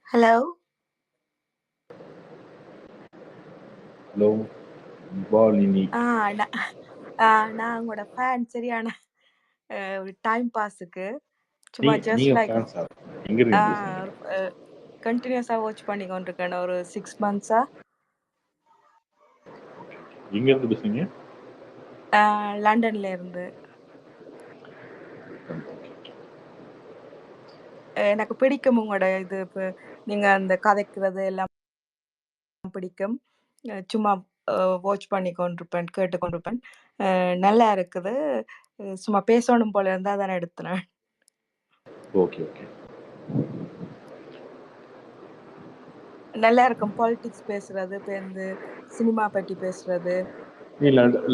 Hello. Hello Palini. நான் உங்களோட fan. சரியான டைம் பாஸுக்கு சும்மா ஜஸ்ட் நீங்க லைக் ஃபேன்ஸா? எங்க இருந்து பேசுறீங்க? கண்டினியூஸா வாட்ச் பண்ணி கொண்டிருக்கேன் ஒரு 6 months-ஆ. எங்க இருந்து பேசுறீங்க? லண்டன்ல இருந்து. எனக்கு பிடிக்கும் உங்களோட இது. நீங்க அந்த கதைக்கிறது எல்லாம் பிடிக்கும். சும்மா வாட்ச் பண்ணி கொண்டிருப்பேன், கேட்டு கொண்டிருப்பேன். நல்லா இருக்குது. சும்மா பேசணும் போல இருந்தா தானே எடுத்தேன். Okay okay. நல்லா இருக்கும். பாலிடிக்ஸ் பேசுறது, இந்த சினிமா பற்றி பேசுறது, நீ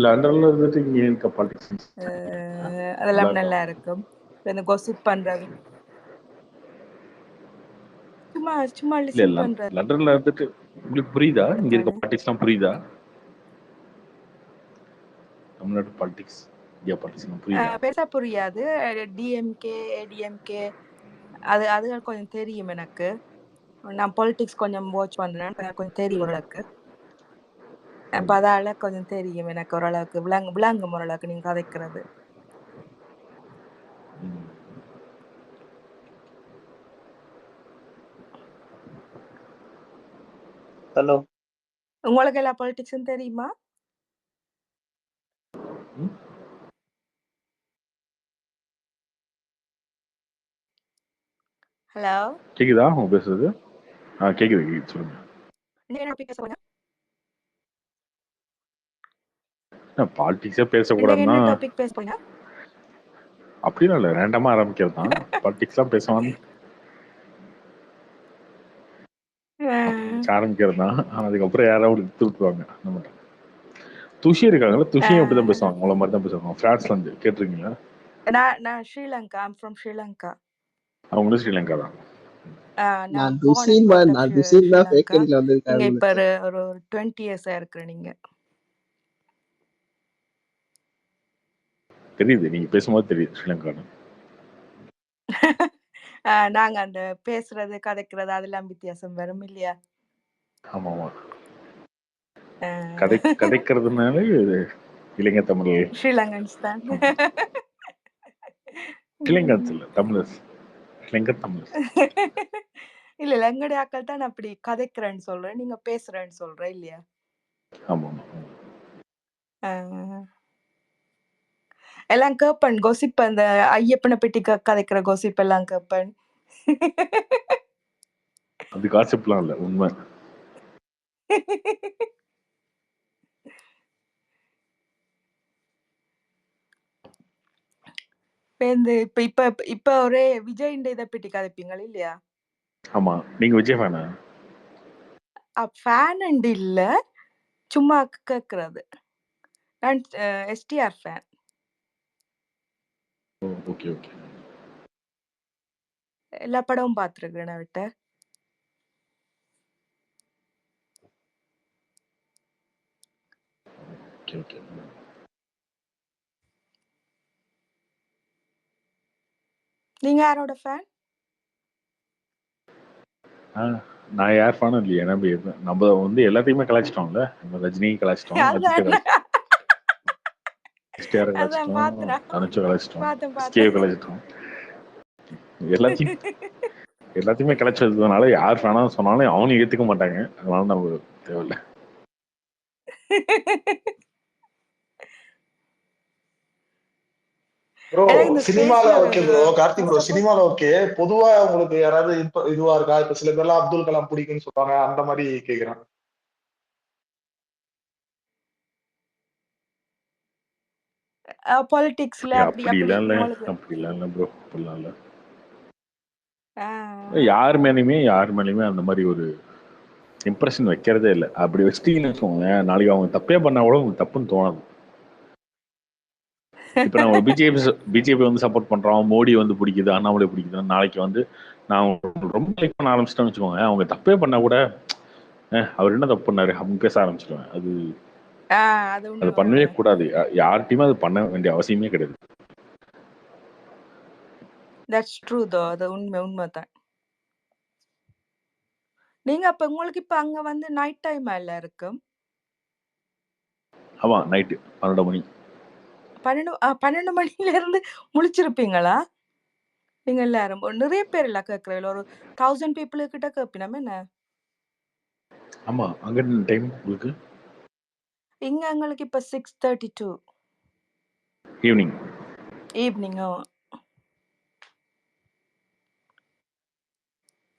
லண்டன்ல இருந்துட்டு இங்க இருக்க பாலிடிக்ஸ் அதெல்லாம் நல்லா இருக்கும். இந்த gossip பண்றது, சும்மா சும்மா இல்ல லிசன் பண்றது. லண்டன்ல இருந்துட்டு உங்களுக்கு புரியுதா? இங்க இருக்க பாலிடிக்ஸ்லாம் புரியுதா? தமிழ்நாட்டு பாலிடிக்ஸ், இந்தியா பாலிடிக்ஸ் புரியுதா? பெருசா புரியாது. டிஎம்கே, ஏடிஎம்கே அது கொஞ்சம் தெரியும் எனக்கு. நான் பாலிடிக்ஸ் கொஞ்சம் வாட்ச் பண்றேன், கொஞ்சம் தெரியும் ஓரளவுக்கு. அப்ப அதால கொஞ்சம் தெரியும் எனக்கு ஓரளவுக்கு. விளங்கும் ஓரளவுக்கு நீங்க கதைக்கிறது. ஹலோ, உங்களுக்கு எல்லா பாலிடிக்ஸும் தெரியுமா? ஹலோ, கேக்குதா உங்க பேசுறது? கேக்குது சொல்லுங்க. நீங்க என்ன டாபிக் பேச போறீங்க? பாலிடிக்ஸே நீங்க பேசக்கூடாதுன்னா என்ன டாபிக் பேச போறீங்க? அப்படிலாம் இல்லை, ரேண்டமா ஆரம்பிக்கிறது தான். பாலிடிக்ஸ்லாம் பேசுவாங்க ஆரம்பிக்கிறது தான். அதுக்கப்புறம் யாராவது எடுத்து விட்டுருவாங்க. நம்ம துஷி இருக்காங்கல்ல, துஷியும் அப்படிதான் பேசுவாங்க, உங்களை மாதிரி தான் பேசுவாங்க. பிரான்ஸ்ல இருந்து கேட்டிருக்கீங்களா? நான் ஸ்ரீலங்கா. I'm from Sri Lanka. அவங்களும் ஸ்ரீலங்கா தான். நான் born and brought up Sri Lanka. நீங்க இப்ப ஒரு 20 years-ஆ இருக்கிறேன் நீங்க. தெரியுது, நீங்க பேசும்போது தெரியுது ஸ்ரீலங்கான்னு. நாங்க அந்த பேசுறது, கதைக்கிறது அதெல்லாம் வித்தியாசம் வரும் இல்லையா? ஆமா ஆமா. கதைக்கிறதுனால இலங்கை தமிழ், ஸ்ரீலங்கன்ஸ் தான். ஸ்ரீலங்கன்ஸ் இல்ல, தமிழர்ஸ், இலங்கை தமிழ். இல்ல எங்களுடைய ஆக்கள் தான் அப்படி கதைக்கிறேன்னு சொல்றேன், நீங்க பேசுறேன்னு சொல்றேன் இல்லையா? ஆமா எல்லாம் கேப்பன் கோசிப், அந்த ஐயப்பனை பற்றி கதைக்கிற கோசிப் எல்லாம் கேப்பன். அது காசிப்லாம் இல்ல, உண்மை. இப்ப ஒரே விஜய் இதை பற்றி கதைப்பீங்க இல்லையா? ஆமா, நீங்க விஜய் ஃபேனா? ஃபேன் இல்ல, சும்மா கேக்குறது. நான் எஸ்டிஆர் ஃபேன். Okay okay. எல்லா படமும் பார்த்துருக்கேன் விட்ட. Okay okay. நீங்க யாரோட ஃபேன்? நான் யார் ஃபேனும் இல்லையா. நம்ம வந்து எல்லாத்தையுமே கலாச்சிட்டோம்ல. நம்ம ரஜினியை கலாச்சிட்டோம், அஜித்தை கலாச்சிட்டோம், எஸ்டிஆர் கலாச்சிட்டோம், தனுஷை கலாச்சிட்டோம், எஸ்கேவை கலாச்சிட்டோம். எல்லாத்தையுமே கலாச்சதுனால யார் ஃபேனா சொன்னாலும் அவனும் ஏத்துக்க மாட்டாங்க. அதனால நம்ம தேவையில்லை. ப்ரோ சினிமால ஓகே ப்ரோ, கார்த்திக் ப்ரோ சினிமால ஓகே. பொதுவா உங்களுக்கு யாராவது இதுவா இருக்கா? இப்ப சில பேர்லாம் அப்துல் கலாம் பிடிக்கும்னு சொல்றாங்க, அந்த மாதிரி கேக்குறேன். பாலிடிக்ஸ்ல அப்படிலாம் இல்ல ப்ரோ, அப்படிலாம் இல்ல. யார் மேலேயுமே அந்த மாதிரி ஒரு இம்ப்ரெஷன் வைக்கிறதே இல்லை. அப்படி வச்சிட்டீங்கன்னு வச்சுக்கோங்க, நாளைக்கு அவங்க தப்பே பண்ணா கூட உங்களுக்கு தப்புன்னு தோணாது. இப்ப நான் பிஜேபி வந்து சப்போர்ட் பண்றோம், மோடி வந்து பிடிக்குது, அண்ணாமலை பிடிக்குது, நாளைக்கு வந்து நான் ரொம்ப லைக் பண்ண ஆரம்பிச்சிட்டேன்னு வச்சுக்கோங்க, அவங்க தப்பே பண்ணா கூட அவர் என்ன தப்பு பண்ணாரு அப்படின்னு பேச ஆரம்பிச்சிடுவேன். அது பண்ணவே கூடாது. யார்கிட்டயுமே அது பண்ண வேண்டிய அவசியமே கிடையாது. That's true though. அது உண்மைதான். நீங்க அப்ப உங்களுக்கு இப்ப அங்க வந்து நைட் டைம் இல்ல இருக்கும்? ஆமா, நைட்டு 12 மணி. 12 மணில இருந்து முழிச்சிருப்பீங்களா நீங்க எல்லாரும்? நிறைய பேர் இல்ல கேட்கறீங்களா? ஒரு 1000 people கிட்ட கேட்பினோம் என்ன? ஆமா, அங்க என்ன டைம் உங்களுக்கு? இங்க எங்களுக்கு இப்ப 6:32 ஈவினிங். ஈவினிங்.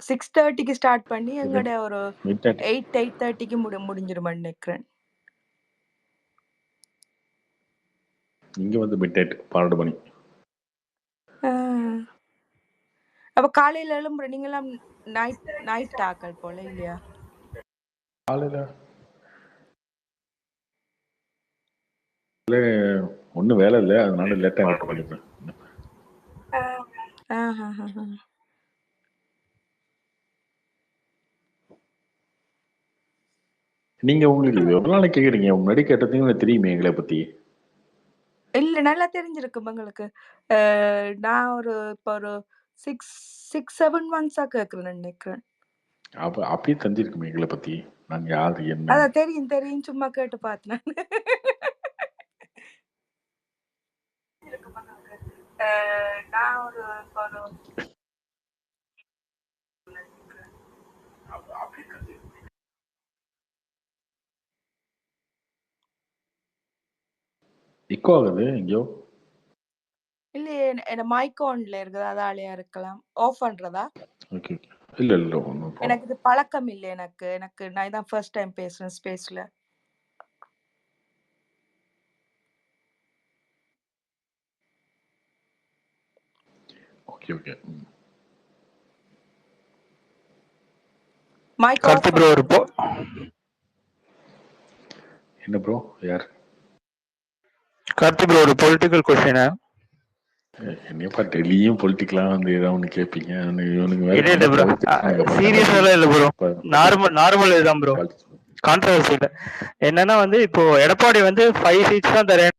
6:30க்கு ஸ்டார்ட் பண்ணி எங்கட ஒரு மிட் நைட். 8:30க்கு முடிஞ்சிரும் நினைக்கிறேன். இங்க வந்து மிட் நைட் 12 மணி. அப்ப காலையில எழும்புற நீங்களாம் நைட் ஆக்கள் போல இல்லையா? காலையில ஒன்றும் வேலை இல்லை, அதனால லேட்டாக எழுப்ப பண்ணிப்பேன். நீங்க உங்களுக்கு எவ்வளவு நாளைக்கு கேக்குறீங்க? முன்னாடி கேட்டதையும் எனக்கு தெரியுமே எங்களை பத்தி. இல்ல நல்லா தெரிஞ்சிருக்கு உங்களுக்கு. நான் இப்ப ஒரு 6-7 months கேக்குறேன் நினைக்கிறேன். அப்ப அப்படியே தெரிஞ்சிருக்குமே எங்களை பத்தி, நாங்க யாரு என்ன. அதான் தெரியும் சும்மா கேட்டு பார்த்தேன். நான் இக்கோ ஆகுது எங்கயோ. இல்லையே, என்ன மைக் ஆன்ல இருக்குது, அதாலயா இருக்கலாம். ஆஃப் பண்றதா? ஓகே இல்ல ஒன்றும் எனக்கு இது பழக்கம் இல்லை. எனக்கு நான் இதான் ஃபர்ஸ்ட் டைம் பேசுறேன் ஸ்பேஸ்ல. Okay okay. Mike off bro இருப்போ. என்ன ப்ரோ யார்? கார்த்தி ப்ரோ, ஒரு பொலிட்டிக்கல் கொஸ்டின். என்னப்பா டெல்லியும் பொலிட்டிக்கலா வந்து ஏதாவது ஒன்று கேட்பீங்க? இல்ல ப்ரோ, சீரியஸா இல்ல ப்ரோ, நார்மல் இதுதான் ப்ரோ, கான்ட்ரவர்சி இல்ல. என்னன்னா வந்து இப்போ எடப்பாடி வந்து 5 seats தான் தரேன்,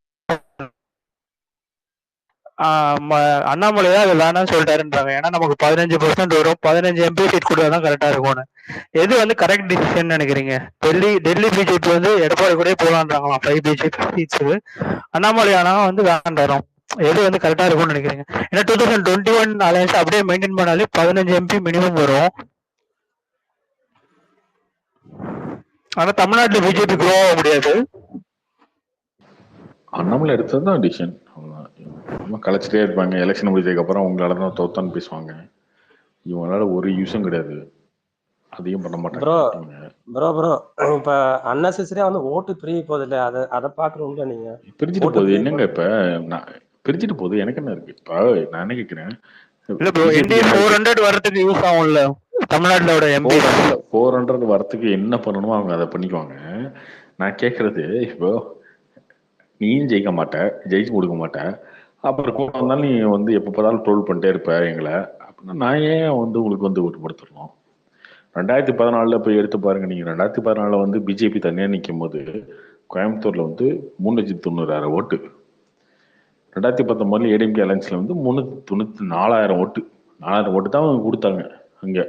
அண்ணாமலை தான் அது வேணாம்னு சொல்லிட்டாருன்றாங்க. ஏன்னா நமக்கு 15% வரும், 15 MP சீட் கொடுத்தாதான் கரெக்டா இருக்கும்னு. எது வந்து கரெக்ட் டிசிஷன் நினைக்கிறீங்க? டெல்லி பிஜேபி வந்து எடப்பாடி கூட போலான்றாங்களாம் 5 பிஜேபி சீட்ஸ், அண்ணாமலை ஆனா வந்து வேண்டாம். எது வந்து கரெக்டா இருக்கும்னு நினைக்கிறீங்க? ஏன்னா 2021 அலையன்ஸ் அப்படியே மெயின்டைன் பண்ணாலே 15 MP மினிமம் வரும். ஆனா தமிழ்நாட்டுல பிஜேபி க்ரோ ஆக முடியாது. அண்ணாமலை எடுத்ததுதான் டிசிஷன். கலைச்சிட்டே இருப்பாங்க, எலெக்ஷன் முடிஞ்சதுக்கு அப்புறம் உங்களால தான் தோத்தான்னு பேசுவாங்க. இவங்களால ஒரு யூஸும் கிடையாது, அதையும் பண்ண மாட்டாங்க. ப்ரோ இப்ப அன்னெசரியா வந்து ஓட்டு பிரிய போகுது இல்ல, அதை பாக்குறோம்ல. நீங்க பிரிச்சுட்டு போகுது என்னங்க? இப்ப நான் பிரிச்சுட்டு போகுது எனக்கு என்ன இருக்கு? இப்ப நான் என்ன கேட்கிறேன், இல்ல ப்ரோ, இந்தியா 400 வரதுக்கு யூஸ் ஆகும்ல தமிழ்நாட்டோட எம்பி. 400 வரத்துக்கு என்ன பண்ணணுமோ அவங்க அதை பண்ணிக்குவாங்க. நான் கேட்கறது, இப்போ நீயும் ஜெயிக்க மாட்ட, ஜெயிச்சு கொடுக்க மாட்ட, அப்புறம் கூட வந்தாலும் நீ வந்து எப்போ பார்த்தாலும் ட்ரோல் பண்ணிட்டே இருப்ப எங்களை, அப்படின்னா நான் ஏன் வந்து உங்களுக்கு வந்து ஓட்டு படுத்துடணும்? 2014 போய் எடுத்து பாருங்க. நீங்க 2014 வந்து பிஜேபி தனியா நிற்கும் போது கோயம்புத்தூர்ல வந்து 390,000 ஓட்டு. 2019 ஏடிஎம்கே அலைன்ஸ்ல வந்து 394,000 ஓட்டு. 4,000 ஓட்டு தான் அவங்க கொடுத்தாங்க அங்க.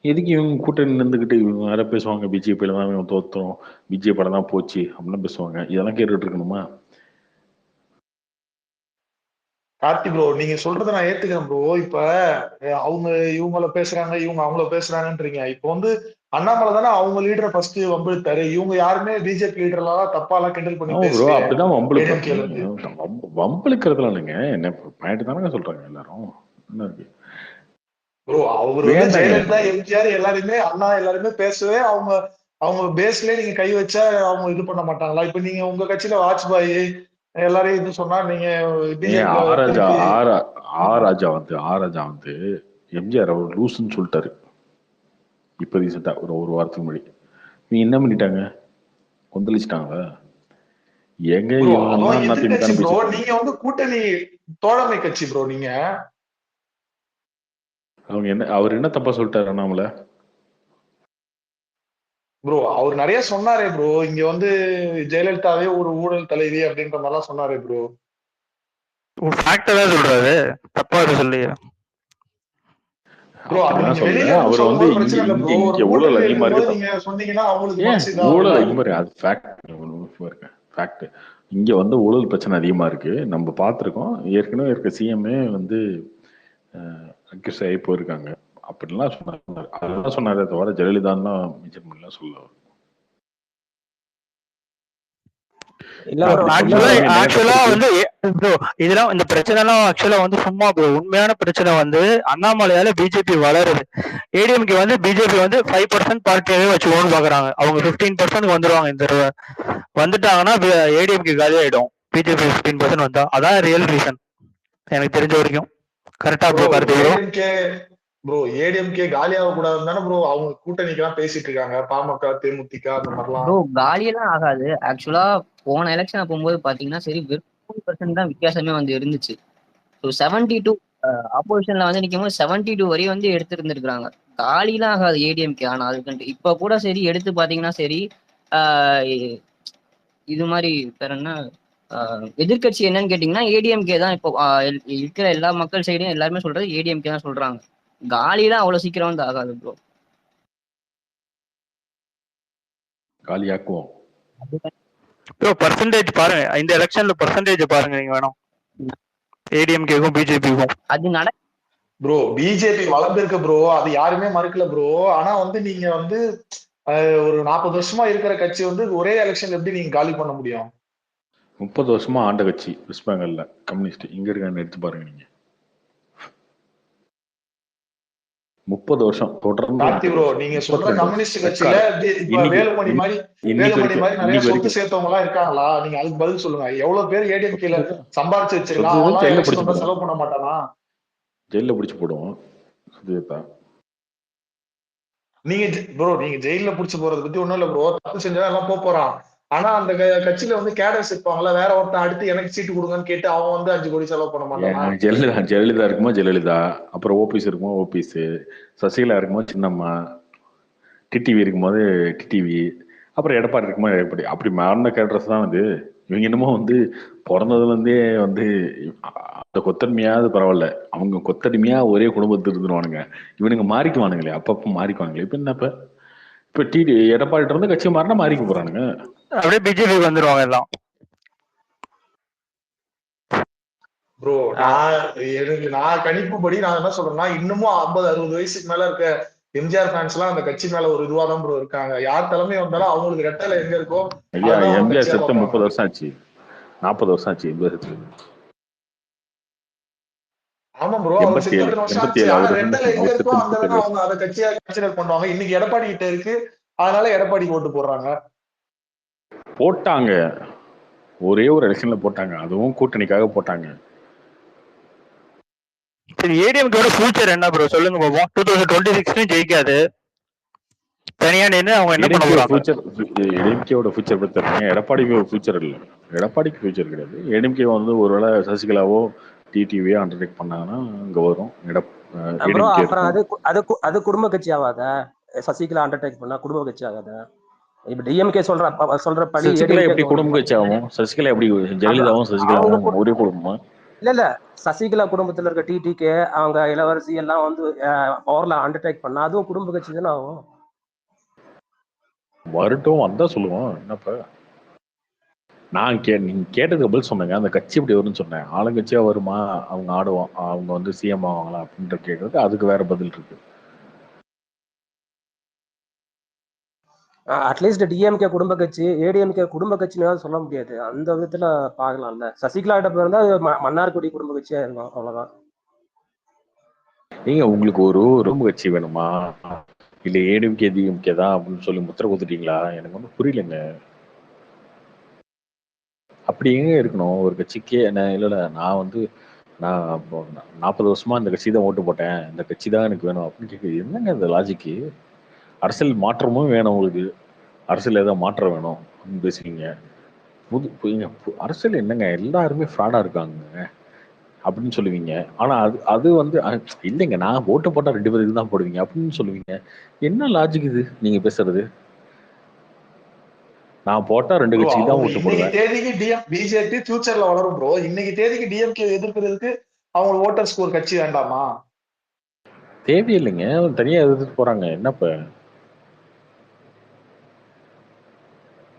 எதுக்கு இவங்க கூட்டணி நின்றுக்கிட்டு இவங்க வேற பேசுவாங்க, பிஜேபியில தான் இவங்க தோத்தோம், பிஜேபியில தான் போச்சு அப்படின்னு பேசுவாங்க. இதெல்லாம் கேட்டுட்டு இருக்கணுமா? கார்த்தி ப்ரோ, நீங்க சொல்றதை நான் ஏத்துக்கிறேன் ப்ரோ. இப்ப அவங்க இவங்கள பேசுறாங்க, இவங்க அவங்கள பேசுறாங்கன்றீங்க. இப்ப வந்து அண்ணாமலை தானே அவங்க லீடரை ஃபர்ஸ்ட் வம்பிழுத்தாரு. இவங்க யாருமே பிஜேபி லீடர்லாம் தப்பாலாம் கிண்டல் பண்ணி பேசுறாங்க. அப்படிதான் வம்பிழுக்கிறதுல இல்லைங்க, என்ன பாயிண்ட் தானே சொல்றாங்க எல்லாரும். என்ன இருக்கு ப்ரோ? அவரு வந்து ஜெயலலிதா, எம்ஜிஆர் எல்லாருமே, அண்ணா எல்லாருமே பேசவே அவங்க பேஸ்லயே நீங்க கை வச்சா அவங்க இது பண்ண மாட்டாங்களா? இப்ப நீங்க உங்க கட்சியில வாஜ்பாய் எல்லாரையும் இது சொன்னா நீங்க ராஜா வந்து எம்ஜிஆர் அவர் லூசுன்னு சொல்லிட்டாரு இப்ப ரீசெண்டா ஒரு வாரத்துக்கு முன்னாடி. நீ என்ன பண்ணிட்டாங்க? கொந்தளிச்சிட்டாங்க. எங்க நீங்க வந்து கூட்டணி தோழமை கட்சி ப்ரோ. நீங்க அவங்க என்ன, அவர் என்ன தப்பா சொல்லிட்டாரு அண்ணாமலை? ப்ரோ அவர் நிறைய சொன்னாரே ப்ரோ. இங்க வந்து ஜெயலலிதாவே ஒரு ஊழல் தலைவி அப்படின்ற மாதிரிலாம் சொன்னாரே ப்ரோ. சொல்றாரு, தப்பா சொல்லியா? ப்ரோ அது அப்படிலாம் நீங்க சொல்லல. வெளியில இருந்து அவர் சொல்லும் வந்து போது இங்க பிரச்சனை இல்ல இங்க ப்ரோ. ஒரு இங்க ஊழல் கூட்டணியில அதிகமா இருக்கும்போது இருக்கு. நீங்க சொன்னீங்கன்னா அவங்களுக்கு ஏன் மனசு ஊழல் இதாகும்ல. அதிகமா இருக்கு? அது ஃபேக்ட். ஃபேக்ட். இங்க வந்து ஊழல் பிரச்சனை அதிகமா இருக்கு. நம்ம பார்த்துருக்கோம். ஏற்கனவே இருக்க சிஎம்ஏ வந்து அக்யூஸ் ஆகி போயிருக்காங்க. அப்படிலாம் சொன்னார். அதெல்லாம் சொன்னாரே தவிர ஜெயலலிதான் மென்ஷன் பண்ணலாம் சொல்ல. இல்ல நான் ப்ரோ அப்படி இல்ல சொன்னா ப்ரோ நீங்க நிறைய தப்பு ஆக்சுவலா இருக்கு. வந்து bro, இதெல்லாம் இந்த பிரச்சனை எல்லாம் ஆக்சுவலா வந்து சும்மா bro. உண்மையான பிரச்சனை வந்து அண்ணாமலையால பிஜேபி வளருது. ஏடிஎம்கே வந்து பிஜேபி வந்து 5% பார்ட்டியாவே வச்சுக்கோன்னு பாக்குறாங்க. அவங்க 15% வந்துருவாங்க இந்த தடவை. வந்துட்டாங்கன்னா ஏடிஎம்கே காலி ஆயிடும். பிஜேபி 15% வந்தா அதான் ரியல் ரீசன் எனக்கு தெரிஞ்ச வரைக்கும். கரெக்டா ப்ரோ ப்ரோ கருத்து ப்ரோ? ஏடிஎம்கே காலியாக கூடாதுன்னு தானே ப்ரோ அவங்க கூட்டணிக்கு எல்லாம் பேசிட்டு இருக்காங்க. பாமக, தேமுதிக அந்த மாதிரிலாம். ப்ரோ காலியெல்லாம் ஆகாது. ஆக்சுவலா போன எலெக்ஷன் போகும்போது பாத்தீங்கன்னா சரி வெறும் 2% தான் வித்தியாசமே வந்து இருந்துச்சு. ஸோ 72 ஆப்போசிஷன்ல வந்து நிற்கும் போது 72 வரையும் வந்து எடுத்திருந்திருக்காங்க. காலிலாம் ஆகாது ஏடிஎம்கே. ஆனா அதுக்கு இப்ப கூட சரி எடுத்து பாத்தீங்கன்னா சரி இது மாதிரி பேர் என்ன எதிர்கட்சி என்னன்னு கேட்டீங்கன்னா ஏடிஎம்கே தான். இப்போ இருக்கிற எல்லா மக்கள் சைடையும் எல்லாருமே சொல்றது ஏடிஎம்கே தான் சொல்றாங்க. காலிலாம் அவ்வளவு சீக்கிரம் வந்து ஆகாது ப்ரோ. காலியாக்குவோம் ப்ரோ பர்சன்டேஜ் பாருங்க, இந்த எலெக்ஷன்ல பர்சன்டேஜ் பாருங்க நீங்க வேணும். ஏடிஎம்கேக்கும் பிஜேபிக்கும் அது நட ப்ரோ பிஜேபி வளர்ந்துருக்கு ப்ரோ, அது யாருமே மறுக்கல ப்ரோ. ஆனா வந்து நீங்க வந்து ஒரு 40 வருஷமா இருக்கிற கட்சி வந்து ஒரே எலெக்ஷன் எப்படி நீங்க காலி பண்ண முடியும்? 30 வருஷமா ஆண்ட கட்சி வெஸ்ட் பெங்கால்ல கம்யூனிஸ்ட். இங்க இருக்கான்னு எடுத்து பாருங்க நீங்க. 30 வருஷம் தொடர்ந்து கார்த்தி ப்ரோ நீங்க சொல்ற கம்யூனிஸ்ட் கட்சியில இப்ப வேலுமணி மாதிரி நிறைய சொத்து சேர்த்தவங்க எல்லாம் இருக்காங்களா? நீங்க அதுக்கு பதில் சொல்லுங்க. எவ்வளவு பேர் ஏடிஎம்கேல சம்பாதிச்சு வச்சிருக்கான்? அவன் எலெக்ஷன் வந்தா செலவு பண்ண மாட்டானா? ஜெயில பிடிச்சு போடுவோம். நீங்க ப்ரோ நீங்க ஜெயில புடிச்சு போறதை பத்தி ஒண்ணும் இல்ல ப்ரோ. தப்பு செஞ்சா எல்லாம் போறான். ஆனா அந்த கட்சியில வந்து கேடர்ஸ் இருப்பாங்கல்ல, வேற ஒருத்தன் அடுத்து எனக்கு சீட்டு கொடுங்கன்னு கேட்டு அவன் வந்து 5 கோடி செலவு பண்ண மாட்டான். ஜெயலலிதா இருக்குமோ ஜெயலலிதா, அப்புறம் ஓபிஎஸ் இருக்குமோ ஓபிஎஸ், சசிகலா இருக்கும்போது சின்னம்மா, டிடிவி இருக்கும்போது டிடிவி, அப்புறம் எடப்பாடி இருக்கும்போது எடப்பாடி. அப்படி மாறின கேரக்டர்ஸ் தான் வந்து இவங்க என்னமோ வந்து பிறந்ததுல இருந்தே வந்து அந்த கொத்தடிமையாவது பரவாயில்ல, அவங்க கொத்தடிமையா ஒரே குடும்பத்தில் இருந்துருவானுங்க. இவனுங்க மாறிக்குவானுங்களே, அப்பப்போ மாறிக்குவானுங்களே. இப்ப என்ன இப்ப எடப்பாடி இருந்து கட்சி மாறினா மாறிக்க போறானுங்க, அப்படியே பிஜேபி வந்துருவாங்க எல்லாம். ப்ரோ நான் கணிப்புப்படி நான் என்ன சொல்றேன்னா, இன்னமும் 50-60 வயசுக்கு மேல இருக்க எம்ஜிஆர் ஃபேன்ஸ் எல்லாம் அந்த கட்சி மேல ஒரு இதுவாதான் ப்ரோ இருக்காங்க. யார் தலைமை வந்தாலும் அவங்களுக்கு ரெட்டலை எங்க இருக்கோ ஐயா. எம்ஜிஆர் செத்து 30 வருஷம் ஆச்சு, 40 வருஷம் ஆச்சு எம்ஜிஆர் செத்து. ஆமா ப்ரோ, அவர் செத்து 30 வருஷம் ஆச்சு. ஆனா ரெட்டலை எங்க இருக்கோ அங்கதான் அவங்க அதை கட்சியா கன்சிடர் பண்ணுவாங்க. இன்னைக்கு எடப்பாடி கிட்ட இருக்கு, அதனால எடப்பாடி ஓட்டு போடுறாங்க. போட்டாங்க, ஒரே ஒரு எலெக்ஷன்ல போட்டாங்க, அதுவும் கூட்டணிக்காக போட்டாங்க. சரி ஏடிஎம்கேவோட ஃபியூச்சர் என்ன ப்ரோ சொல்லுங்க பாப்போம். 2026 ஜெயிக்காது, தனியா நின்று அவங்க என்ன பண்ண போறாங்க? ஏடிஎம்கேவோட ஃபியூச்சர் பத்தி தெரியுங்க. எடப்பாடிக்கு ஃபியூச்சர் இல்லை, எடப்பாடிக்கு ஃபியூச்சர் கிடையாது. ஏடிஎம்கே வந்து ஒருவேளை சசிகலாவோ டிடிவியோ அண்டர்டேக் பண்ணாங்கன்னா அங்க வரும். அப்புறம் அது குடும்ப கட்சி ஆகாத? சசிகலா அண்டர்டேக் பண்ணா குடும்ப கட்சி ஆகாத? இப்ப டிஎம்கே சொல்றபடி சசிகலா எப்படி குடும்ப கட்சி ஆகும்? சசிகலா எப்படி ஜெயலலிதாவும் சசிகலாவும் ஒரே குடும்பமா? இல்ல சசிகலா குடும்பத்துல இருக்க டிடிகே அவங்க இளவரசி எல்லாம் வந்து பவர்ல அண்டர்டேக் பண்ணா அதுவும் குடும்ப கட்சி தானே ஆகும். வரட்டும், வந்தா சொல்லுவோம். என்னப்ப நான் நீங்க கேட்டதுக்கு பதில் சொன்னேங்க. அந்த கட்சி எப்படி வரும்னு சொன்னேன். ஆளுங்கட்சியா வருமா, அவங்க ஆடுவோம், அவங்க வந்து சிஎம் ஆவாங்களா அப்படின்ற கேட்கறது, அதுக்கு வேற பதில் இருக்கு. அட்லீஸ்ட் டிஎம்கே குடும்ப கட்சி, ஏடிஎம்கே குடும்ப கட்சின்னு சொல்ல முடியாது. அந்த விதத்துல பாக்கலாம்ல. சசிகலா கிட்ட இருந்தா மன்னார்குடி குடும்ப கட்சியா இருக்கும், அவ்வளவுதான். நீங்க உங்களுக்கு ஒரு குடும்ப கட்சி வேணுமா, இல்ல ஏடிஎம்கே டிஎம்கே தான் அப்படின்னு சொல்லி முத்திர கொடுத்துட்டீங்களா? எனக்கு வந்து புரியலங்க. அப்படி எங்க இருக்கணும் ஒரு கட்சிக்கே? என்ன இல்ல நான் வந்து நான் 40 வருஷமா இந்த கட்சி தான் ஓட்டு போட்டேன், இந்த கட்சி தான் எனக்கு வேணும் அப்படின்னு கேட்குது. என்னங்க இந்த லாஜிக்கு? அரசியல் மாற்றமும் வேணும் உங்களுக்கு, அரசியல் ஏதாவது மாற்றம் வேணும் அப்படின்னு பேசுவீங்க. அரசியல் என்னங்க, எல்லாருமே ஃப்ராடா இருக்காங்க அப்படின்னு சொல்லுவீங்க. ஆனா அது வந்து இல்லைங்க, நான் ஓட்டு போட்டா 2 பேருக்கு தான் போடுவீங்க அப்படின்னு சொல்லுவீங்க. என்ன லாஜிக் இது நீங்க பேசுறது? நான் போட்டா 2 கட்சிக்கு தான் ஓட்டு போடுவேன். இன்னைக்கு தேதிக்கு பிஜேபி ஃபியூச்சர்ல வளரும் ப்ரோ. இன்னைக்கு தேதிக்கு டிஎம்கே எதிர்க்கிறதுக்கு அவங்க ஓட்டர்ஸ்க்கு ஒரு கட்சி வேண்டாமா? தேவையில்லைங்க, தனியா எதிர்த்துட்டு போறாங்க. என்னப்ப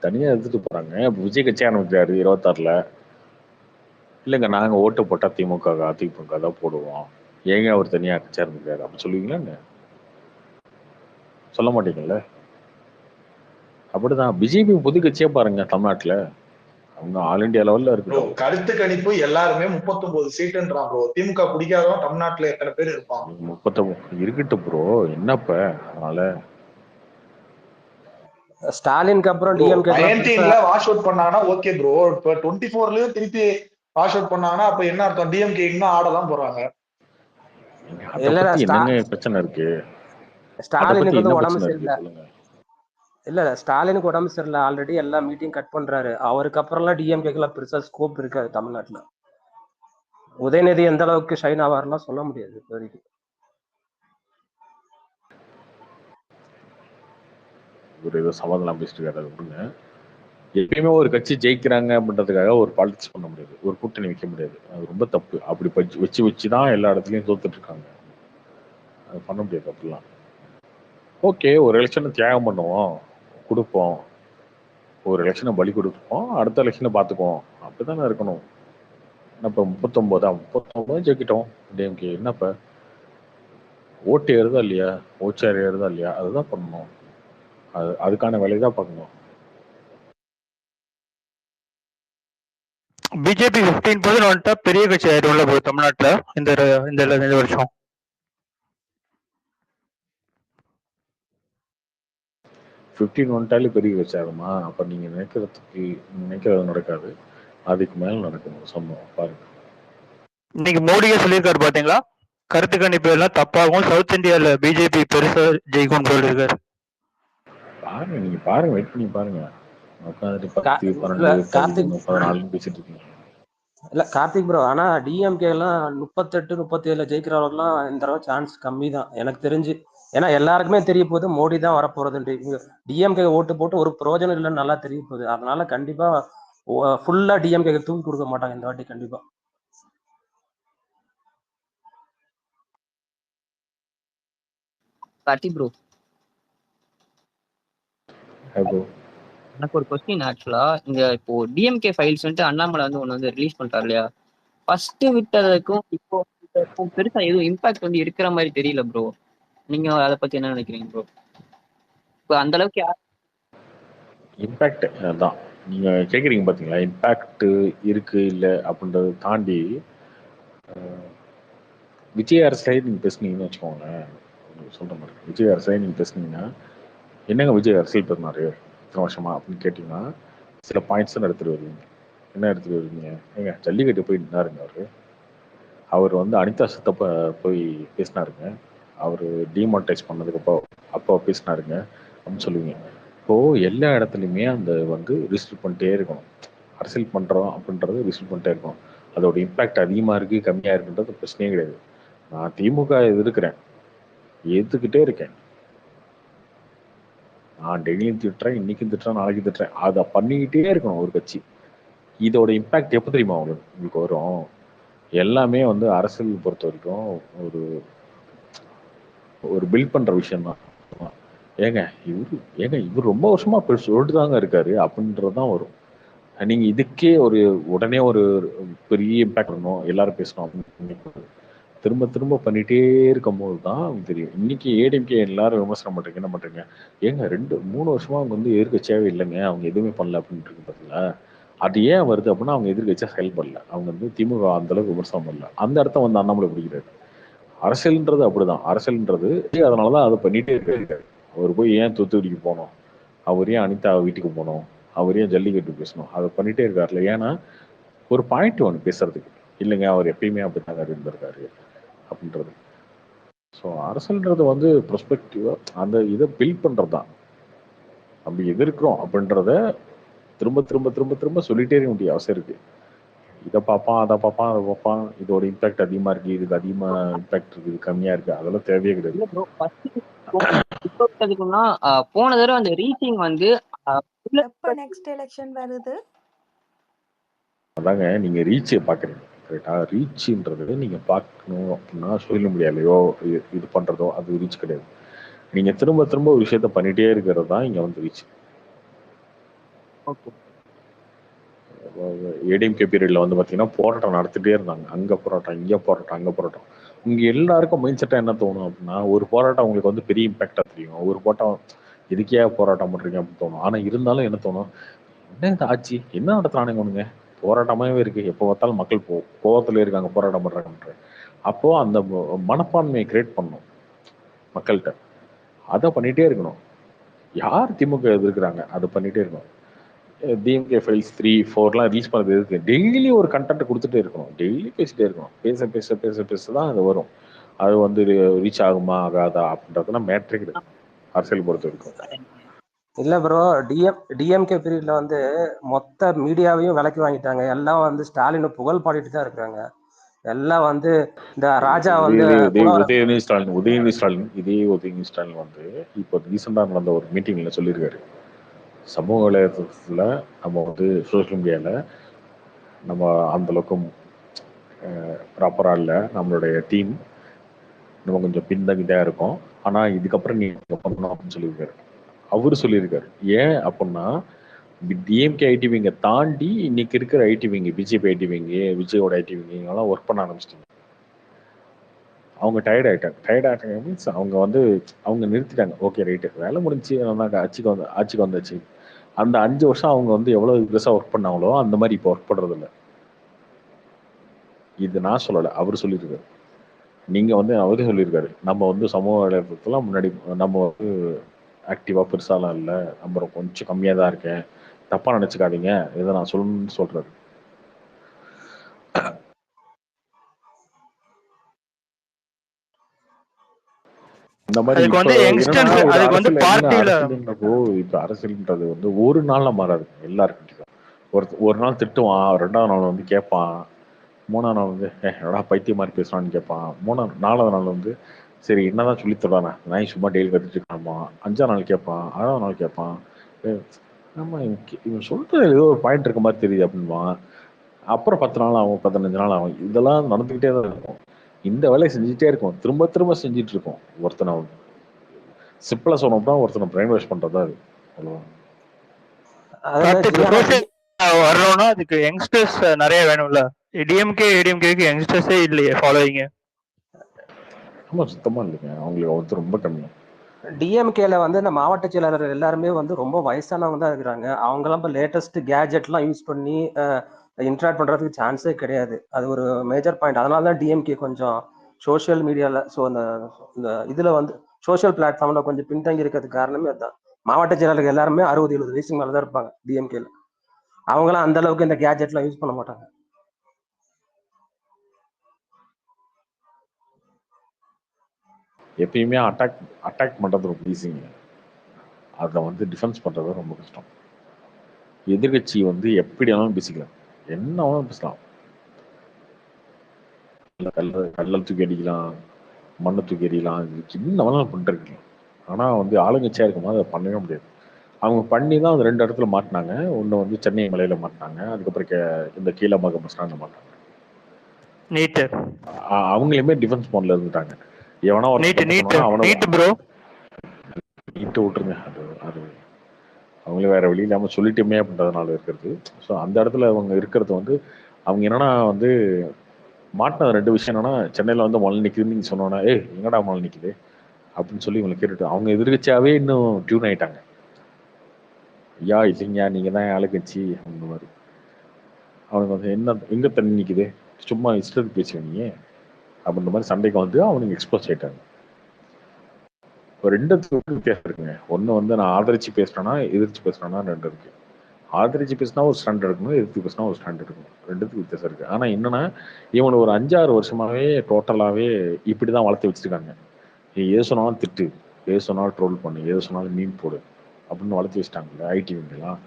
தனியா எதிர்த்துட்டு போறாங்க. இப்ப விஜய் கட்சி ஆரம்பிக்கிறாரு 26ல. இல்லைங்க நாங்க ஓட்டு போட்டா திமுக அதிமுக தான் போடுவோம். ஏங்க அவர் தனியா கட்சி ஆரம்பிக்கிறாரு அப்படி சொல்லுவீங்களா என்ன? சொல்ல மாட்டீங்கல்ல. அப்படிதான் பிஜேபி பொது கட்சியா பாருங்க தமிழ்நாட்டுல. அவங்க ஆல் இண்டியா லெவல்ல ப்ரோ இருக்கட்டும். கருத்து கணிப்பு எல்லாருமே 39 சீட்டுன்றான் ப்ரோ. திமுக பிடிக்காதவன் தமிழ்நாட்டுல எத்தனை பேர் இருப்பான்? 39 இருக்கட்டும் ப்ரோ, என்னப்ப அதனால ஸ்டாலினுக்கு அப்புறம் ப்ரோ டிஎம்கே 19ல வாஷ் அவுட் பண்ணாங்கன்னா ஓகே ப்ரோ. இப்ப 24லயும் திருப்பி வாஷ் அவுட் பண்ணாங்கன்னா அப்ப என்ன அர்த்தம்? டிஎம்கே இன்னும் ஆடதான் போறாங்க. அத இல்ல பத்தி என்னங்க பிரச்சனை இருக்கு? அத பத்தி ஸ்டாலினுக்கு என்ன வந்து உடம்பு பிரச்சனை இருக்கு சரியில்லை. சொல்லுங்க. இல்ல ஸ்டாலினுக்கு உடம்பு சரியில்லை, ஆல்ரெடி எல்லா மீட்டிங் கட் பண்றாரு. அவருக்கு அப்புறம் எல்லாம் டிஎம்கேக்குலாம் பெருசா ஸ்கோப் இருக்காது தமிழ்நாட்டுல. உதயநிதி எந்த அளவுக்கு ஷைன் ஆவார்லாம் சொல்ல முடியாது இப்ப வரைக்கும். ஒரு ஏதோ சமாதானம் பேசிட்டு இருக்காரு அப்படிங்க. எப்பயுமே ஒரு கட்சி ஜெயிக்கிறாங்க அப்படின்றதுக்காக ஒரு பாலிடிக்ஸ் பண்ண முடியாது, ஒரு கூட்டணி வைக்க முடியாது. அது ரொம்ப தப்பு. அப்படி வச்சுதான் எல்லா இடத்துலயும் தோத்துட்டு இருக்காங்க. அது பண்ண முடியாது அப்படிலாம். ஓகே, ஒரு எலெக்ஷனை தியாகம் பண்ணுவோம், கொடுப்போம். ஒரு எலெக்ஷனை பலி கொடுப்போம், அடுத்த எலெக்ஷனை பார்த்துக்குவோம். அப்படித்தானே இருக்கணும். இப்போ 39 ஜெயிக்கிட்டோம் டிஎம்கே. என்னப்ப ஓட்டு ஏறுதா இல்லையா, ஓச்சார் ஏறுதா இல்லையா, அதுதான் பண்ணணும். அதுக்கான வேலையை தான் பார்க்கணும். பிஜேபி 15% வந்துட்டா பெரிய கட்சி ஆயிடும்ல ப்ரோ தமிழ்நாட்டுல இந்த வருஷம். 15 வந்துட்டாலே பெரிய கட்சி ஆகுமா? அப்ப நீங்க நினைக்கிறது நடக்காது. அதுக்கு மேல நடக்கும் சம்பவம் பாருங்க. இன்னைக்கு மோடியே சொல்லியிருக்காரு பாத்தீங்களா, கருத்து கணிப்பு எல்லாம் தப்பாகும், சவுத் இந்தியால பிஜேபி பெருசா ஜெயிக்கும்னு சொல்லியிருக்காரு. பாருங்க, நீங்க பாருங்க, வெயிட் பண்ணி பாருங்க. உட்காந்துட்டு 10, இல்ல 12, கார்த்திக் 13, 14 பேசிட்டு இருக்கீங்க. இல்ல கார்த்திக் ப்ரோ, ஆனா டிஎம்கே எல்லாம் 38, 37 ஜெயிக்கிற அளவுக்குலாம் இந்த தடவை சான்ஸ் கம்மி தான் எனக்கு தெரிஞ்சு. ஏன்னா எல்லாருக்குமே தெரிய போகுது மோடி தான் வரப்போறதுன்ட்டு. டிஎம்கே ஓட்டு போட்டு ஒரு பிரயோஜனம் இல்லைன்னு நல்லா தெரிய போகுது. அதனால கண்டிப்பா ஃபுல்லா டிஎம்கே தூக்கி கொடுக்க மாட்டாங்க இந்த வாட்டி கண்டிப்பா. கார்த்தி ப்ரோ, எனக்கு ஒரு கொஸ்டின். ஆக்சுவலா இங்க இப்போ டிஎம்கே ஃபைல்ஸ் வந்துட்டு அண்ணாமலை வந்து ஒன்று வந்து ரிலீஸ் பண்ணிட்டார் இல்லையா? ஃபர்ஸ்ட் விட்டதுக்கும் இப்போ பெருசா எதுவும் இம்பாக்ட் வந்து இருக்கிற மாதிரி தெரியல ப்ரோ. நீங்க அதை பத்தி என்ன நினைக்கிறீங்க ப்ரோ? இப்போ அந்த அளவுக்கு இம்பாக்ட் தான் நீங்க கேக்குறீங்க பாத்தீங்களா, இம்பாக்ட் இருக்கு இல்ல அப்படின்றத தாண்டி விஜய் அரசை நீங்க பேசுனீங்கன்னு வச்சுக்கோங்களேன். சொல்ற மாதிரி விஜய் அரசை நீங்க பேசுனீங்கன்னா, என்னங்க விஜய் அரசியல் பேசினாரு இத்தனை வருஷமா அப்படின்னு கேட்டீங்கன்னா, சில பாயிண்ட்ஸ் எடுத்துட்டு வருவீங்க. என்ன எடுத்துட்டு வருவீங்க? ஏங்க ஜல்லிக்கட்டு போய் நின்னாருங்க அவர் வந்து அனிதா சித்தப்ப போய் பேசினாருங்க, அவர் டிமானிட்டைஸ் பண்ணதுக்கு அப்போ பேசினாருங்க அப்படின்னு சொல்லுவீங்க. இப்போ எல்லா இடத்துலையுமே அந்த வந்து ரிஸ்ட்ரிக்ட் பண்ணிட்டே இருக்கணும். அரசியல் பண்றோம் அப்படின்றது ரிஸ்ட்ரிக்ட் பண்ணிட்டே இருக்கணும். அதோட இம்பாக்ட் அதிகமா இருக்கு கம்மியா இருக்குன்றது பிரச்சனையே கிடையாது. நான் திமுக எதிர்க்கிறேன், ஏத்துக்கிட்டே இருக்கேன். நான் டெய்லியும் திட்டுறேன், இன்னைக்கும் திட்டுறேன், நாளைக்கு திட்டுறேன். அதை பண்ணிக்கிட்டே இருக்கணும் ஒரு கட்சி. இதோட இம்பாக்ட் எப்போ தெரியுமா உங்களுக்கு வரும்? எல்லாமே வந்து அரசியல் பொறுத்த வரைக்கும் ஒரு ஒரு பில்ட் பண்ற விஷயம் தான். இவர் ரொம்ப வருஷமா சொல்லிட்டு தாங்க இருக்காரு அப்படின்றதுதான் வரும். நீங்க இதுக்கே உடனே ஒரு பெரிய இம்பாக்ட் வரணும், எல்லாரும் பேசணும் அப்படின்னு திரும்ப திரும்ப பண்ணிட்டே இருக்கும் போது தான் தெரியும். இன்னைக்கு ஏடிஎம்கே எல்லாரும் விமர்சனம் பண்றீங்க, என்ன பண்றீங்க? ஏங்க 2-3 வருஷமா அவங்க வந்து எதிர்கட்சியாவே இல்லைங்க, அவங்க எதுவுமே பண்ணல அப்படின்ட்டு இருக்கு பாத்தீங்களா? அது ஏன் வருது அப்படின்னா, அவங்க எதிர்கட்சியா செயல்படல, அவங்க வந்து திமுக அந்த அளவுக்கு விமர்சனம் பண்ணல. அந்த இடத்த வந்து அண்ணாமலை பிடிக்கிறாரு. அரசியல்ன்றது அப்படிதான். அரசியல்ன்றது அதனாலதான் அதை பண்ணிட்டே இருக்காரு. அவர் போய் ஏன் தூத்துக்குடிக்கு போனோம், அவர் ஏன் அனிதா வீட்டுக்கு போனோம், அவர் ஏன் ஜல்லிக்கட்டு பேசணும், அதை பண்ணிட்டே இருக்காருல்ல. ஏன்னா ஒரு பாயிண்ட் ஒன்று பேசுறதுக்கு இல்லைங்க, அவர் எப்பயுமே அப்படித்தாங்க இருந்திருக்காரு அப்படின்றது. ஸோ அரசியல்ன்றது வந்து ப்ரொஸ்பெக்டிவா அந்த இதை பில்ட் பண்றது தான். நம்ம எதிர்க்கிறோம் அப்படின்றத திரும்ப திரும்ப திரும்ப திரும்ப சொல்லிட்டே இருக்க வேண்டிய அவசியம் இருக்கு. இதை பார்ப்பான், அதை பார்ப்பான், அதை பார்ப்பான், இதோட இம்பாக்ட் அதிகமா இருக்கு, இதுக்கு அதிகமா இம்பாக்ட் இருக்கு, இது கம்மியா இருக்கு, அதெல்லாம் தேவையே கிடையாது. போன தடவை அந்த ரீச்சிங் வந்து எப்ப நெக்ஸ்ட் எலெக்ஷன் வருது? அதாங்க நீங்க ரீச் பாக்குறீங்க. கரெக்டா? ரீச்ன்றது நீங்க பார்க்கணும் அப்படின்னா சோஷியல் மீடியாலயோ இது பண்றதோ அது ரீச் கிடையாது. நீங்க திரும்ப திரும்ப ஒரு விஷயத்த பண்ணிட்டே இருக்கிறது தான் இங்க வந்து ரீச். ஓகே. ஏடிஎம்கே பீரியட்ல வந்து பாத்தீங்கன்னா போராட்டம் நடத்திட்டே இருந்தாங்க. அங்க போராட்டம், இங்க போராட்டம், அங்க போராட்டம். இங்க எல்லாருக்கும் மைண்ட் செட்டா என்ன தோணும் அப்படின்னா, ஒரு போராட்டம் உங்களுக்கு வந்து பெரிய இம்பாக்டா தெரியும். ஒரு போராட்டம் இதுக்கே போராட்டம் பண்றீங்க அப்படின்னு தோணும். ஆனா இருந்தாலும் என்ன தோணும், என்ன இந்த ஆட்சி என்ன நடத்துறானுங்க இவனுங்க, போராட்டமாவே இருக்கு, எப்போ பார்த்தாலும் மக்கள் கோவத்துல இருக்காங்க, போராட்டம் பண்றாங்கன்ற. அப்போ அந்த மனப்பான்மையை கிரியேட் பண்ணணும் மக்கள்கிட்ட. அதை பண்ணிட்டே இருக்கணும். யார் திமுக எதிர்க்கிறாங்க அதை பண்ணிட்டே இருக்கணும். டிஎம்கே ஃபைல்ஸ் 3, 4லாம் ரிலீஸ் பண்ணது இருக்கு. டெய்லி ஒரு கண்டென்ட் கொடுத்துட்டே இருக்கணும். டெய்லி பேசிட்டே இருக்கணும். பேச பேச பேச பேச தான் அது வரும். அது வந்து ரீச் ஆகுமா ஆகாதா அப்படின்றதுலாம் மேட்ரே கிடையாது அரசியல் பொறுத்த வரைக்கும். இல்ல ப்ரோ, டிஎம்கே பீரியட்ல வந்து மொத்த மீடியாவையும் விலைக்கு வாங்கிட்டாங்க. எல்லாம் வந்து ஸ்டாலின் புகழ் பாடிட்டு தான் இருக்காங்க. எல்லாம் வந்து இந்த ராஜா வந்து உதயநிதி ஸ்டாலின் வந்து இப்போ ரீசெண்டா நடந்த ஒரு மீட்டிங்ல சொல்லியிருக்காரு, சமூக வலைதளத்துல நம்ம வந்து சோசியல் மீடியால நம்ம அந்த அளவுக்கு ப்ராப்பரா இல்லை, நம்மளுடைய டீம் நம்ம கொஞ்சம் பின்தங்கிதான் இருக்கோம், ஆனா இதுக்கப்புறம் நீங்க பண்ணணும் அப்படின்னு சொல்லியிருக்காரு. அவரு சொல்லியிருக்காரு. ஏன் அப்படின்னா டிஎம்கே ஐடிவிங்க தாண்டி இன்னைக்கு இருக்கிற ஐடிவிங்க, பிஜேபி ஐடிவிங்க, விஜயோட ஐடிவிங்க எல்லாம் ஒர்க் பண்ண ஆரம்பிச்சிட்டாங்க. அவங்க டயர்ட் ஆயிட்டாங்க மீன்ஸ் அவங்க வந்து அவங்க நிறுத்திட்டாங்க. ஓகே ரைட்டு, வேலை முடிஞ்சு ஆட்சிக்கு வந்தாச்சு. அந்த 5 வருஷம் அவங்க வந்து எவ்வளவு பெருசா ஒர்க் பண்ணாங்களோ அந்த மாதிரி இப்போ ஒர்க் பண்றது இல்லை. இது நான் சொல்லலை, அவரு சொல்லியிருக்காரு. நீங்க வந்து அவரே சொல்லியிருக்காரு, நம்ம வந்து சமூக வலைதளத்துல முன்னாடி நம்ம வந்து ஆக்டிவா பெருசாலாம் இல்லை, நம்ம கொஞ்சம் கம்மியா தான் இருக்கேன், தப்பா நினைச்சுக்காதீங்க, இதை நான் சொல்லணும்னு சொல்றாரு. இந்த மாதிரி இப்ப அரசியல்ன்றது வந்து ஒரு நாள்ல மாறாது. எல்லாருக்கும் ஒரு நாள் திட்டுவான், 2வது நாள் வந்து கேட்பான், 3வது நாள் வந்து என்னடா பைத்திய மாதிரி பேசுறான்னு கேட்பான், 4வது நாள் வந்து சரி என்னதான் சொல்லி தரானா நான் சும்மா டெய்லி கத்துட்டு இருக்காமா, 5வது நாள் கேட்பான், 6வது நாள் கேட்பான், நம்ம இவன் சொல்றது ஏதோ ஒரு பாயிண்ட் இருக்க மாதிரி தெரியுது அப்படின்வான். அப்புறம் 10 நாள் ஆகும், 15 நாள் ஆகும். இதெல்லாம் நடந்துகிட்டே தான் இருக்கும். இந்த வேலையை செஞ்சுட்டே இருக்கும், திரும்ப திரும்ப செஞ்சுட்டு இருக்கோம். ஒருத்தனை சிம்பிளா சொன்னோம்னா ஒருத்தனை பிரைன் வாஷ் பண்றதா அது. வர்றோம்னா அதுக்கு யங்ஸ்டர்ஸ் நிறைய வேணும்ல. டிஎம்கேக்கு யங்ஸ்டர்ஸே இல்லையே ஃபாலோயிங். ஆமா, சுத்தமா இல்லைங்க, அவங்களுக்கு ஒருத்தர் ரொம்ப கம்மி. டிஎம்கேல வந்து இந்த மாவட்ட செயலாளர் எல்லாருமே வந்து ரொம்ப வயசானவங்க தான் இருக்கிறாங்க. அவங்கெல்லாம் இப்போ லேட்டஸ்ட் கேஜெட்லாம் யூஸ் பண்ணி இன்ட்ராக்ட் பண்றதுக்கு சான்ஸே கிடையாது. அது ஒரு மேஜர் பாயிண்ட். அதனால தான் டிஎம்கே கொஞ்சம் சோஷியல் மீடியால இந்த இதுல வந்து சோஷியல் பிளாட்ஃபார்ம்ல கொஞ்சம் பின்தங்கி இருக்கிறதுக்கு காரணமே அதுதான். மாவட்ட செயலாளர்கள் எல்லாருமே 60-70 வயசுக்கு மேலதான் இருப்பாங்க டிஎம்கேல. அவங்களாம் அந்த அளவுக்கு இந்த கேஜெட்லாம் யூஸ் பண்ண மாட்டாங்க. எப்பயுமே அட்டாக் பண்றது ரொம்ப ஈஸிங்க, அதை வந்து டிஃபென்ஸ் பண்றது ரொம்ப கஷ்டம். எதிர்கட்சி வந்து எப்படி வேணாலும் பேசிக்கலாம், என்ன வேணாலும் பேசலாம், கல்ல தூக்கி அடிக்கலாம், மண்ணை தூக்கி அடிக்கலாம், என்ன வேணாலும் பண்ணிட்டு. ஆனா வந்து ஆளுங்கட்சியா இருக்கும்போது அதை பண்ணவே முடியாது. அவங்க பண்ணி தான் அது 2 இடத்துல மாட்டினாங்க. ஒன்று வந்து சென்னை மலையில மாட்டினாங்க, அதுக்கப்புறம் இந்த கீழமாக பஸ் ஸ்டாண்ட்ல மாட்டாங்க. அவங்களுமே டிஃபென்ஸ் மோட்ல இருந்துட்டாங்க. எவனா நீட்டு விட்டுருங்க, அது அவங்களே வேற வழி இல்லாம சொல்லிட்டுமே அப்படின்றதுனால இருக்கிறது. ஸோ அந்த இடத்துல அவங்க இருக்கிறது வந்து அவங்க என்னன்னா வந்து மாட்டின 2 விஷயம் என்னன்னா, சென்னையில வந்து மழை நிற்குதுன்னு நீங்க சொன்னோன்னா எங்கடா மழை நிற்குது அப்படின்னு சொல்லி இவங்களை கேட்டுட்டு அவங்க எதிர்கட்சியாவே இன்னும் டியூன் ஆயிட்டாங்க. ஐயா இல்லைங்க நீங்க தான் ஆளுங்கட்சி அந்த மாதிரி. அவனுக்கு வந்து என்ன எங்க தண்ணி நிற்குது, சும்மா இஷ்டத்துக்கு பேசுவீங்க அப்படின்ற மாதிரி சண்டைக்கு வந்து அவனுக்கு எக்ஸ்போஸ் ஆயிட்டாங்க. இப்போ 2த்துக்கு வித்தியாசம் இருக்குங்க. ஒன்று வந்து நான் ஆதரிச்சு பேசுறேன்னா எதிர்த்து பேசுறேன்னா 2 இருக்கு. ஆதரிச்சு பேசினா ஒரு ஸ்டாண்ட் எடுக்கணும், எதிர்த்து பேசினா ஒரு ஸ்டாண்ட் எடுக்கணும். 2த்துக்கு வித்தியாசம் இருக்கு. ஆனா என்னன்னா இவனை ஒரு 5-6 வருஷமாவே டோட்டலாவே இப்படிதான் வளர்த்து வச்சிருக்காங்க. எது சொன்னாலும் திட்டு, எது சொன்னாலும் ட்ரோல் பண்ணு, எது சொன்னாலும் மீன் போடு அப்படின்னு வளர்த்து வச்சுட்டாங்கல்ல ஐடிவிங்கெல்லாம்.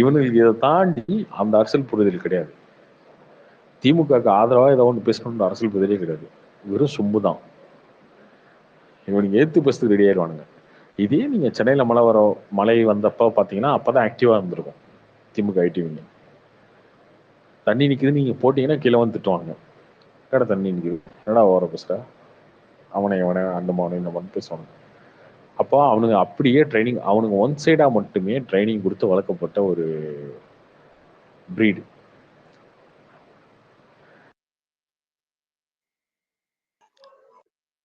இவனுக்கு இதை தாண்டி அந்த அரசியல் புரிதல் கிடையாது. திமுகவுக்கு ஆதரவா ஏதோ ஒன்று பேசணும்னு அரசியல் புரிதலே கிடையாது. வெறும் சொம்பு தான். இவனுக்கு ஏத்து பேசுறதுக்கு ரெடி ஆயிடுவானுங்க. இதே நீங்க சென்னையில மழை வந்தப்ப பாத்தீங்கன்னா அப்பதான் ஆக்டிவா இருந்திருக்கும் திமுக ஐடிவிங்க. தண்ணி நிக்குது நீங்க போட்டீங்கன்னா கீழே வந்து திட்டுவாங்க. கடை தண்ணி நிக்குது என்னடா ஓர பேசுற, அவனை அந்த மவனை இந்த மாதிரி பேசுவாங்க. அப்போ அவனுங்க அப்படியே ட்ரைனிங், அவனுங்க ஒன் சைடா மட்டுமே ட்ரைனிங் கொடுத்து வளர்க்கப்பட்ட ஒரு பிரீடு.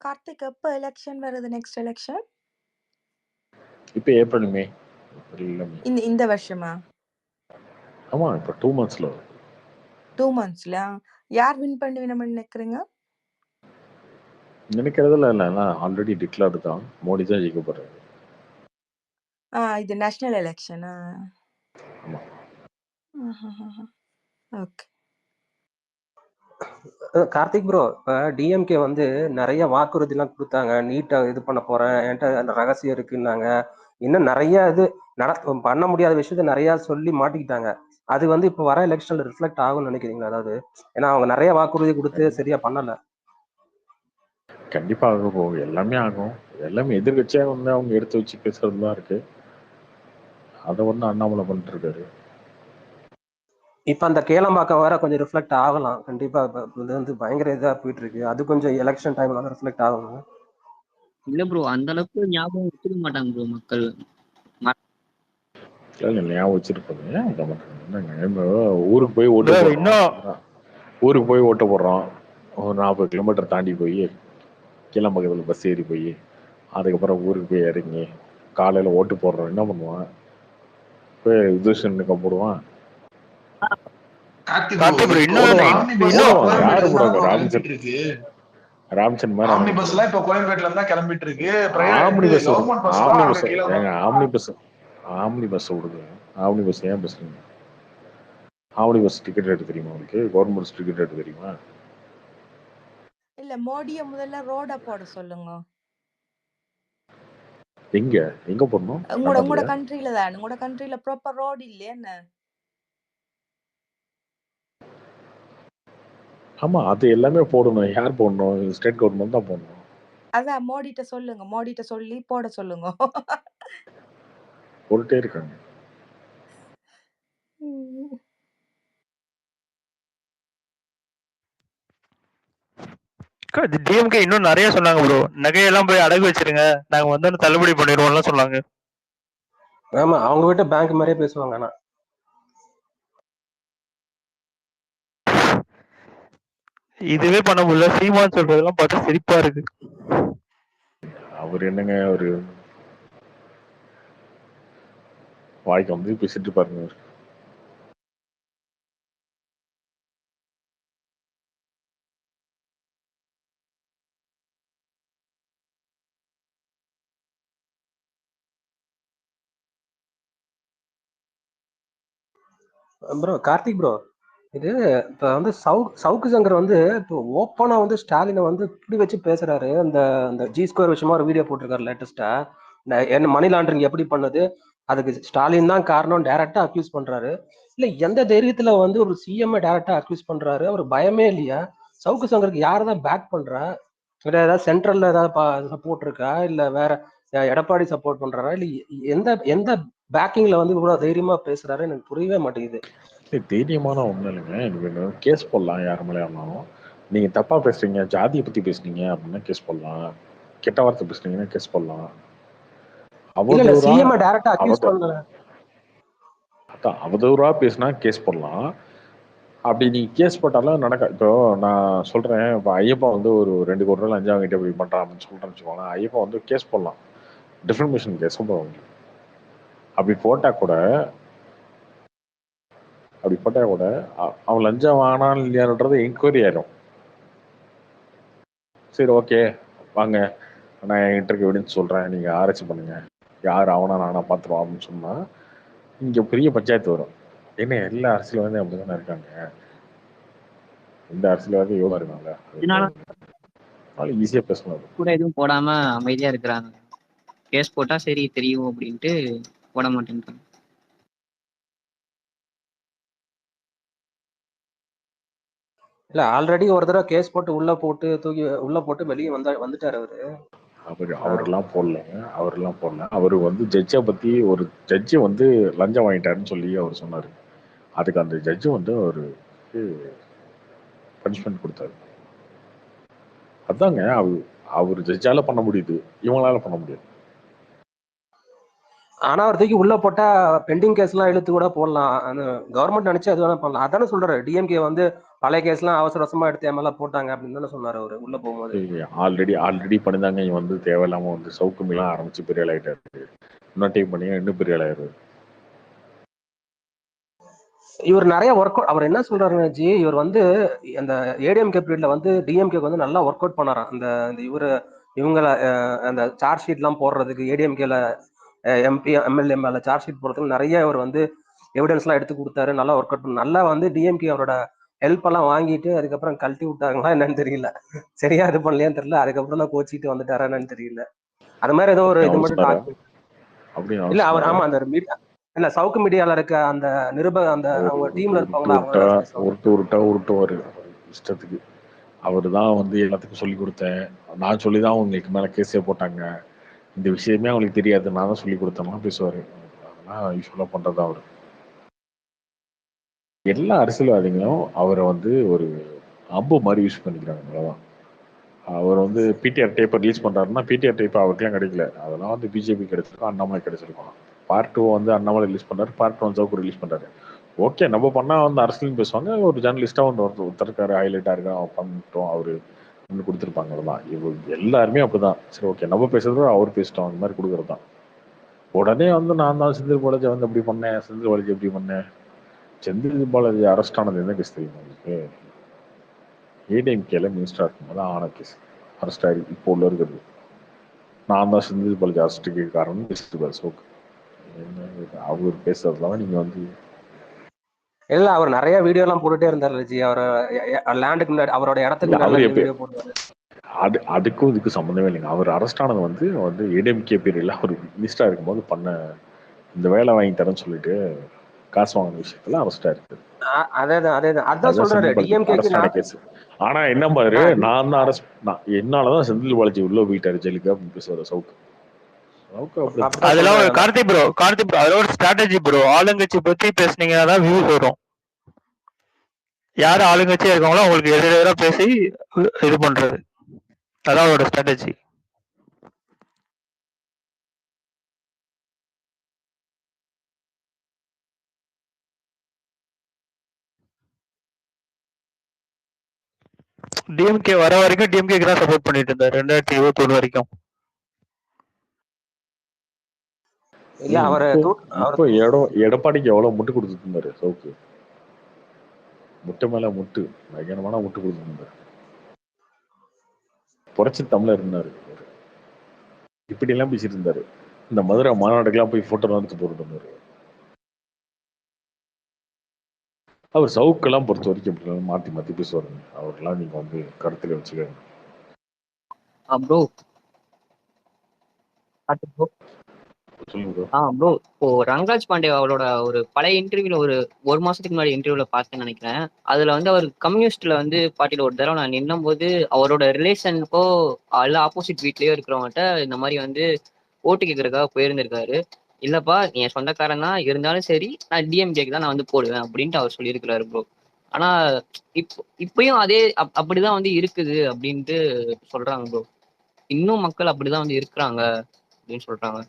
கார்த்திக் எப்போ எலெக்ஷன் வருது? நெக்ஸ்ட் எலெக்ஷன் இப்போ ஏப்ரல் மே இந்த வருஷமா? ஆமா இப்போ 2 monthsல 2 monthsல யார் வின் பண்ணுவீங்கன்னு நினைக்கிறீங்க? நினைக்கிறதுல இல்ல, ஆல்ரெடி டிக்ளேர்டு தான், மோடி தான் ஜெயிக்க போறாரு. இது நேஷனல் எலெக்ஷனா? ஆமா. ஓகே. கார்த்திக் ப்ரோ, இப்போ டிஎம்கே வந்து நிறைய வாக்குறுதிலாம் கொடுத்தாங்க. நீட்டை இது பண்ண போறேன், என்கிட்ட ரகசியம் இருக்குன்னாங்க. இன்னும் நிறைய இது பண்ண முடியாத விஷயத்த நிறைய சொல்லி மாட்டிக்கிட்டாங்க. அது வந்து இப்போ வர எலெக்ஷன்ல ரிஃப்ளெக்ட் ஆகும்னு நினைக்கிறீங்களா? அதாவது ஏன்னா அவங்க நிறைய வாக்குறுதி கொடுத்து சரியா பண்ணல. கண்டிப்பா ஆக போகும், எல்லாமே ஆகும். எல்லாமே எதிர்கட்சியா வந்து அவங்க எடுத்து வச்சு பேசுறது தான் இருக்கு. அதை ஒண்ணு அண்ணாமலை பண்ணிட்டு இருக்காரு. இப்ப அந்த கேளம்பாக்கம் வேற கொஞ்சம் ரிஃப்ளெக்ட் ஆகலாம் கண்டிப்பா. இது வந்து பயங்கர இதா போயிட்டு இருக்கு. அது கொஞ்சம் எலெக்ஷன் டைம்ல ரிஃப்ளெக்ட் ஆகணும். இல்ல ப்ரோ, அந்த அளவுக்கு ஞாபகம் வச்சுக்க மாட்டாங்க ப்ரோ மக்கள். ஞாபகம் வச்சிருப்பாங்க. ஊருக்கு போய் ஓட்டு போடுறோம், ஊருக்கு போய் ஓட்டு போடுறோம், ஒரு 40 கிலோமீட்டர் தாண்டி போய் கீழம்பக்கத்தில் பஸ் ஏறி போய் அதுக்கப்புறம் ஊருக்கு போய் இறங்கி காலையில ஓட்டு போடுறோம். என்ன பண்ணுவான்? போய் ரிசர்வேஷனுக்கு போடுவான். ராம்சன் மாதிரி ஆம்னி பஸ்லாம் இப்ப கோயம்பேட்ல இருந்தா கிளம்பிட்டு இருக்கு. ஆம்னி பஸ் விடுது. ஆம்னி பஸ் ஏன் பேசுறீங்க? ஆம்னி பஸ் டிக்கெட் ரேட் தெரியுமா உங்களுக்கு? கவர்மெண்ட் பஸ் டிக்கெட் ரேட் தெரியுமா? இல்ல, மோடியை முதல்ல ரோட போட சொல்லுங்க. எங்க போடணும்? உங்களோட கண்ட்ரில தான். உங்களோட கண்ட்ரில ப்ராப்பர் ரோட் இல்லையா என்ன? ஆமா, அது எல்லாமே போடணும். யார் போடணும்? ஸ்டேட் கவர்மெண்ட் தான் போடணும். அதான் மோடிட்ட சொல்லுங்க, மோடிட்ட சொல்லி போட சொல்லுங்க. போட்டுட்டே இருக்காங்க. டிஎம்கே இன்னும் நிறைய சொன்னாங்க ப்ரோ. நகையெல்லாம் போய் அடகு வச்சிருங்க, நாங்க வந்து தள்ளுபடி பண்ணிடுவோம்லாம் சொன்னாங்க. ஆமா, அவங்க கிட்ட பேங்க் மாதிரியே பேசுவாங்க. ஆனா இதுவே பண்ண முடியல. சீமான் சொல்றதெல்லாம் பார்த்தா சிரிப்பா இருக்கு. அவர் என்னங்க, அவரு வாய்க்கு வந்து பேசிட்டு பாருங்க. ப்ரோ கார்த்திக் ப்ரோ, இது இப்ப வந்து சவுக்கு சங்கர் வந்து இப்போ ஓப்பனா வந்து ஸ்டாலினை வந்து இப்படி வச்சு பேசுறாரு. அந்த G2 விஷயமா ஒரு வீடியோ போட்டிருக்காரு லேட்டஸ்டா. என்ன மணி லாண்டரிங் எப்படி பண்ணது, அதுக்கு ஸ்டாலின் தான் காரணம் டைரக்டா அக்யூஸ் பண்றாரு. இல்ல எந்த தைரியத்துல வந்து ஒரு சிஎம் டைரக்டா அக்யூஸ் பண்றாரு? அவர் பயமே இல்லையா? சவுக்கு சங்கருக்கு யாரதான் பேக் பண்றா? இல்ல ஏதாவது சென்ட்ரல்ல ஏதாவது சப்போர்ட் இருக்கா, இல்ல வேற எடப்பாடி சப்போர்ட் பண்றாரா, இல்ல எந்த எந்த பேக்கிங்ல வந்து இவ்வளவு தைரியமா பேசுறாரு? எனக்கு புரியவே மாட்டேங்குது. தைரியமான ஒன்றும் இல்லைங்க. எனக்கு கேஸ் போடலாம் யார் மேலே ஆனாலும். நீங்க தப்பா பேசுறீங்க, ஜாதியை பத்தி பேசுனீங்க அப்படின்னா கேஸ் போடலாம். கெட்ட வார்த்தை பேசுனீங்கன்னா கேஸ் போடலாம். அவதூறா பேசினா கேஸ் போடலாம். அப்படி நீங்க கேஸ் போட்டாலும் நடக்க. இப்போ நான் சொல்றேன், இப்போ ஐயப்பா வந்து ஒரு 2 கோடி ரூபாய் லஞ்சம் வாங்கிட்டு இப்படி பண்றான் அப்படின்னு சொல்றேன்னு வச்சுக்கோங்களேன். ஐயப்பா வந்து கேஸ் போடலாம், டிஃபர்மேஷன் கேஸ் போடுவாங்க. அப்படி போட்டா கூட அவன் லஞ்சம் வாங்கினான் இல்லையான்றது என்கொயரி ஆயிரும். சரி, ஓகே வாங்க, நான் என்கிட்ட இருக்க எவிடன்ஸ் சொல்றேன், நீங்க ஆராய்ச்சி பண்ணுங்க, யார் அவனா நானா பாத்துருவோம் அப்படின்னு சொன்னா இங்க பெரிய பஞ்சாயத்து வரும். ஏன்னா எல்லா அரசியல்வாதியும் அப்படிதானே இருக்காங்க. இந்த அரசியல்வாதி யோகா இருக்காங்க, ஈஸியா பேசலாம். கூட எதுவும் போடாம அமைதியா இருக்கிறாங்க. கேஸ் போட்டா சரி தெரியும் அப்படின்ட்டு போட மாட்டேன்றாங்க. இல்ல ஆல்ரெடி ஒரு தடவை கேஸ் போட்டு உள்ள போட்டு வெளியே வந்துட்டாரு அவரு. அவரெல்லாம் போடல. அவரு வந்து ஜட்ஜை பத்தி, ஒரு ஜட்ஜி வந்து லஞ்சம் வாங்கிட்டாருன்னு சொல்லி அவர் சொன்னாரு. அதுக்கு அந்த ஜட்ஜு வந்து ஒரு பண்ணதுக்கு பனிஷ்மெண்ட் கொடுத்தாரு. அதாங்க அவர் ஜட்ஜால பண்ண முடியுது, இவங்களால பண்ண முடியாது. ஆனா ஒரு தூக்கி உள்ள போட்டா பெண்டிங் கேஸ் எல்லாம் இழுத்து கூட போடலாம். அந்த கவர்மெண்ட் நினைச்சு அது வேணா பண்ணலாம். அதானே சொல்றாரு. டிஎம்கே வந்து பழைய கேஸ் எல்லாம் அவசர அவசரமா எடுத்து எம்எல்ஏ போட்டாங்க அப்படின்னு தானே சொன்னாரு அவரு உள்ள போகும்போது. ஆல்ரெடி பண்ணிதாங்க. இவன் வந்து தேவையில்லாம வந்து சவுக்குமிலாம் ஆரம்பிச்சு பெரிய ஆள் ஆயிட்டாரு. இன்னும் டைம் பண்ணி இன்னும் பெரிய ஆள் ஆயிடுறாரு. இவர் நிறைய ஒர்க் அவுட், அவர் என்ன சொல்றாருன்னு ஜி, இவர் வந்து அந்த ஏடிஎம்கே பீரியட்ல வந்து டிஎம்கேக்கு வந்து நல்லா ஒர்க் அவுட் பண்ணாராம். இந்த இவங்களை அந்த சார்ஜ் ஷீட் எல்லாம் போடுறதுக்கு ஏடிஎம்கேல எம்பி எம்எல்ஏ மேல சார்ஜ் ஷீட் போடுறதுக்கு நிறைய இவர் வந்து எவிடன்ஸ் எல்லாம் எடுத்து கொடுத்தாரு. நல்லா ஒர்க் அவுட் பண்ண நல்லா வந்து டிஎம்கே அவரோட ஹெல்ப் எல்லாம் வாங்கிட்டு அதுக்கப்புறம் கழட்டி விட்டாங்களா என்னன்னு தெரியல. சரியா இது பண்ணலையான்னு தெரியல. அதுக்கப்புறம் தான் கோச்சிட்டு வந்துட்டாரா என்னன்னு தெரியல. அது மாதிரி ஏதோ ஒரு இது மட்டும் இல்ல அவர் ஆமா அந்த இல்ல சவுக்கு மீடியால இருக்க அந்த அந்த அவங்க டீம்ல இருப்பாங்களா உருட்டுவாரு இஷ்டத்துக்கு. அவரு தான் வந்து எல்லாத்துக்கும் சொல்லி கொடுத்தேன், நான் சொல்லிதான் அவங்களுக்கு மேல கேஸே போட்டாங்க, இந்த விஷயமே அவங்களுக்கு தெரியாது, நான் தான் சொல்லி கொடுத்தேன்னா பேசுவாரு. அதெல்லாம் யூஸ்ஃபுல்லா பண்றதா அவரு. எல்லா அரசியல்வாதிகளும் அவரை வந்து ஒரு அம்பு மாதிரி யூஸ் பண்ணிக்கிறாங்க. அவ்வளவுதான். அவர் வந்து பிடிஆர் டைப்பை ரிலீஸ் பண்றாருன்னா பிடிஆர் டைப் அவருக்குலாம் கிடைக்கல. அதெல்லாம் வந்து பிஜேபி கிடைச்சிருக்கும், அண்ணாமலை கிடைச்சிருக்கும். பார்ட் 2 வந்து அண்ணாமலை ரிலீஸ் பண்றாரு, பார்ட் 1 சவுக்கு ரிலீஸ் பண்றாரு. ஓகே, நம்ம பண்ணா வந்து அரசியலும் பேசுவாங்க, ஒரு ஜேர்னலிஸ்டா வந்து ஒருத்தருக்காரு ஹைலைட்டா இருக்கா பண்ணிட்டோம், அவரு ஒன்று கொடுத்துருப்பாங்க. அதெல்லாம் இவங்க எல்லாருமே அப்படிதான். சரி ஓகே, நம்ம பேசுறது அவர் பேசிட்டோம், அந்த மாதிரி கொடுக்கறது தான். உடனே வந்து நான் தான் செந்தில் பாலாஜி வந்து அப்படி பண்ணேன், செந்தில் பாலாஜி எப்படி பண்ணேன். செந்தில் பாலாஜி அரெஸ்ட் ஆனது என்ன கேஸ் தெரியுமா உங்களுக்கு? ஏடிஎம்கேல மினிஸ்டர் இருக்கும்போது ஆன கேஸ். அரெஸ்ட் ஆகி இப்போ உள்ள இருக்கிறது நான் தான் செந்தில் பாலாஜி அரெஸ்ட்டுக்கு காரணம் பேசிட்டு சோக்கு. அவர் பேசுறதுலாம் நீங்க வந்து இல்ல அவர் நிறைய வீடியோ எல்லாம் போட்டுட்டே இருந்தாரு ஜி. அவர் லேண்டுக்கு முன்னாடி அவரோட இடத்துக்கு வீடியோ போடுவாரு. அதுக்கும் இதுக்கு சம்மந்தமே இல்லைங்க. அவர் அரெஸ்ட் ஆனது வந்து ஏடிஎம்கே பீரியட்ல அவர் மினிஸ்டரா இருக்கும்போது பண்ண இந்த வேலை வாங்கி தரேன்னு சொல்லிட்டு காசு வாங்கின விஷயத்துல அரெஸ்ட் ஆயிருக்கு. அதான் சொல்றாரு டிஎம்கே கேஸ். ஆனா என்ன பாரு, நான் தான் அரெஸ்ட், என்னாலதான் செந்தில் பாலாஜி உள்ள போயிட்டாரு ஜெயிலுக்கு அப்படின்னு பேசுவாரு சவுக்கு. அதெல்லாம் கார்த்திக் ப்ரோ அதோட ஒரு ஸ்ட்ராட்டஜி ப்ரோ. ஆளுங்கட்சி பத்தி பேசுனீங்கன்னா வியூஸ் வரும். யாரு ஆளுங்கட்சியா இருக்காங்களோ அவங்களுக்கு எதிரெதிரா பேசி இது பண்றது, அதான் அவரோட ஸ்ட்ராட்டஜி. டிஎம்கே வர வரைக்கும் டிஎம்கே தான் சப்போர்ட் பண்ணிட்டு இருந்தார் 2021 வரைக்கும். இப்போ எடப்பாடிக்கு எவ்வளவு முட்டு கொடுத்துட்டு இருந்தாரு சவுக்கு. முட்டை மேல முட்டு, பயங்கரமான முட்டு கொடுத்துட்டு இருந்தாரு. புரட்சி தமிழர் இருந்தாரு, இப்படி எல்லாம் பேசிட்டு இருந்தாரு. இந்த மதுரை மாநாடுக்கெல்லாம் போய் போட்டோ எடுத்து போட்டு இருந்தாரு. அவர் சவுக்கெல்லாம் பொறுத்த வரைக்கும் மாத்தி மாத்தி பேசுவாருங்க. அவரெல்லாம் நீங்க வந்து கருத்துல வச்சுக்கோங்க. ப்ரோ இப்போ ரங்கராஜ் பாண்டே அவரோட ஒரு பழைய இன்டர்வியூல ஒரு மாசத்துக்கு முன்னாடி இன்டர்வியூல பார்த்தேன்னு நினைக்கிறேன். அதுல வந்து அவர் கம்யூனிஸ்ட்ல வந்து பார்ட்டியில ஒரு தடவை நான் நின்னும் போது அவரோட ரிலேஷனுக்கோ அல்ல ஆப்போசிட் வீட்லயோ இருக்கிறவங்ககிட்ட இந்த மாதிரி வந்து ஓட்டு கேட்கறதுக்காக போயிருந்திருக்காரு. இல்லப்பா என் சொந்தக்காரன் தான் இருந்தாலும் சரி, நான் டிஎம்கேக்கு தான் நான் வந்து போடுவேன் அப்படின்ட்டு அவர் சொல்லியிருக்கிறாரு ப்ரோ. ஆனா இப்பயும் அதே அப்படிதான் வந்து இருக்குது அப்படின்ட்டு சொல்றாங்க ப்ரோ. இன்னும் மக்கள் அப்படிதான் வந்து இருக்கிறாங்க அப்படின்னு சொல்றாங்க.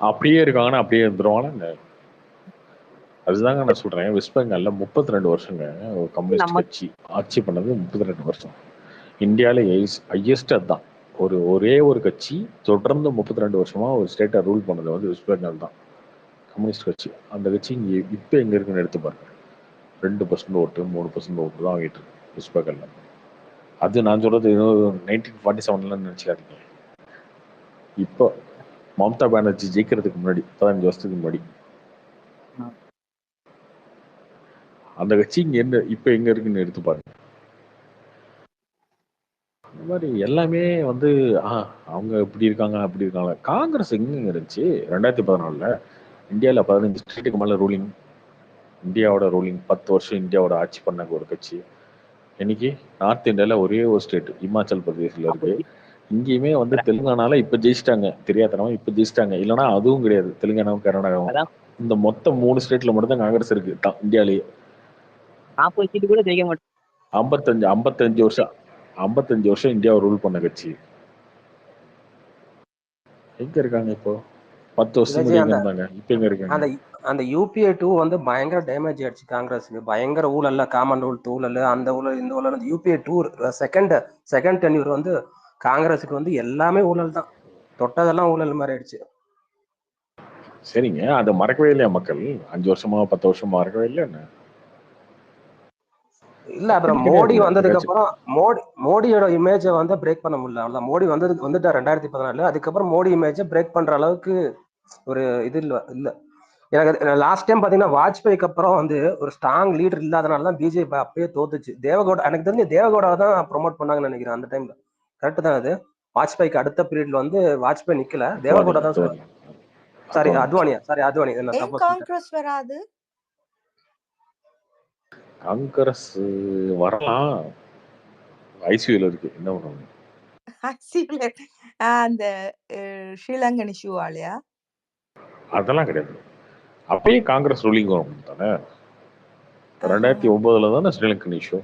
அப்படியே இருக்காங்கன்னா அப்படியே இருந்துருவாங்க. அதுதாங்க நான் சொல்றேன். வெஸ்ட் பெங்கால்ல 32 வருஷங்க ஒரு கம்யூனிஸ்ட் கட்சி ஆட்சி பண்ணது. 32 வருஷம் இந்தியாவில ஹையஸ்ட். அதுதான் ஒரே ஒரு கட்சி தொடர்ந்து 32 வருஷமா ஒரு ஸ்டேட்டை ரூல் பண்ணது வந்து வெஸ்ட் பெங்கால் தான், கம்யூனிஸ்ட் கட்சி. அந்த கட்சி இப்ப எங்க இருக்குன்னு எடுத்து பாருங்க. 2% ஓட்டு 3% ஓட்டு தான் வாங்கிட்டு இருக்கு வெஸ்ட் பெங்கால்ல. அது நான் சொல்றது 1947 நினைச்சுக்காதீங்க. இப்போ மம்தா பானர்ஜி ஜெயிக்கிறதுக்கு முன்னாடி 15 வருஷத்துக்கு முன்னாடி அந்த கட்சி இங்க என்ன இப்ப எங்க இருக்குன்னு எடுத்து பாருங்க. அந்த மாதிரி எல்லாமே வந்து அவங்க இப்படி இருக்காங்க அப்படி இருக்காங்க. காங்கிரஸ் எங்க இருந்துச்சு 2014 இந்தியாவில் 15 ஸ்டேட்டுக்கு மேல ரூலிங். இந்தியாவோட ரூலிங் 10 வருஷம் இந்தியாவோட ஆட்சி பண்ண ஒரு கட்சி. இன்னைக்கு நார்த் இந்தியால ஒரே ஒரு ஸ்டேட் இமாச்சல் பிரதேஷ்ல இருக்கு. இங்கேயுமே வந்து தெலுங்கானால இப்ப ஜெயிச்சிட்டாங்க, தெரியாதனமா இப்ப ஜெயிச்சிட்டாங்க. இல்லைன்னா அதுவும் கிடையாது, தெலுங்கானாவும் கர்நாடகாவும். இந்த மொத்த 3 ஸ்டேட்ல மட்டும் தான் காங்கிரஸ் இருக்கு இந்தியாலேயே. 40 சீட்டு கூட ஜெயிக்க மாட்டேன். 55 வருஷம் இந்தியாவை ரூல் பண்ண கட்சி எங்க இருக்காங்க இப்போ? 10 வருஷம் இல்ல ஜி, எங்க இருந்தாங்க, இப்ப எங்க இருக்காங்க? அந்த அந்த யூபிஏ 2 வந்து பயங்கர டேமேஜ் ஆயிடுச்சு காங்கிரஸுக்கு. பயங்கர ஊழல்ல, காமன் ரூல் ஊழல், அந்த ஊழல் இந்த ஊழல். யூபிஏ 2 செகண்ட் டென்யூர் வந்து காங்கிரஸுக்கு வந்து எல்லாமே ஊழல் தான். தொட்டதெல்லாம் ஊழல் மாதிரி ஆயிடுச்சு. சரிங்க, அதை மறக்கவே இல்லையா மக்கள்? 5 வருஷமா 10 வருஷமா மறக்கவே இல்லையா என்ன? இல்ல அப்புறம் மோடி வந்ததுக்கு அப்புறம் மோடியோட இமேஜை வந்து பிரேக் பண்ண முடியல. அவ்வளவுதான். மோடி வந்துட்டா 2014. அதுக்கப்புறம் மோடி இமேஜை பிரேக் பண்ற அளவுக்கு ஒரு இது இல்ல. எனக்கு லாஸ்ட் டைம் பாத்தீங்கன்னா வாஜ்பாய்க்கு அப்புறம் வந்து ஒரு ஸ்ட்ராங் லீடர் இல்லாதனால தான் பிஜேபி அப்பயே தோத்துச்சு. தேவகவுடா, எனக்கு தெரிஞ்சு தேவகவுடா தான் ப்ரொமோட் பண்ணாங்கன்னு நினைக்கிறேன் அந்த டைம்ல. கரெக்ட் தான் அது. வாஜ்பாய்க்கு அடுத்த பீரியட்ல வந்து வாஜ்பாய் நிக்கல, தேவகவுடா தான். சாரி அத்வானி என்ன தப்பா சொல்லிட்டேன். காங்கிரஸ் வராது. காங்கிரஸ் வரலாம், ஐசியூல இருக்கு, என்ன பண்ணுவாங்க? ஐசியூல அந்த ஸ்ரீலங்கன் இஷ்யூ ஆலையா? அதெல்லாம் கிடையாது. அப்பயே காங்கிரஸ் ரூலிங் வரும் தானே. 2009 தானே ஸ்ரீலங்கன் இஷ்யூ.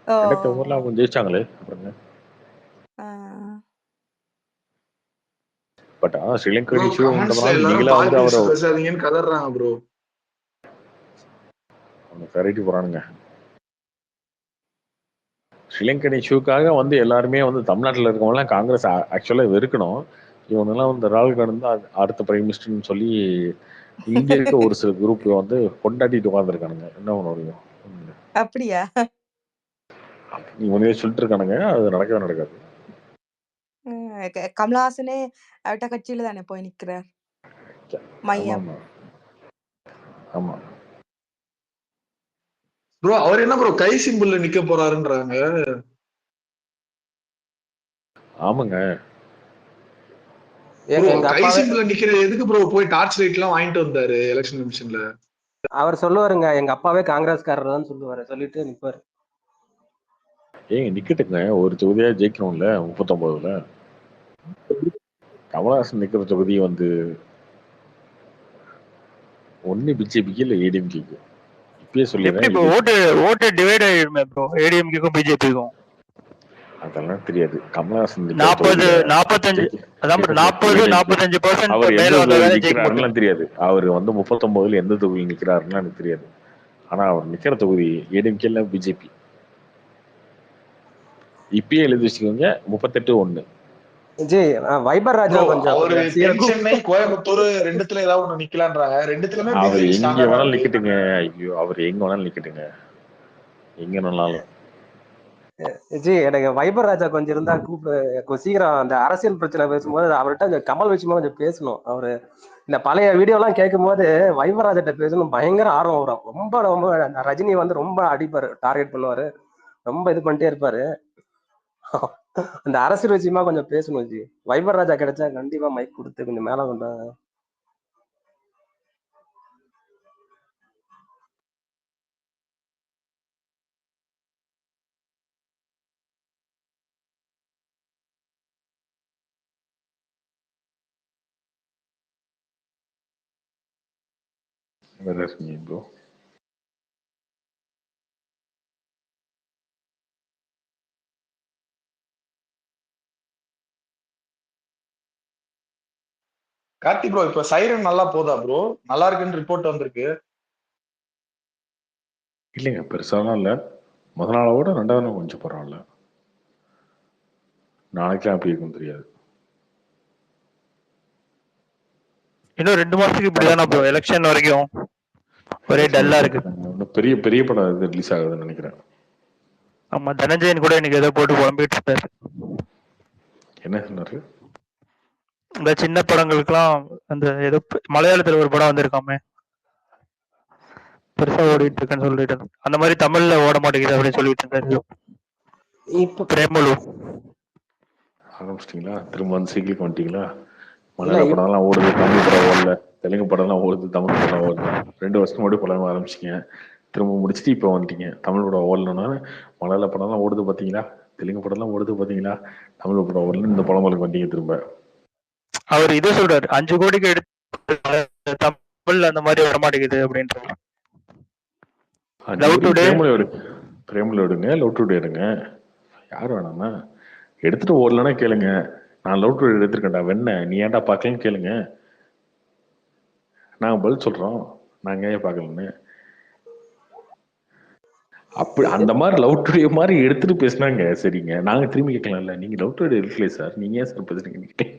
2009 அவங்க ஜெயிச்சாங்களே. அப்புறம் பட் ஸ்ரீலங்கன் இஷ்யூ நீங்களா வந்து அவரை பேசாதீங்கன்னு கதறாங்க ப்ரோ. கரெக்டி போறானுங்க. ஸ்ரீலங்கன் இஷ்யூக்காக வந்து எல்லாருமே வந்து தமிழ்நாட்டில் இருக்கவங்கலாம் காங்கிரஸ் ஆக்சுவலா வெறுக்கணும். இவனெல்லாம் வந்து ராகுல் காந்தி தான் அடுத்த பிரைம் மினிஸ்டர்னு சொல்லி இங்க இருக்க ஒரு சில குரூப் வந்து கொண்டாடிட்டு உட்காந்துருக்கானுங்க. என்ன பண்ணுவீங்க? அப்படியா? இவனே சொல்லிட்டு இருக்கானுங்க, அது நடக்கவே நடக்காது. கமலஹாசனே அவட்ட கட்சியில தானே போய் நிக்கிறார். மையம். ஆமா ப்ரோ, அவர் என்ன ப்ரோ கை சிம்பிள்ல நிக்க போறாருன்றாங்க. ஆமாங்க, கை சிம்பிள்ல நிக்கிறது எதுக்கு ப்ரோ? போய் டார்ச் லைட் எல்லாம் வாங்கிட்டு வந்தாரு எலெக்ஷன் கமிஷன்ல. அவர் சொல்லுவாருங்க, எங்க அப்பாவே காங்கிரஸ்காரர் தான் சொல்லுவாரு, சொல்லிட்டு நிப்பாரு. ஏங்க நிக்கட்டுங்க, ஒரு தொகுதியா ஜெயிக்கணும்ல 39ல. கமலஹாசன் நிக்கிற தொகுதி வந்து ஒன்னு பிஜேபிக்கு இல்ல ஏடிஎம்கேக்கு. இப்பயே சொல்லிடுறேன், ஓட்டு டிவைட் ஆயிடுமே ப்ரோ ஏடிஎம்கேக்கும் பிஜேபிக்கும். அதெல்லாம் தெரியாது. கமலஹாசன் 45% அவர் எந்த தொகுதியில் நிக்கிறாருன்னு தெரியாது. அவர் வந்து 39ல எந்த தொகுதியில் நிக்கிறாருன்னு எனக்கு தெரியாது. ஆனா அவர் நிக்கிற தொகுதி ஏடிஎம்கே இல்ல பிஜேபி. இப்பயே எழுதி வச்சுக்கோங்க, 38-1. ஜி வைபர் ராஜா கொஞ்சம் அவரு சென்னை கோயம்புத்தூர் ரெண்டுத்துல ஏதாவது ஒண்ணு நிக்கலான்றாங்க. ரெண்டுத்துலயுமே அவர் எங்க வேணாலும் நிக்கட்டுங்க. ஐயோ, அவர் எங்க வேணாலும் நிக்கட்டுங்க, எங்க வேணாலும். ஜி எனக்கு வைபர் ராஜா கொஞ்சம் இருந்தா கூப்பிடு சீக்கிரம். அந்த அரசியல் பிரச்சனை பேசும்போது அவர்கிட்ட கமல் விஷயமா கொஞ்சம் பேசணும். அவரு இந்த பழைய வீடியோ எல்லாம் கேட்கும் போது வைபர் ராஜா பேசணும் பயங்கர ஆர்வம் வரும். ரொம்ப ரஜினி வந்து ரொம்ப அடிப்பாரு, டார்கெட் பண்ணுவாரு, ரொம்ப இது பண்ணிட்டே இருப்பாரு. அந்த அரசியல் விஷயமா கொஞ்சம் பேசணும் ஜி. வைபர் ராஜா கிடைச்சா கண்டிப்பா மைக் கொடுத்து கொஞ்சம் மேல கொண்டா. ப்ரோ கார்த்தி ப்ரோ, இப்ப சைரன் நல்லா போதா ப்ரோ? நல்லா இருக்குன்னு ரிப்போர்ட் வந்திருக்கு. இல்லைங்க, பெருசாலாம் இல்ல. முதல் நாளை விட 2வது நாள் கொஞ்சம் பரவாயில்ல. நாளைக்கெல்லாம் அப்படி இருக்கும் தெரியாது. இன்னும் 2 மாசத்துக்கு இப்படிதானே ப்ரோ எலெக்ஷன் வரைக்கும் ஒரே டல்லா இருக்கு. பெரிய பெரிய படம் இது ரிலீஸ் ஆகுதுன்னு நினைக்கிறேன். ஆமா, தனஞ்சயன் கூட இன்னைக்கு ஏதோ போட்டு புலம்பிட்டு இருக்காரு. என்ன சொன்னாரு? இந்த சின்ன படங்களுக்குலாம் அந்த ஏதோ மலையாளத்துல ஒரு படம் வந்திருக்காமே, பெருசா ஓடிட்டு இருக்குன்னு சொல்லிட்டு, அந்த மாதிரி தமிழ்ல ஓட மாட்டேங்குது அப்படின்னு சொல்லிட்டு இருந்தாரு. இப்ப பிரேமலு ஆரம்பிச்சிட்டீங்களா? திரும்ப வந்து சீக்கிரம் வந்துட்டீங்களா? மலையாள படம் எல்லாம் ஓடுது, தமிழ் படம் ஓடல. தெலுங்கு படம் எல்லாம் ஓடுது, தமிழ் படம் ஓடல. 2 வருஷம் முன்னாடி படம் ஆரம்பிச்சிங்க, திரும்ப முடிச்சுட்டு இப்போ வந்துட்டீங்க. தமிழ் படம் ஓடலன்னா மலையாள படம் எல்லாம் ஓடுது பாத்தீங்களா, தெலுங்கு படம் எல்லாம் ஓடுது பாத்தீங்களா, தமிழ் படம் ஓடலன்னு இந்த படம் வந்தீங்க திரும்ப. அவர் இதை சொல்றாரு, 5 கோடிக்கு எடுத்து கப்பல் அந்த மாதிரி வர மாட்டேங்குது அப்படின்றது. அஞ்சு லவ் வரைக்கும் டுடே பிரேமல எடுங்க, பிரேமல எடுங்க, லவ் டுடே எடுங்க. யார் வேணாமா? எடுத்துட்டு ஓடலன்னா கேளுங்க, நான் லவ் டுடே எடுத்துருக்கேன்டா வெண்ண, நீ ஏன்டா பார்க்கலன்னு கேளுங்க, நாங்க பதில் சொல்றோம். நாங்க ஏன் பார்க்கலன்னு அப்படி அந்த மாதிரி லவ் டுடே மாதிரி எடுத்துட்டு பேசினாங்க சரிங்க. நாங்க திரும்பி கேட்கலாம்ல, நீங்க லவ் டுடே எடுக்கலையே சார், நீங்க ஏன் சார் பேசுறீங்க?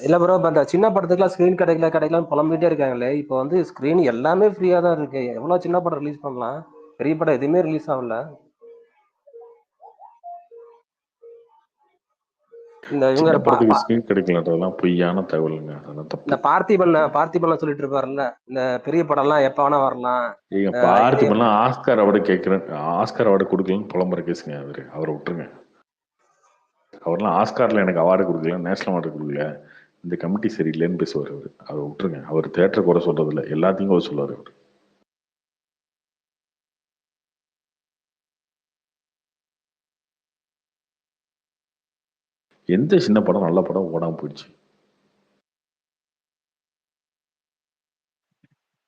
இல்ல ப்ரோ, இப்ப அந்த சின்ன படத்துக்குலாம் ஸ்கிரீன் கிடைக்கல புலம்பிட்டே இருக்காங்களே. இப்போ வந்து ஸ்கிரீன் எல்லாமே ஃப்ரீயா தான் இருக்கு. எவ்வளவு சின்ன படம் ரிலீஸ் பண்ணலாம், பெரிய படம் எதுவுமே ரிலீஸ் ஆகல. இந்த சின்ன இவங்க படத்துக்கு ஸ்கிரீன் கிடைக்கலன்றதெல்லாம் பொய்யான தகவலுங்க, அதெல்லாம் இந்த தப்பு. பார்த்திபன் சொல்லிட்டு இருப்பாருல்ல, இந்த பெரிய படம் எல்லாம் எப்ப வேணா வரலாம். நீங்க பார்த்திபன்லாம் ஆஸ்கார் அவார்டு கேட்கிறேன், ஆஸ்கார் அவார்டு கொடுக்கலன்னு புலம்புற கேசுங்க அவரை விட்டுருங்க. அவர்லாம் ஆஸ்கார்ல எனக்கு அவார்டு கொடுக்கல, நேஷனல் அவார்டு கொடுக்கல, இந்த கமிட்டி சரியில்லைன்னு பேசுவார் அவர். அவரை விட்டுருங்க. அவர் தேட்டரை குறை சொல்றது இல்லை, எல்லாத்தையும் குறை சொல்லுவார் அவர். எந்த சின்ன படம் நல்ல படம் ஓடாம போயிடுச்சு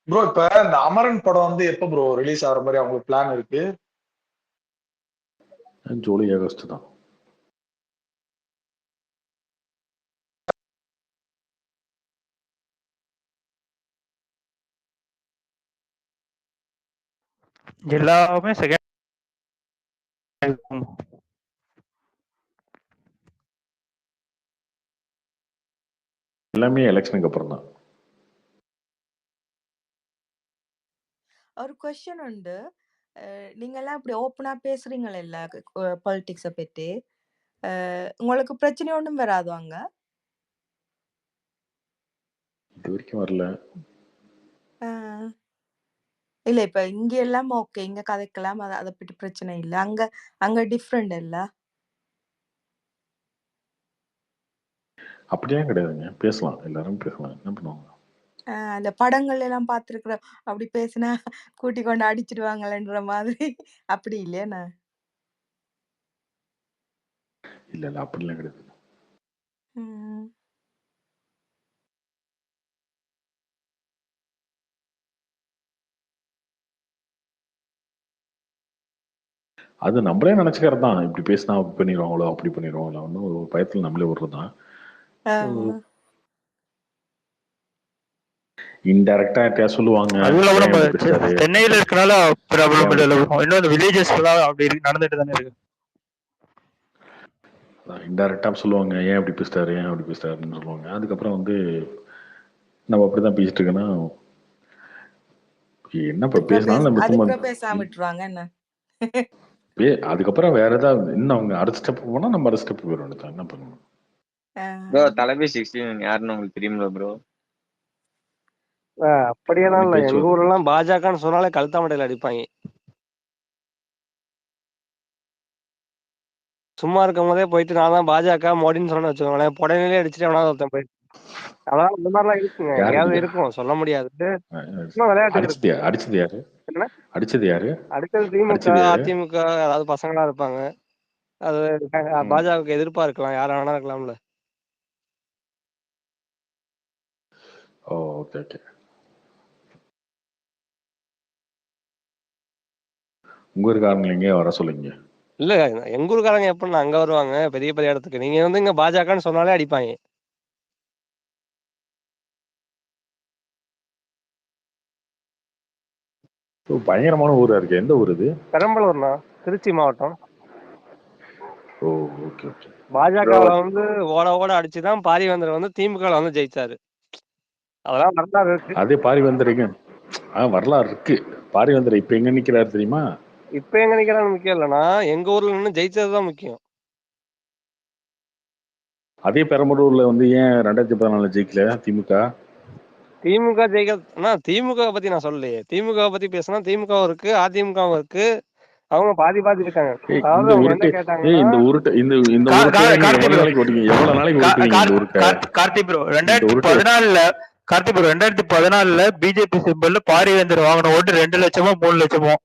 ப்ரோ? இப்ப இந்த அமரன் படம் வந்து எப்ப ப்ரோ ரிலீஸ் ஆகிற மாதிரி அவங்களுக்கு பிளான் இருக்கு? ஜூலை ஆகஸ்ட் தான். எல்லாமே செகண்ட். எல்லாமே எலெக்ஷனுக்கு அப்புறம் தான். ஒரு கொஸ்டின் உண்டு. நீங்க எல்லாம் இப்படி ஓப்பனா பேசுறீங்களா பாலிடிக்ஸ பத்தி? உங்களுக்கு பிரச்சனை ஒன்றும் வராது அங்க? இது வரைக்கும் வரல. இல்ல இப்ப இங்க எல்லாம் ஓகே, இங்க கதைக்கலாம், அதை பற்றி பிரச்சனை இல்லை. அங்க அங்க டிஃப்ரெண்ட் இல்ல? அப்படியே கிடையாதுங்க, பேசலாம், எல்லாரும் பேசலாம், என்ன பண்ணுவாங்க. அந்த படங்கள் எல்லாம் பார்த்துருக்குறோம், அப்படி பேசினா கூட்டி கொண்டு அடிச்சிடுவாங்கன்ற மாதிரி. அப்படி இல்லையா? இல்ல இல்ல அப்படிலாம் கிடையாது. அது நம்மளே நினைச்சுக்கிறது தான், இப்படி பேசினா அப்படி பண்ணிடுவாங்களோ அப்படி பண்ணிடுவாங்களோ, ஒன்றும் ஒரு பயத்தில் நம்மளே விடுறதுதான். இன்டைரக்டா சொல்லுவாங்க, சென்னையில இருக்கனால ப்ராப்ளம் இல்லை. இன்னும் வில்லேஜஸ் அப்படி நடந்துட்டு தானே இருக்கு. இன்டைரக்டா சொல்லுவாங்க, ஏன் அப்படி பேசிட்டாரு, ஏன் அப்படி பேசிட்டாருன்னு சொல்லுவாங்க. அதுக்கப்புறம் வந்து நம்ம அப்படிதான் பேசிட்டு இருக்கேன்னா என்ன பேசினாலும் நம்ம பேசாம விட்டுருவாங்க என்ன. அதுக்கப்புறம் வேற ஏதாவது இன்னும் அவங்க அடுத்த ஸ்டெப் போனா நம்ம அடுத்த ஸ்டெப் போயிட வேண்டியதான், என்ன பண்ணணும். ப்ரோ தலைமை 16 யாருன்னு உங்களுக்கு தெரியுங்களா ப்ரோ? அப்படியெல்லாம் இல்ல, எங்க ஊர்ல எல்லாம் பாஜகன்னு சொன்னாலே கழுத்தா மட்டையில அடிப்பாங்க. சும்மா இருக்கும் போதே போயிட்டு நான் தான் பாஜக மோடின்னு சொன்னு வச்சுக்கோங்களேன், புடனையிலே அடிச்சுட்டு எவனாவது ஒருத்தன் போயிட்டு. அதான் இந்த மாதிரிலாம் இருக்குங்க, எங்கேயாவது இருக்கும், சொல்ல முடியாது. அடிச்சது யாரு? அடிச்சது யாரு? அடுத்தது திமுக அதிமுக அதாவது பசங்களா இருப்பாங்க. அது பாஜக எதிர்ப்பா இருக்கலாம், யார வேணா இருக்கலாம்ல. Okay okay. உங்க ஊருக்காரங்க எங்க வர சொல்லுங்க. இல்ல எங்க ஊருக்காரங்க எப்படின்னா அங்க வருவாங்க பெரிய பெரிய இடத்துக்கு. நீங்க வந்து இங்க பாஜகன்னு சொன்னாலே அடிப்பாங்க. பயங்கரமான ஊரா இருக்கு. எந்த ஊர் இது? பெரம்பலூர்னா, திருச்சி மாவட்டம். ஓ ஓகே ஓகே. பாஜகவுல வந்து ஓட ஓட அடிச்சுதான் பாரிவேந்தர் வந்து திமுகல வந்து ஜெயிச்சாரு. அதெல்லாம் வரலாறு இருக்கு. அதே பாரிவேந்தர் வரலாறு இருக்கு. பாரிவேந்தர் இப்ப எங்க நிக்கிறாரு தெரியுமா? இப்ப எங்க நிக்கிறான்னு முக்கியம் இல்லைன்னா எங்க ஊர்ல நின்று ஜெயிச்சதுதான் முக்கியம். அதே பெரம்பலூர்ல வந்து ஏன் 2014 ஜெயிக்கல திமுக? திமுக ஜெயிக்க திமுக பத்தி நான் சொல்லலையே. திமுக பத்தி பேசினா திமுக இருக்கு, அதிமுக இருக்கு, அவங்க பாதி பாதி இருக்காங்க. அதாவது அவங்க என்ன கேட்டாங்கன்னா இந்த உருட்டு எவ்வளவு நாளைக்கு ஓட்டுவீங்க? எவ்வளவு நாளைக்கு ஓட்டுவீங்க இந்த உருட்டை? கார்த்தி ப்ரோ 2014ல பிஜேபி சிம்பல்ல பாரிவேந்தர் வாங்கின ஓட்டு 2 லட்சமோ 3 லட்சமோ.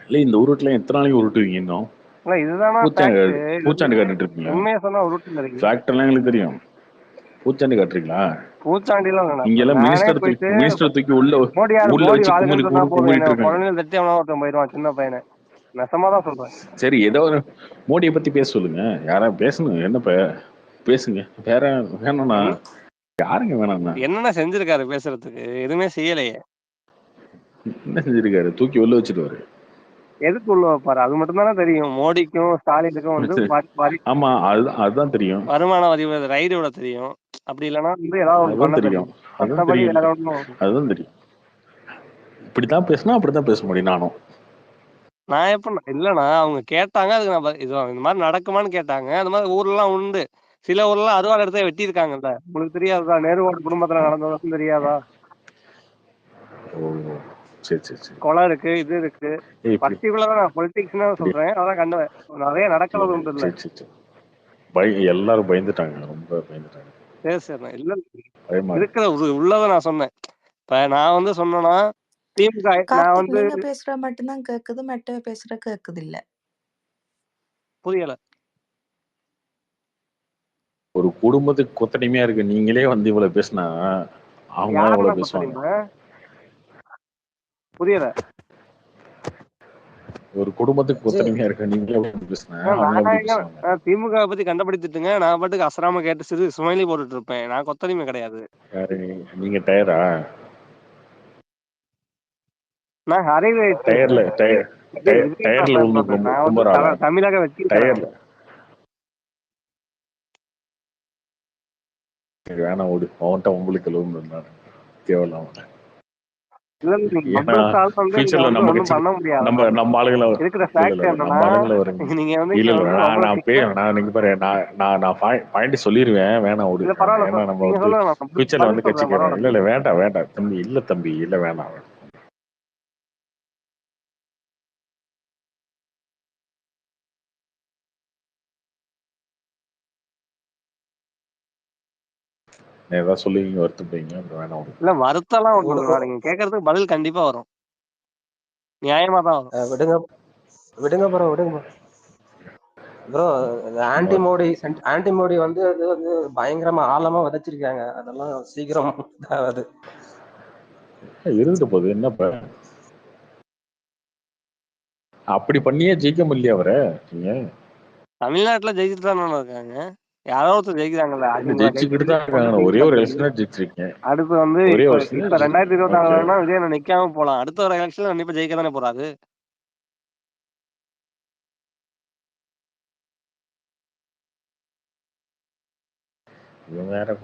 இல்ல இந்த உருட்டுல எத்தனை நாளைக்கு உருட்டுவீங்க? இன்னும் இதுதானா பூச்சாண்டு காட்டிட்டு இருக்கீங்க. உண்மையா சொன்னா உருட்டு ஃபேக்ட் எல்லாம் எங்களுக்கு தெரியும். பூச்சாண்டி காட்டுறீங்களா? பூச்சாண்டிலாம் இல்ல. இங்க எல்லாம் நானே போயிட்டு மினிஸ்டர் தூக்கி உள்ள மோடி வச்சு வாழுங்கன்னு சொன்னா போதும், கும்பிட்டு என்ன இருக்காங்க. குழந்தையில தட்டி அவனா ஒருத்தன் போயிடுவான், சின்ன பையனை. நெசமாதான் சொல்றேன். சரி, ஏதோ ஒரு மோடியை பத்தி பேச சொல்லுங்க. யாரா பேசணும், என்னப்ப பேசுங்க. வேற வேணும்னா யாருங்க வேணாம்னா? என்னென்ன செஞ்சிருக்காரு பேசுறதுக்கு? எதுவுமே செய்யலையே. என்ன செஞ்சிருக்காரு? தூக்கி உள்ள வச்சுடுவாரு. எதுக்கு உள்ள வைப்பாரு? அது மட்டும் தானே தெரியும். மோடிக்கும் ஸ்டாலினுக்கும் வந்து ஆமா, அதுதான் தெரியும். வருமான வரி ரைடு விட தெரியும். அப்படி இல்லைன்னா வந்து ஏதாவது ஒன்று பண்ண தெரியும். மற்றபடி வேற ஒன்றும். அதுதான் தெரியும். இப்படித்தான் பேசினா அப்படித்தான் பேச முடியும். நானும் நான் எப்ப இல்லைண்ணா, அவங்க கேட்டாங்க, அதுக்கு நான் இது இந்த மாதிரி நடக்குமான்னு கேட்டாங்க. அந்த மாதிரி ஊர்லாம் உண்டு. சில ஊர்லாம் அறுவாள் இடத்த வெட்டி இருக்காங்கல்ல, உங்களுக்கு தெரியாதா? நேருவோட குடும்பத்துல நடந்ததும் தெரியாதா? சரி சரி சரி. கொலை இருக்கு, இது இருக்கு. பர்டிகுலரா நான் பொலிட்டிக்ஸ்னு சொல்றேன். அதான் கண்டவன் நிறைய நடக்கிறது உண்டு இல்ல. எல்லாரும் பயந்துட்டாங்க, ரொம்ப பயந்துட்டாங்க. சரி சரி, இல்ல இருக்கிற உள்ளதை நான் சொன்னேன். இப்ப நான் வந்து சொன்னேன்னா திமுக நான் வந்து நீங்க பேசுற மட்டும்தான் கேக்குது, மற்ற பேசுற கேக்குது இல்ல. புரியல. ஒரு குடும்பத்துக்கு கொத்தடிமையா இருக்கு, நீங்களே வந்து இவ்வளவு பேசினா அவங்க எவ்வளவு பேசுவாங்க? புரியல. ஒரு குடும்பத்துக்கு கொத்தடிமையா இருக்க நீங்களே பேசினா திமுக பத்தி கண்டுபிடித்துட்டுங்க, நான் பாட்டுக்கு அசராம கேட்டு சிறு சுமையிலி போட்டுட்டு இருப்பேன். நான் கொத்தடிமை கிடையாது. நீங்க டயரா? நான் அறிவு டயர்ல உங்களுக்கு தமிழக வச்சு டயர்ல வேணாம், ஓடு. அவன்கிட்ட உங்களுக்கு எழுவணும் தேவையில்லாம. சொல்லிருவேன், வேணாம் ஓடு. ஏன்னா நம்ம வந்து ஃபியூச்சர்ல வந்து கட்சிக்கிறேன். இல்ல வேண்டாம் வேண்டாம் தம்பி, இல்ல தம்பி, இல்ல வேணாம். ஏதாவது சொல்லுவீங்க, வருத்தப்படுவீங்க, வேணாம். இல்ல வருத்தம்லாம் ஒண்ணு, நீங்க கேட்கறதுக்கு பதில் கண்டிப்பா வரும், நியாயமா தான் வரும். விடுங்க விடுங்க ப்ரோ, விடுங்க ப்ரோ. ஆன்டி மோடி வந்து அது வந்து பயங்கரமா ஆழமா விதைச்சிருக்காங்க. அதெல்லாம் சீக்கிரம் இதாகாது. இருந்துட்டு போகுது, என்னப்ப அப்படி பண்ணியே ஜெயிக்க முடியல அவரை. நீங்க தமிழ்நாட்டுல ஜெயிச்சுட்டு தான் இருக்காங்க. யாரோ ஒருத்தர் ஜெயிக்கிறாங்கல்ல, ஜெயிச்சுக்கிட்டு தான் இருக்காங்க. ஒரே ஒரு எலெக்ஷன் ஜெயிச்சிருக்கேன். அடுத்து வந்து இப்ப 2024 விஜய் நிக்காம போலாம். அடுத்த ஒரு எலெக்ஷன் கண்டிப்பா ஜெயிக்க தானே போறாரு. வேற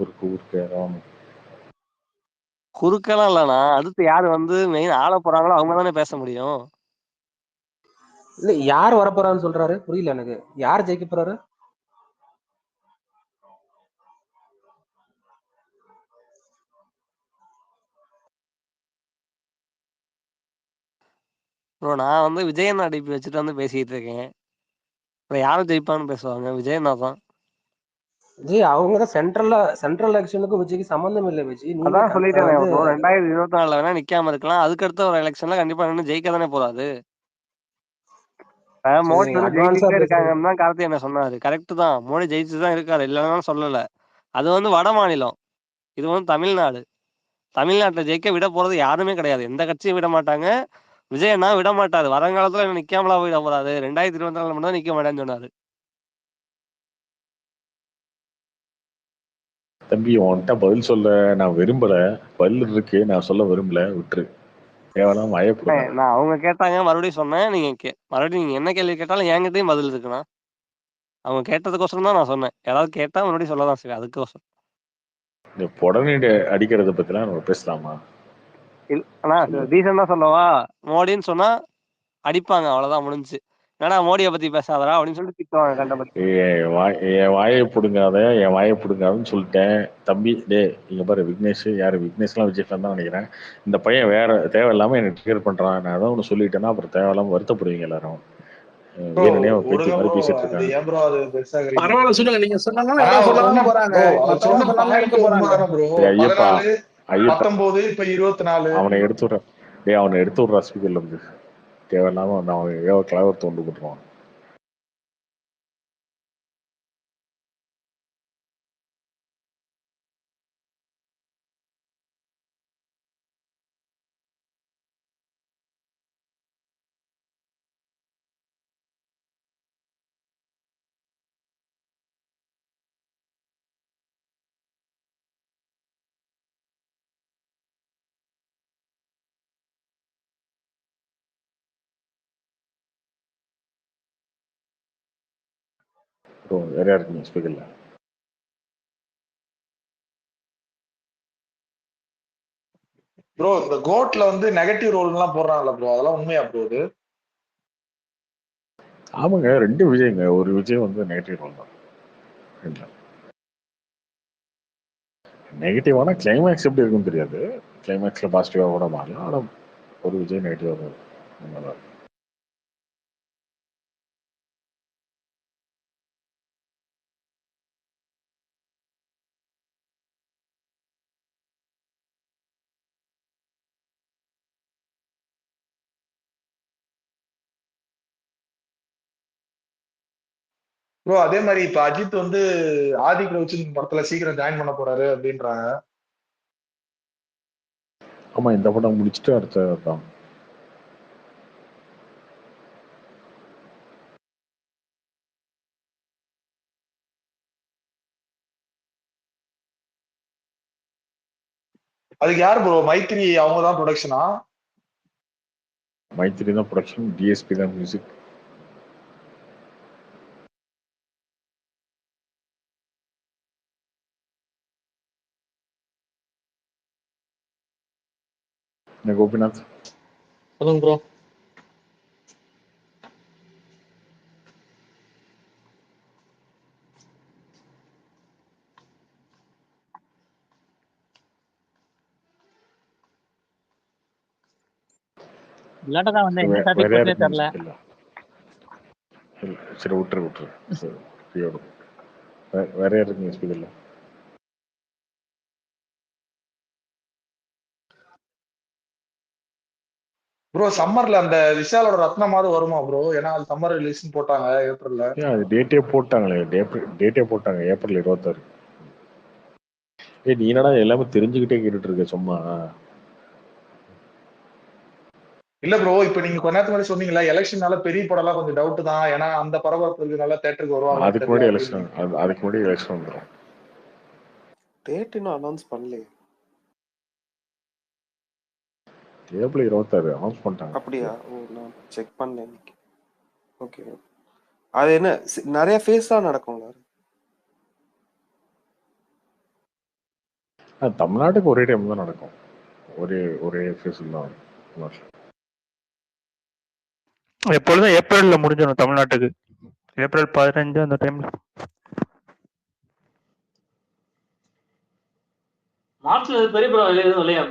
குறுக்கெல்லாம் இல்லண்ணா. அடுத்து யாரு வந்து மெயின் ஆள போறாங்களோ அவங்க தானே பேச முடியும். இல்ல யார் வரப்போறான்னு சொல்றாரு, புரியல எனக்கு. யார் ஜெயிக்க போறாரு? ப்ரோ நான் வந்து விஜயண்ணா டிபி வச்சுட்டு வந்து பேசிட்டு இருக்கேன். யாரும் ஜெயிப்பான்னு பேசுவாங்க, விஜயண்ணா தான். விஜய் அவங்க தான் சென்ட்ரல் எலெக்ஷனுக்கும் விஜய்க்கு சம்பந்தம் இல்லை விஜய். அதான் சொல்லிட்டேன். 2024 வேணா நிக்காம இருக்கலாம். அதுக்கடுத்த ஒரு எலெக்ஷன்ல கண்டிப்பா நின்று ஜெயிக்க தானே போறாரு. மோடி வந்து ஜெயிச்சுட்டே இருக்காங்கன்னு தான் கார்த்தி என்ன சொன்னாரு. கரெக்ட் தான், மோடி ஜெயிச்சுதான் இருக்காரு, இல்லைன்னு சொல்லல. அது வந்து வட மாநிலம், இது வந்து தமிழ்நாடு. தமிழ்நாட்டுல ஜெயிக்க விட போறது யாருமே கிடையாது, எந்த கட்சியும் விட மாட்டாங்க. விஜயண்ணா விட மாட்டாரு. வருங்காலத்துல என்ன நிக்காமலா விட போறாரு? 2024 மட்டும் தான் நிக்க மாட்டேன்னு சொன்னாரு. தம்பி உன்கிட்ட பதில் சொல்ல நான் விரும்பல. பதில் இருக்கு, நான் சொல்ல விரும்பல, விட்டுரு. தேவையில்லாம வாயப்படாத. நான் அவங்க கேட்டாங்க மறுபடியும் சொன்னேன். மறுபடியும் நீங்க என்ன கேள்வி கேட்டாலும் என்கிட்டயும் பதில் இருக்குண்ணா. அவங்க கேட்டதுக்கோசரம் தான் நான் சொன்னேன். யாராவது கேட்டா மறுபடியும் சொல்லதான் சரி, அதுக்கோசரம். இந்த புடனே அடிக்கிறத பத்திலாம் நம்ம பேசலாமா? ஆனா ரீசன் தான் சொல்லவா, மோடின்னு சொன்னா அடிப்பாங்க, அவ்வளவுதான், முடிஞ்சு. ஏன்னா மோடியை பத்தி பேசாதரா அப்படின்னு சொல்லிட்டு திட்டுவாங்க கண்டபடி. என் வாயை பிடுங்காதுன்னு சொல்லிட்டேன் தம்பி. நீங்க பாரு, விக்னேஷ் யாரு? விக்னேஷ்லாம் விஜய் ஃபேன் தான் நினைக்கிறேன். இந்த பையன் வேற தேவையில்லாம எனக்கு ட்ரிகர் பண்றான். நான் அதான் ஒண்ணு சொல்லிட்டேன்னா அப்புறம் தேவையில்லாம வருத்தப்படுவீங்க எல்லாரும். பேசிட்டு இருக்காங்க. அவனை எடுத்து விடுறா ஸ்பீக்கர்ல இருந்து. தேவையில்லாம அவன் கிளவர் தோண்டு போட்டுருவான். வேற யாருக்கு ஸ்பீக்கர்ல ப்ரோ இந்த கோட்ல வந்து நெகட்டிவ் ரோல் எல்லாம் போடுறாங்கல்ல ப்ரோ, அதெல்லாம் உண்மையா ப்ரோ? அது ஆமாங்க, 2 விஜய்ங்க. ஒரு விஜய் வந்து நெகட்டிவ் ரோல் தான். நெகட்டிவான கிளைமேக்ஸ் எப்படி இருக்குன்னு தெரியாது. கிளைமேக்ஸ்ல பாசிட்டிவா கூட மாறலாம். ஆனா ஒரு விஜய் நெகட்டிவா தான் இருக்கும். ப்ரோ அதே மாதிரி இப்ப அஜித் வந்து ஆதி கவுச்சின் படத்துல சீக்கிரம் ஜாயின் பண்ண போறாரு அப்படின்றாங்க. ஆமா, இந்த படம் முடிச்சுட்டு அடுத்த தான். அதுக்கு யார் ப்ரோ? மைத்ரி அவங்க தான் ப்ரொடக்ஷனா? மைத்ரி தான் ப்ரொடக்ஷன், டிஎஸ்பி தான் மியூசிக். கோபிநாத் சொல்லுங்க ப்ரோ. விளையாட்டதான் வந்து என்ன வேற டாபிக் பத்தியே யாருக்கு தெரியல. மியூசிக் இல்ல. சரி விட்டுரு. வேற யாருக்கு மியூசிக் இல்ல. ப்ரோ சம்மர்ல அந்த விஷாலோட ரத்னமாவது வருமா ப்ரோ? ஏன்னா அது சம்மர் ரிலீஸ்னு போட்டாங்க ஏப்ரல்ல. அது டேட்டே போட்டாங்களே, டேட்டே போட்டாங்க ஏப்ரல் 26. நீ என்னடா எல்லாமே தெரிஞ்சுக்கிட்டே கேட்டுட்டு இருக்க சும்மா? இல்ல ப்ரோ, இப்ப நீங்க கொஞ்ச நேரத்துக்கு முன்னாடி சொன்னீங்களா எலெக்ஷனால பெரிய படம் எல்லாம் கொஞ்சம் டவுட் தான், ஏன்னா அந்த பரபரப்பு இருக்கிறதுனால தேட்டருக்கு வருவாங்க. அதுக்கு முன்னாடி எலெக்ஷன் வந்துடும். டேட் இன்னும் அனௌன்ஸ் பண்ணலையே. ஏப்ரல் 26 அனௌன்ஸ் பண்ணிட்டாங்க. அப்படியா? ஓ, நான் செக் பண்ணல இன்னைக்கு. ஓகே. அது என்ன நிறைய ஃபேஸா நடக்கும்ல? தமிழ்நாட்டுக்கு ஒரே டைம் தான் நடக்கும். ஒரே ஃபேஸ் தான். எப்பொழுதும் ஏப்ரல்ல முடிஞ்சிடும் தமிழ்நாட்டுக்கு. ஏப்ரல் 15 அந்த டைம்ல. மார்ச்ல பெரிய ப்ரோ எதுவும் இல்லையா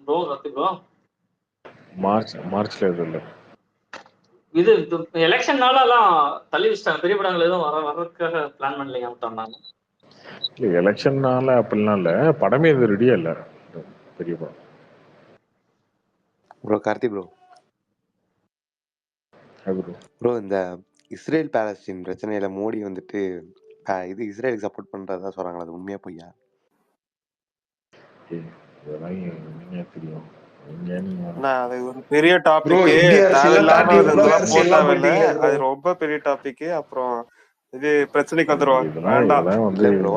ப்ரோ? ரத்தி ப்ரோ மார்ச்ல எதுவும் இல்லை. இது எலெக்ஷன்னால எல்லாம் தள்ளி வச்சிட்டாங்க. பெரிய படங்கள் எதுவும் வர்றதுக்காக பிளான் பண்ணலையா விட்டாங்க? இல்லை எலெக்ஷன்னால அப்படிலாம் இல்லை, படமே இது ரெடியா இல்லை பெரிய படம். ப்ரோ கார்த்தி ப்ரோ இந்த இஸ்ரேல் பாலஸ்தீன் பிரச்சனையில மோடி வந்துட்டு இது இஸ்ரேலுக்கு சப்போர்ட் பண்றதா சொல்றாங்களா, அது உண்மையா பொய்யா? தெரியும். அது ஒரு பெரிய டாபிக், தேவையில்லாம போட்டாவில்ல. அது ரொம்ப பெரிய டாபிக். அப்புறம் இது பிரச்சனைக்கு வந்துருவாங்க. வேண்டாம்.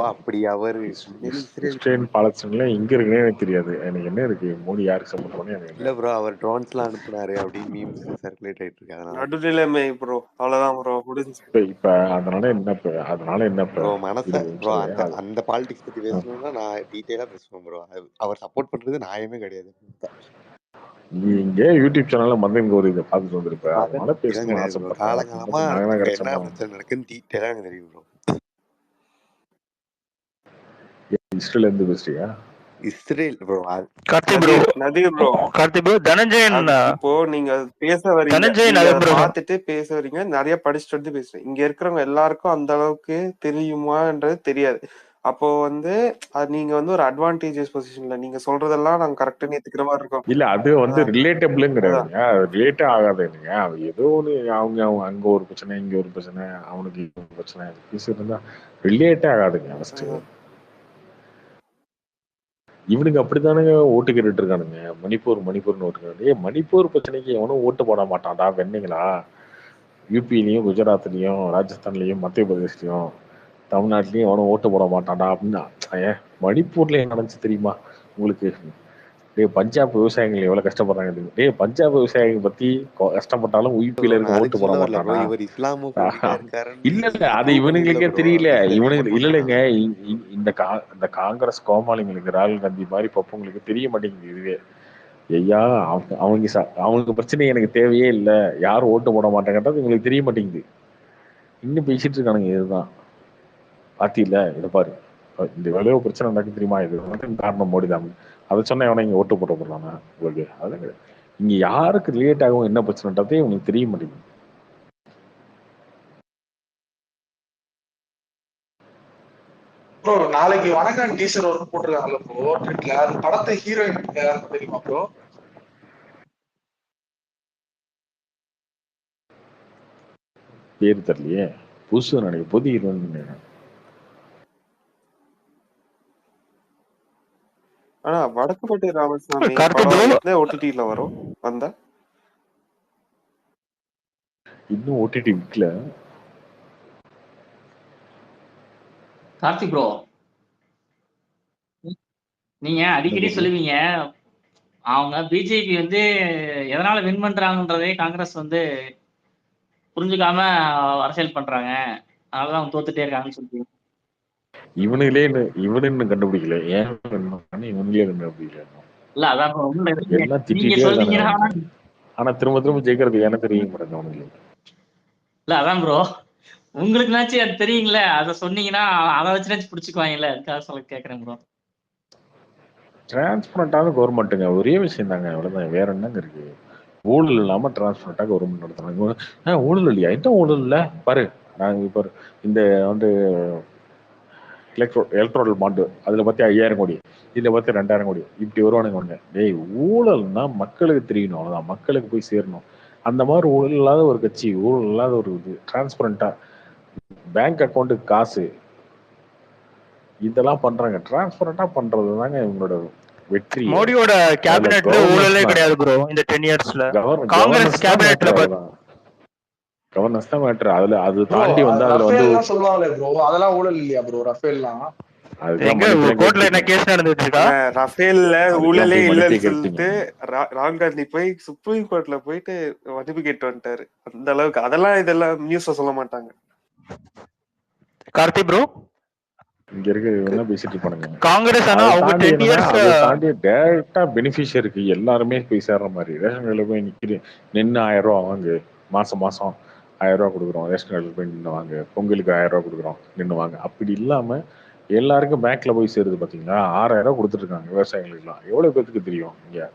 அப்படி அவரு இஸ்ரேல் பாலஸ்தீன்ல எங்க இருக்குன்னே எனக்கு தெரியாது. எனக்கு என்ன இருக்கு, மோடி யாருக்கு சப்போர்ட் பண்ணி? இல்ல ப்ரோ, அவர் ட்ரோன்ஸ்லாம் அனுப்புனாரு அப்படின்னு மீம்ஸ் சர்க்குலேட் ஆயிட்டு இருக்கு. அதனால நடுநிலைமை ப்ரோ, அவ்வளவுதான் ப்ரோ, முடிஞ்சு. இப்ப அதனால என்ன ப்ரோ மனச ப்ரோ அந்த பாலிடிக்ஸ் பத்தி பேசணும்னா நான் டீடைலா பேசுவேன் ப்ரோ. அவர் சப்போர்ட் பண்றது நியாயமே கிடையாது. நீங்க யூடியூப் சேனல்ல மந்தன் கோரி இதை பார்த்துட்டு வந்திருப்ப, அதனால பேசணும்னு ஆசைப்படுறேன். காலங்காலமா என்ன பிரச்சனை நடக்குன்னு டீடைலா எனக்கு தெரியும் ப்ரோ. இஸ்ரேல் இருந்து பேசுறியா? Israel bro Nadheer bro Dhananjayan. இப்போ நீங்க பேச வரீங்க, பார்த்துட்டு பேச வரீங்க, நிறைய படிச்சுட்டு வந்து பேசுறீங்க. இங்க இருக்கிறவங்க எல்லாருக்கும் அந்த அளவுக்கு தெரியுமான்றது தெரியாது. அப்போ வந்து நீங்க வந்து ஒரு அட்வான்டேஜஸ் பொசிஷன்ல நீங்க சொல்றதெல்லாம் நாங்க கரெக்டா ஏத்துக்கிற மாதிரி இருக்கும். இல்ல அது வந்து ரிலேட்டபிள்னு கிடையாதுங்க, ரிலேட்டே ஆகாதுங்க. ஏதோ ஒன்று அவங்க அங்க ஒரு பிரச்சனை, இங்க ஒரு பிரச்சனை, அவனுக்கு ஒரு பிரச்சனை பேசிட்டு ரிலேட்டே ஆகாதுங்க. ஃபர்ஸ்ட் இவனுக்கு அப்படித்தானுங்க ஓட்டு கேட்டுட்டு இருக்கானுங்க. மணிப்பூர்னு ஓட்டு. மணிப்பூர் பிரச்சனைக்கு எவனும் ஓட்டு போட மாட்டான்டா வெண்ணீங்களா? யூபிலையும் குஜராத்லயும் ராஜஸ்தான்லயும் மத்திய பிரதேஷ்லயும் தமிழ்நாட்டிலயும் எவனும் ஓட்டு போட மாட்டான்டா அப்படின்னா, மணிப்பூர்ல என்ன நடந்துச்சு தெரியுமா உங்களுக்கு? பஞ்சாப் விவசாயிகள் எவ்வளவு கஷ்டப்படுறாங்க. பஞ்சாப் விவசாயிகள் பத்தி கஷ்டப்பட்டாலும் உயிர்ப்பில நான் இருக்க அதுக்கு ஓட்டு போட சொல்ல வரல ப்ரோ. மாட்டானா? இவர் இஸ்லாமோபோபிக்கா இருக்காருன்னு இல்ல நீங்க அது ப்ரூவ் பண்ணீங்கல்ல இவனுங்களுக்கே ப்ரோ. தெரியல. அதனால இவனுக்கு ரிப்போர்ட் இல்ல பண்ணேன் இல்லைங்க. நான். இந்த காங்கிரஸ் கோமாளிங்களுக்கு ராகுல் காந்தி மாதிரி பப்பங்களுக்கு தெரிய மாட்டேங்குது இதுவே. ஐயா அவங்க பிரச்சனை எனக்கு தேவையே இல்லை, யாரும் ஓட்டு போட மாட்டேங்கிறது இவங்களுக்கு தெரிய மாட்டேங்குது. இன்னும் பேசிட்டு இருக்கானுங்க. இதுதான் பாத்தியில, இதை பாரு, இந்த எவ்வளவு பிரச்சனை நடக்கு தெரியுமா, இது வந்து காரணம் மோடி தான். அதை சொன்னா எவனா இங்க ஓட்டு போட போடுறானா உங்களுக்கு? அதெல்லாம் கிடையாது. இங்க யாருக்கு ரிலேட் ஆகும் என்ன பிரச்சனைன்றதே உங்களுக்கு தெரிய மாட்டேங்குது. ப்ரோ நாளைக்கு வணக்கம் டீசர் ஒன்று போட்டிருக்காங்கல்ல ப்ரோ ட்விட்ல, அது படத்தை ஹீரோயின் தெரியுமா ப்ரோ? பேர் தெரியலையே, புதுசு நினைக்க புது ஹீரோயின். ஆனா வடக்குப்பட்டி ராமசாமி படம் ஓடிடில வரும் வந்தா இன்னும் ஓடிடி விக்கல. கார்த்திக் ப்ரோ, நீங்க அடிக்கடி சொல்லுவீங்க அவங்க பிஜேபி வந்து எதனால வின் பண்றாங்கன்றதே காங்கிரஸ் வந்து புரிஞ்சுக்காம அரசியல் பண்றாங்க, அதனாலதான் அவங்க தோத்துட்டே இருக்காங்கன்னு சொல்றீங்க. இவனு கண்டுபிடிக்கல, ஏன் இவனுங்களே கண்டுபிடிக்கல. இல்ல அதான் எல்லாம் நீங்க திட்டிகிட்டே சொன்னீங்கன்னா, இருக்கானுங்க. ஆனா திரும்ப ஜெயிக்கிறது எனக்கு தெரிய மாட்டேங்குது அவனுங்களுக்கு. இல்ல அதான் ப்ரோ, உங்களுக்குனாச்சும் அது தெரியுங்களே, அதை சொன்னீங்கன்னா அதை வச்சுனாச்சும் பிடிச்சிக்குவாங்கல்ல, அதுக்காக சொல்ல கேட்கறேன் ப்ரோ. டிரான்ஸ்பரண்டான கவர்மெண்ட்டுங்க, ஒரே விஷயம் தாங்க, அவ்வளவுதான். வேற என்னங்க இருக்கு? ஊழல் இல்லாம டிரான்ஸ்பரண்டா கவர்மெண்ட் நடத்துறாங்க. ஊழல் இல்லையா? என்ன ஊழல் இல்ல பாரு. நாங்க இப்ப இந்த வந்து எலக்ட்ரோல் பாண்டு அதுல பத்தி 5000 கோடி, இதுல பத்தி 2000 கோடி, இப்படி வருவானுங்க. டேய், ஊழல்னா மக்களுக்கு தெரியணும், அவ்வளவுதான். மக்களுக்கு போய் சேரணும். அந்த மாதிரி ஊழல் இல்லாத ஒரு கட்சி, ஊழல் இல்லாத ஒரு இது, டிரான்ஸ்பரண்டா பேங்க் அக்கௌண்ட்டுக்கு காசு, இதெல்லாம் பண்றாங்க. டிரான்ஸ்பரண்டா பண்றது தாங்க இவங்களோட வெற்றி. மோடியோட கேபினெட்ல ஊழலே கிடையாது ப்ரோ இந்த 10 இயர்ஸ்ல. காங்கிரஸ் கேபினெட்ல கவர்னன்ஸ் தான் மேட்டர். அதுல அது தாண்டி வந்து அதுல வந்து ரஃபேல்லாம் சொல்லுவாங்களே ப்ரோ, அதெல்லாம் ஊழல் இல்லையா ப்ரோ? ரஃபேல்லாம் கோர்ட்ல என்ன கேஸ் நடந்துட்டு இருக்கா? ரஃபேல்ல ஊழலே இல்லைன்னு சொல்லிட்டு ராகுல் காந்தி போய் சுப்ரீம் கோர்ட்ல போயிட்டு மன்னிப்பு கேட்டு வந்துட்டாரு. அந்த அளவுக்கு அதெல்லாம் இதெல்லாம் நியூஸ்ல சொல்ல மாட்டாங்க. கார்த்தி ப்ரோ இங்க இருக்க பேசிட்டு இருப்பானுங்க. காங்கிரஸ் அதை தாண்டி டைரக்டா பெனிஃபிஷியருக்கு எல்லாருமே போய் சேர்ற மாதிரி ரேஷன் கடையில போய் நின்று 1000 ரூபா வாங்கு, மாசம் 1000 ரூபா கொடுக்குறோம், ரேஷன் கடையில் போய் நின்று வாங்க, பொங்கலுக்கு 1000 ரூபா கொடுக்குறோம், நின்று வாங்க. அப்படி இல்லாம எல்லாருக்கும் பேங்க்ல போய் சேருது பாத்தீங்களா? 6000 ரூபா கொடுத்துட்டு இருக்காங்க விவசாயிகளுக்குலாம். எவ்வளவு பேருக்கு தெரியும்? இங்க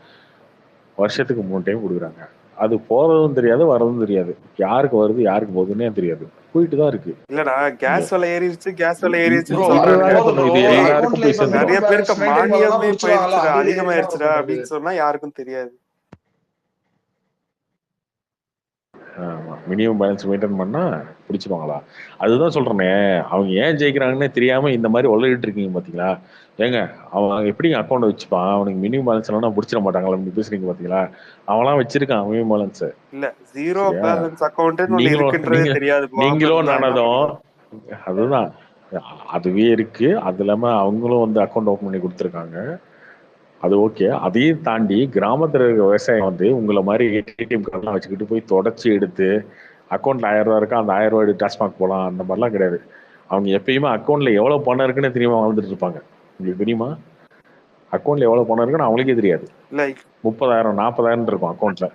வருஷத்துக்கு 3 டைம் கொடுக்குறாங்க. அது போறதும் தெரியாது, வரதும் தெரியாது. யாருக்கு வருது யாருக்கு போகுதுன்னே தெரியாது, போயிட்டு தான் இருக்கு. இல்லடா, கேஸ் விலை ஏறிடுச்சு, கேஸ் விலை ஏறிடுச்சுன்னு நிறைய பேருக்கு மானியமே போயிடுச்சுடா, அதிகமாயிருச்சுடா அப்படின்னு சொன்னா யாருக்கும் தெரியாது. மினிமம் பேலன்ஸ் மெயின்டைன் பண்ணா பிடிச்சிருவாங்களா? அதுதான் சொல்றேனே, அவங்க ஏன் ஜெயிக்கிறாங்கன்னே தெரியாம இந்த மாதிரி உளறிட்டு இருக்கீங்க பாத்தீங்களா? ஏங்க அவன் எப்படி அக்கௌண்ட் வச்சுப்பான்? அவனுக்கு மினிமம் பேலன்ஸ் எல்லாம் பிடிச்சிட மாட்டாங்களா? பேசுறீங்க பாத்தீங்களா? அவன்லாம் வச்சிருக்கான் மினிமம் பேலன்ஸ். இல்ல, ஜீரோ பேலன்ஸ் அக்கௌண்ட் தெரியாது. நீங்களும் நானதும் அதுதான், அதுவே இருக்கு. அது இல்லாம அவங்களும் வந்து அக்கௌண்ட் ஓபன் பண்ணி கொடுத்துருக்காங்க, அது ஓகே. அதையும் தாண்டி கிராமத்துல இருக்க விவசாயம் வந்து உங்களை மாதிரி ஏடிஎம் கார்டெல்லாம் வச்சுக்கிட்டு போய் தொடச்சி எடுத்து அக்கௌண்ட்ல 1000 ரூபா இருக்கா, அந்த 1000 ரூபாய் டாஸ்மாக் போகலாம், அந்த மாதிரிலாம் கிடையாது. அவங்க எப்பயுமே அக்கௌண்ட்ல எவ்வளவு பணம் இருக்குன்னு தெரியாம வாழ்ந்துட்டு இருப்பாங்க. உங்களுக்கு தெரியுமா? அக்கௌண்ட்ல எவ்வளவு பணம் இருக்குன்னு அவங்களுக்கே தெரியாது. 30,000 40,000 இருக்கும் அக்கௌண்ட்ல,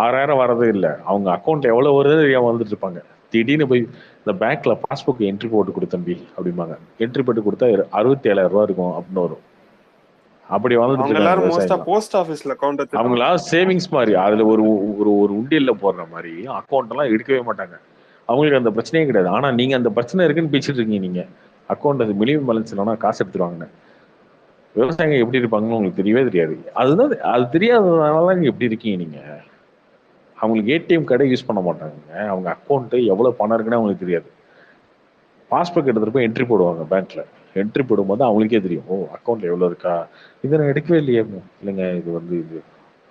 6000 வரது இல்லை. அவங்க அக்கௌண்ட்ல எவ்வளவு வருது தெரியாம வந்துட்டு இருப்பாங்க. திடீர்னு போய் இந்த பேங்க்ல பாஸ்புக் என்ட்ரி போட்டு கொடு தம்பி அப்படிம்பாங்க. என்ட்ரி போட்டு கொடுத்தா 67,000 ரூபா இருக்கும் அப்படின்னு வரும். அப்படி அவங்களா சேவிங்ஸ் மாதிரி அதுல ஒரு ஒரு உண்டியல்ல போடுற மாதிரி அக்கௌண்ட் எல்லாம் எடுக்கவே மாட்டாங்க. அவங்களுக்கு அந்த பிரச்சனையே கிடையாது. ஆனா நீங்க அந்த பிரச்சனை இருக்குன்னு பேசிட்டு இருக்கீங்க. நீங்க அக்கௌண்ட் மினிமம் பேலன்ஸ் இல்லைன்னா காசு எடுத்துருவாங்க. விவசாயிங்க எப்படி இருப்பாங்கன்னு உங்களுக்கு தெரியவே தெரியாது. அதுதான் அது தெரியாததுனால நீங்க எப்படி இருக்கீங்க? நீங்க அவங்களுக்கு ஏடிஎம் கார்டை யூஸ் பண்ண மாட்டாங்க. அவங்க அக்கௌண்ட் எவ்வளவு பணம் இருக்குன்னு அவங்களுக்கு தெரியாது. பாஸ்புக் எடுத்துட்டு போய் என்ட்ரி போடுவாங்க பேங்க்ல. என்ட்ரி போடும்போது அவங்களுக்கே தெரியும், ஓ அக்கௌண்ட்ல எவ்வளவு இருக்கா, இதை நான் எடுக்கவே இல்லையே, இல்லைங்க இது வந்து இது,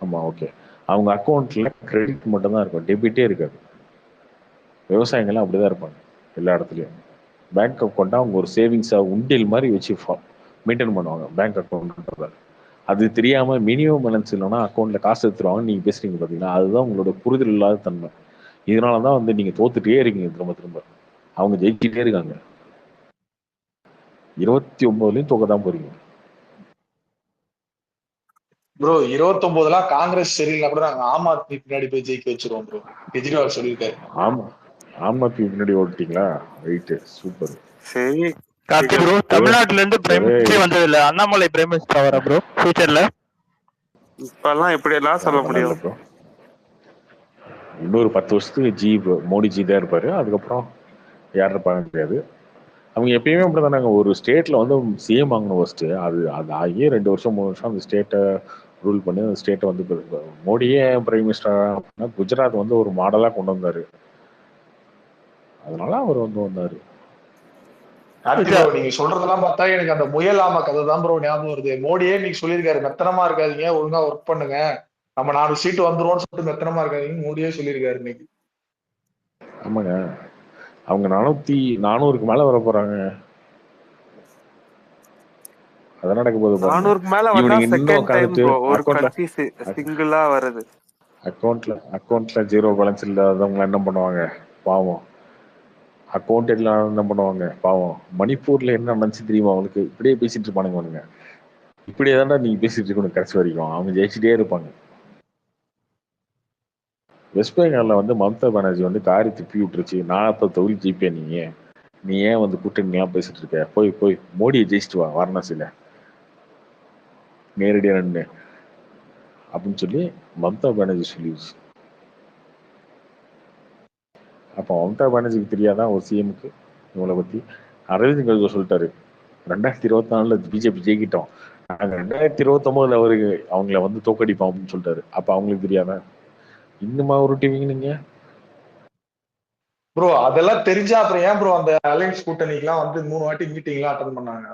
ஆமா ஓகே. அவங்க அக்கௌண்ட்ல கிரெடிட் மட்டும் தான் இருக்கும், டெபிட்டே இருக்காது. விவசாயிகள்லாம் அப்படிதான் இருப்பாங்க எல்லா இடத்துலயும். பேங்க் அக்கௌண்ட்டை அவங்க ஒரு சேவிங்ஸா உண்டியல் மாதிரி வச்சு மெயின்டைன் பண்ணுவாங்க பேங்க் அக்கௌண்ட். அது தெரியாம மினிமம் பேலன்ஸ் இல்லைன்னா அக்கௌண்ட்ல காசு எடுத்துருவாங்க. நீங்க பேசுறீங்க பாத்தீங்களா, அதுதான் உங்களோட புரிதல் இல்லாத தன்மை. இதனாலதான் வந்து நீங்க தோத்துட்டே இருக்கீங்க திரும்ப திரும்ப. அவங்க ஜெயிச்சுட்டே இருக்காங்க. 29லயும் தோக்கதான் போறீங்க. ப்ரோ 29 காங்கிரஸ் சரியில்லை கூட நாங்க ஆம் ஆத்மி பின்னாடி போய் ஜெயிக்க வச்சிருவோம் ப்ரோ. கெஜ்ரிவால் சொல்லியிருக்காரு. ஆமா, ஆம் ஆத்மி பின்னாடி ஓட்டிட்டீங்களா? Right, super. சரி கார்த்தி ப்ரோ, தமிழ்நாட்டுல இருந்து பிரைம் மினிஸ்டர் வந்தது இல்ல, அண்ணாமலை பிரைம் மினிஸ்டர் ஆவரா ப்ரோ ஃபியூச்சர்ல? இப்பெல்லாம் எப்படி எல்லாம் சொல்ல முடியும் ப்ரோ? இன்னொரு 10 வருஷத்துக்கு மோடிஜி தான் இருப்பாரு. அதுக்கப்புறம் யாரும் இருப்பாங்க தெரியாது. அவங்க எப்பயுமே அப்படிதானாங்க. ஒரு ஸ்டேட்ல வந்து சிஎம் வாங்கணும் ஃபர்ஸ்ட். அது அது ஆகியே 2 வருஷம் 3 வருஷம் அந்த ஸ்டேட்டை ரூல் பண்ணி அந்த ஸ்டேட்டை வந்து மோடியே பிரைம் மினிஸ்டர் குஜராத் வந்து ஒரு மாடலா கொண்டு வந்தாரு. அதனால அவர் வந்து வந்தாரு. நீங்க சொல்றதெல்லாம் பார்த்தா எனக்கு அந்த முயல் ஆமை கதை தான் ப்ரோ ஞாபகம் வருது. மோடியே நீங்க சொல்லியிருக்காரு மெத்தனமா இருக்காதீங்க, ஒழுங்கா ஒர்க் பண்ணுங்க, நம்ம 4 சீட்டு வந்துருவோம்னு சொல்லிட்டு மெத்தனமா இருக்காதீங்க மோடியே சொல்லியிருக்காரு இன்னைக்கு. ஆமாங்க, அவங்க 400க்கு மேல வர போறாங்க. அதான் நடக்க போகுது. 400க்கு மேல வந்தா செகண்ட் டைம் ப்ரோ ஒரு கட்சி சிங்கிளா வருது. அக்கௌண்ட்ல ஜீரோ பேலன்ஸ் இல்லாதவங்க என்ன பண்ணுவாங்க பாவம்? அக்கௌண்ட் எல்லாம் என்ன பண்ணுவாங்க பாவம்? மணிப்பூர்ல என்ன நினைச்சு தெரியுமா அவங்களுக்கு? இப்படியே பேசிட்டு இருப்பானுங்க அவனுங்க. இப்படியே தான்டா நீங்க பேசிட்டு இருக்கணும் கடைசி வரைக்கும். அவங்க ஜெயிச்சுட்டே இருப்பாங்க. வெஸ்ட் பெங்கால்ல வந்து மம்தா பானர்ஜி வந்து காரி துப்பி விட்டுருச்சு. 40 தொகுதி ஜிபே. நீ ஏன் வந்து கூட்டணிலாம் பேசிட்டு இருக்க? போய் மோடியை ஜெயிச்சுட்டு வா வாரணாசியில நேரடியா நின்று அப்படின்னு சொல்லி மம்தா பானர்ஜி சொல்லிடுச்சு. அப்போ மம்தா பானர்ஜிக்கு தெரியாதான் ஒரு சிஎம்க்கு இவங்களை பத்தி? அரவிந்த் கெஜ்ரிவால் சொல்லிட்டாரு, 2024 பிஜேபி ஜெயிக்கிட்டோம், நாங்க 2029 அவருக்கு அவங்கள வந்து தோக்கடிப்போம் அப்படின்னு சொல்லிட்டாரு. அப்ப அவங்களுக்கு தெரியாதா? இன்னுமா உருட்டுவீங்க நீங்க ப்ரோ? அதெல்லாம் தெரிஞ்சா அப்புறம் ஏன் ப்ரோ அந்த அலையன்ஸ் கூட்டணிக்கெல்லாம் வந்து 3 வாட்டி மீட்டிங்லாம் அட்டன் பண்ணாங்க?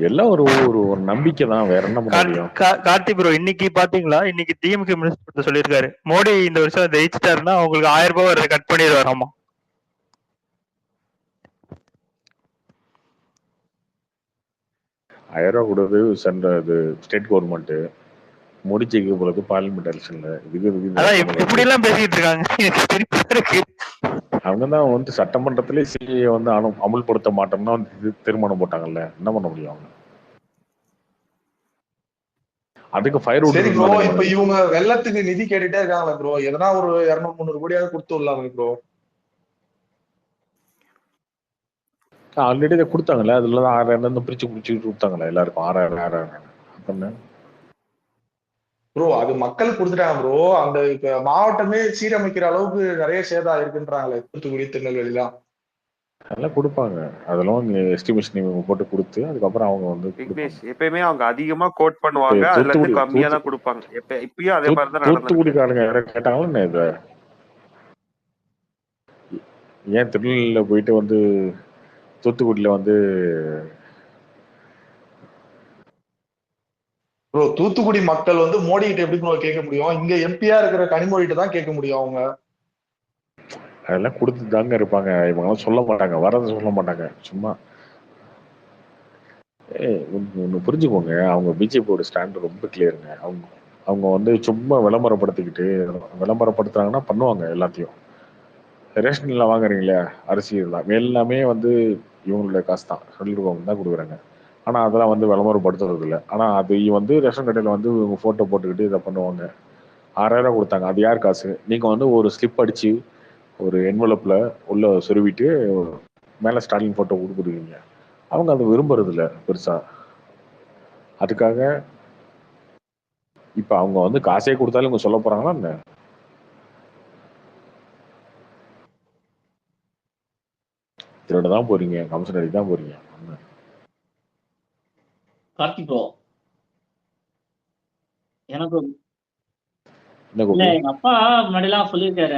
எல்லாம் ஒரு ஒரு நம்பிக்கை தான், வேற என்ன பண்ண முடியும்? கார்த்தி ப்ரோ, இன்னைக்கு பாத்தீங்களா, இன்னைக்கு டிஎம்கே மினிஸ்டர் சொல்லியிருக்காரு, மோடி இந்த வருஷம் ஜெயிச்சிட்டாருன்னா அவங்களுக்கு 1000 ரூபாய் வரதை கட் பண்ணிடுவாராமா. ரூபாய் கொடுத்து ஸ்டேட் கவர்மெண்ட் மோடி ஜெயிக்க போறது பார்லிமெண்ட் எலெக்ஷன்ல. இப்படி எல்லாம் பேசிட்டு இருக்காங்க. அவங்க தான் வந்து சட்டமன்றத்திலே சிஏ வந்து அமுல்படுத்த மாட்டோம்னா வந்து தீர்மானம் போட்டாங்கல்ல, என்ன பண்ண முடியும் அவங்க? அதுக்கு ஃபயர் சரி ப்ரோ, இப்ப இவங்க வெள்ளத்துக்கு நிதி கேட்டுட்டே இருக்காங்களா ப்ரோ? எதனா ஒரு 200-300 கோடியாவது கொடுத்து விடலாமே ப்ரோ? ஆல்ரெடி இதை கொடுத்தாங்கல்ல, அதுல 6000 பிரிச்சு கொடுத்தாங்கல்ல எல்லாருக்கும் 6000. ப்ரோ அது மக்கள் கொடுத்துட்டாங்க ப்ரோ. அந்த இப்ப மாவட்டமே சீரமைக்கிற அளவுக்கு நிறைய சேதம் இருக்குன்றாங்களே தூத்துக்குடி, திருநெல்வேலிலாம். அதெல்லாம் கொடுப்பாங்க. அதெல்லாம் எஸ்டிமேஷன் போட்டு கொடுத்து அதுக்கப்புறம் அவங்க வந்து எப்பயுமே அவங்க அதிகமா கோட் பண்ணுவாங்க, அதுல இருந்து கம்மியா தான் கொடுப்பாங்க. இப்பயும் அதே மாதிரி தான் நடந்துருக்கு. தூத்துக்குடிக்காரங்க யாரும் கேட்டாங்களா என்ன இத? ஏன் திருநெல்வேலியில போயிட்டு வந்து தூத்துக்குடியில வந்து ப்ரோ தூத்துக்குடி மக்கள் வந்து மோடி கிட்ட எப்படி ப்ரோ கேட்க முடியும்? இங்க எம்பியா இருக்கிற கனிமொழிகிட்ட தான் கேட்க முடியும் அவங்க. அதெல்லாம் கொடுத்து தாங்க இருப்பாங்க. இவங்க சொல்ல மாட்டாங்க, வரதை சொல்ல மாட்டாங்க. சும்மா ஒன்று புரிஞ்சுக்கோங்க, அவங்க பிஜேபியோட ஸ்டாண்ட் ரொம்ப கிளியருங்க. அவங்க வந்து சும்மா விளம்பரப்படுத்திக்கிட்டு விளம்பரப்படுத்துறாங்கன்னா பண்ணுவாங்க எல்லாத்தையும். ரேஷன்ல வாங்குறீங்களே அரிசி எல்லாமே வந்து இவங்களோட காசு தான், சொல்லிருக்கவங்க தான் கொடுக்குறாங்க. ஆனா அதெல்லாம் வந்து விளம்பரப்படுத்துறது இல்லை. ஆனா அது வந்து ரேஷன் கடையில வந்து இவங்க போட்டோ போட்டுக்கிட்டு இதை பண்ணுவாங்க. 6000 கொடுத்தாங்க, அது யார் காசு? நீங்க வந்து ஒரு ஸ்லிப் அடிச்சு ஒரு என்வலப்ல உள்ள சொருவிட்டு மேல ஸ்டாலின் போட்டோ கொடுக்குறீங்க. அவங்க அதை விரும்புறது இல்லை பெருசா. அதுக்காக இப்ப அவங்க வந்து காசே கொடுத்தாலும் இவங்க சொல்ல போறாங்களா என்ன? திருட தான் போறீங்க, கமிஷன் அடி தான் போறீங்க. கார்த்திக் ப்ரோ, எனக்கு இல்ல எங்க அப்பா முன்னாடி எல்லாம் சொல்லியிருக்காரு,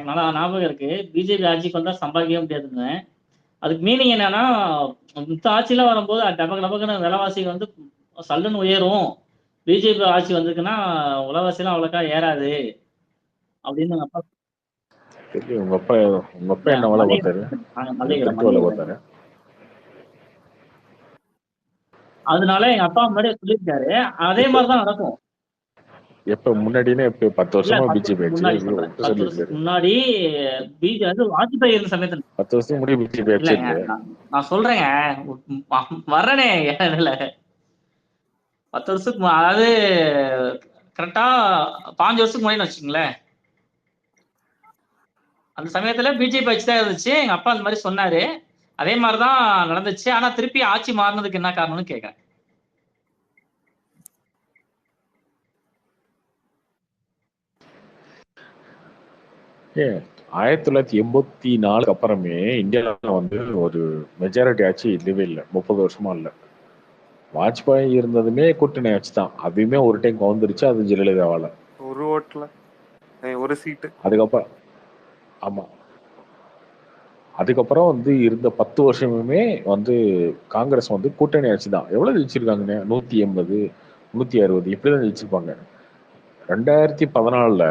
நல்லா ஞாபகம் இருக்கு, பிஜேபி ஆட்சிக்கு வந்தா சம்பாதிக்கவே முடியாதுன்னு. அதுக்கு மீனிங் என்னன்னா, மித்த ஆட்சியில வரும்போது டபக்குன்னு விலைவாசி வந்து சல்லுன்னு உயரும், பிஜேபி ஆட்சி வந்திருக்குன்னா விலைவாசிலாம் அவ்வளோக்கா ஏறாது அப்படின்னு அப்பா. உங்க அப்பா என்ன வேலை பார்த்தாரு? வேலை பார்த்தாரு. அதனால எங்க அப்பா முன்னாடி சொல்லியிருக்காரு, அதே மாதிரிதான் நடக்கும். எப்ப முன்னாடினே எப்ப 10 இல்ல வருஷமா 10 பிஜேபி வருஷத்துக்கு ஆச்சு முன்னாடி சொல்றேன். 10 சொல்லியிருக்காரு. வருஷத்துக்கு முன்னாடி அது வாஜ்பாய் இருந்த சமயத்துல 10 வருஷத்துக்கு முன்னாடி பிஜேபி ஆச்சு இல்லங்க. நான் சொல்றேங்க, வர்றேனே இல்ல 10 வருஷத்துக்கு அதாவது கரெக்டா 5 வருஷத்துக்கு முன்னாடி வச்சுக்கோங்களேன். அந்த சமயத்துல பிஜேபி ஆட்சி தான் இருந்துச்சு. எங்க அப்பா அந்த மாதிரி சொன்னாரு. அதே மாதிரிதான் நடந்துச்சு. ஆனா திருப்பி ஆட்சி மாறினதுக்கு என்ன காரணம்னு கேட்கறேன். ஏன் 1984 அப்புறமே இந்தியாவில் வந்து ஒரு மெஜாரிட்டி ஆட்சி இல்லவே இல்லை. 30 வருஷமா இல்லை. வாஜ்பாய் இருந்ததுமே கூட்டணி ஆட்சி தான். அதுவுமே ஒரு டைம் கவுந்துருச்சு. அது ஜெயலலிதாவால ஒரு ஓட்டுல ஒரு சீட்டு. அதுக்கப்புறம் ஆமா, அதுக்கப்புறம் வந்து இருந்த 10 வருஷமுமே வந்து காங்கிரஸ் வந்து கூட்டணி ஆட்சி தான். எவ்வளவு ஜெயிச்சிருக்காங்கன்னு 180 160 இப்படிதான் ஜெயிச்சிருப்பாங்க. 2014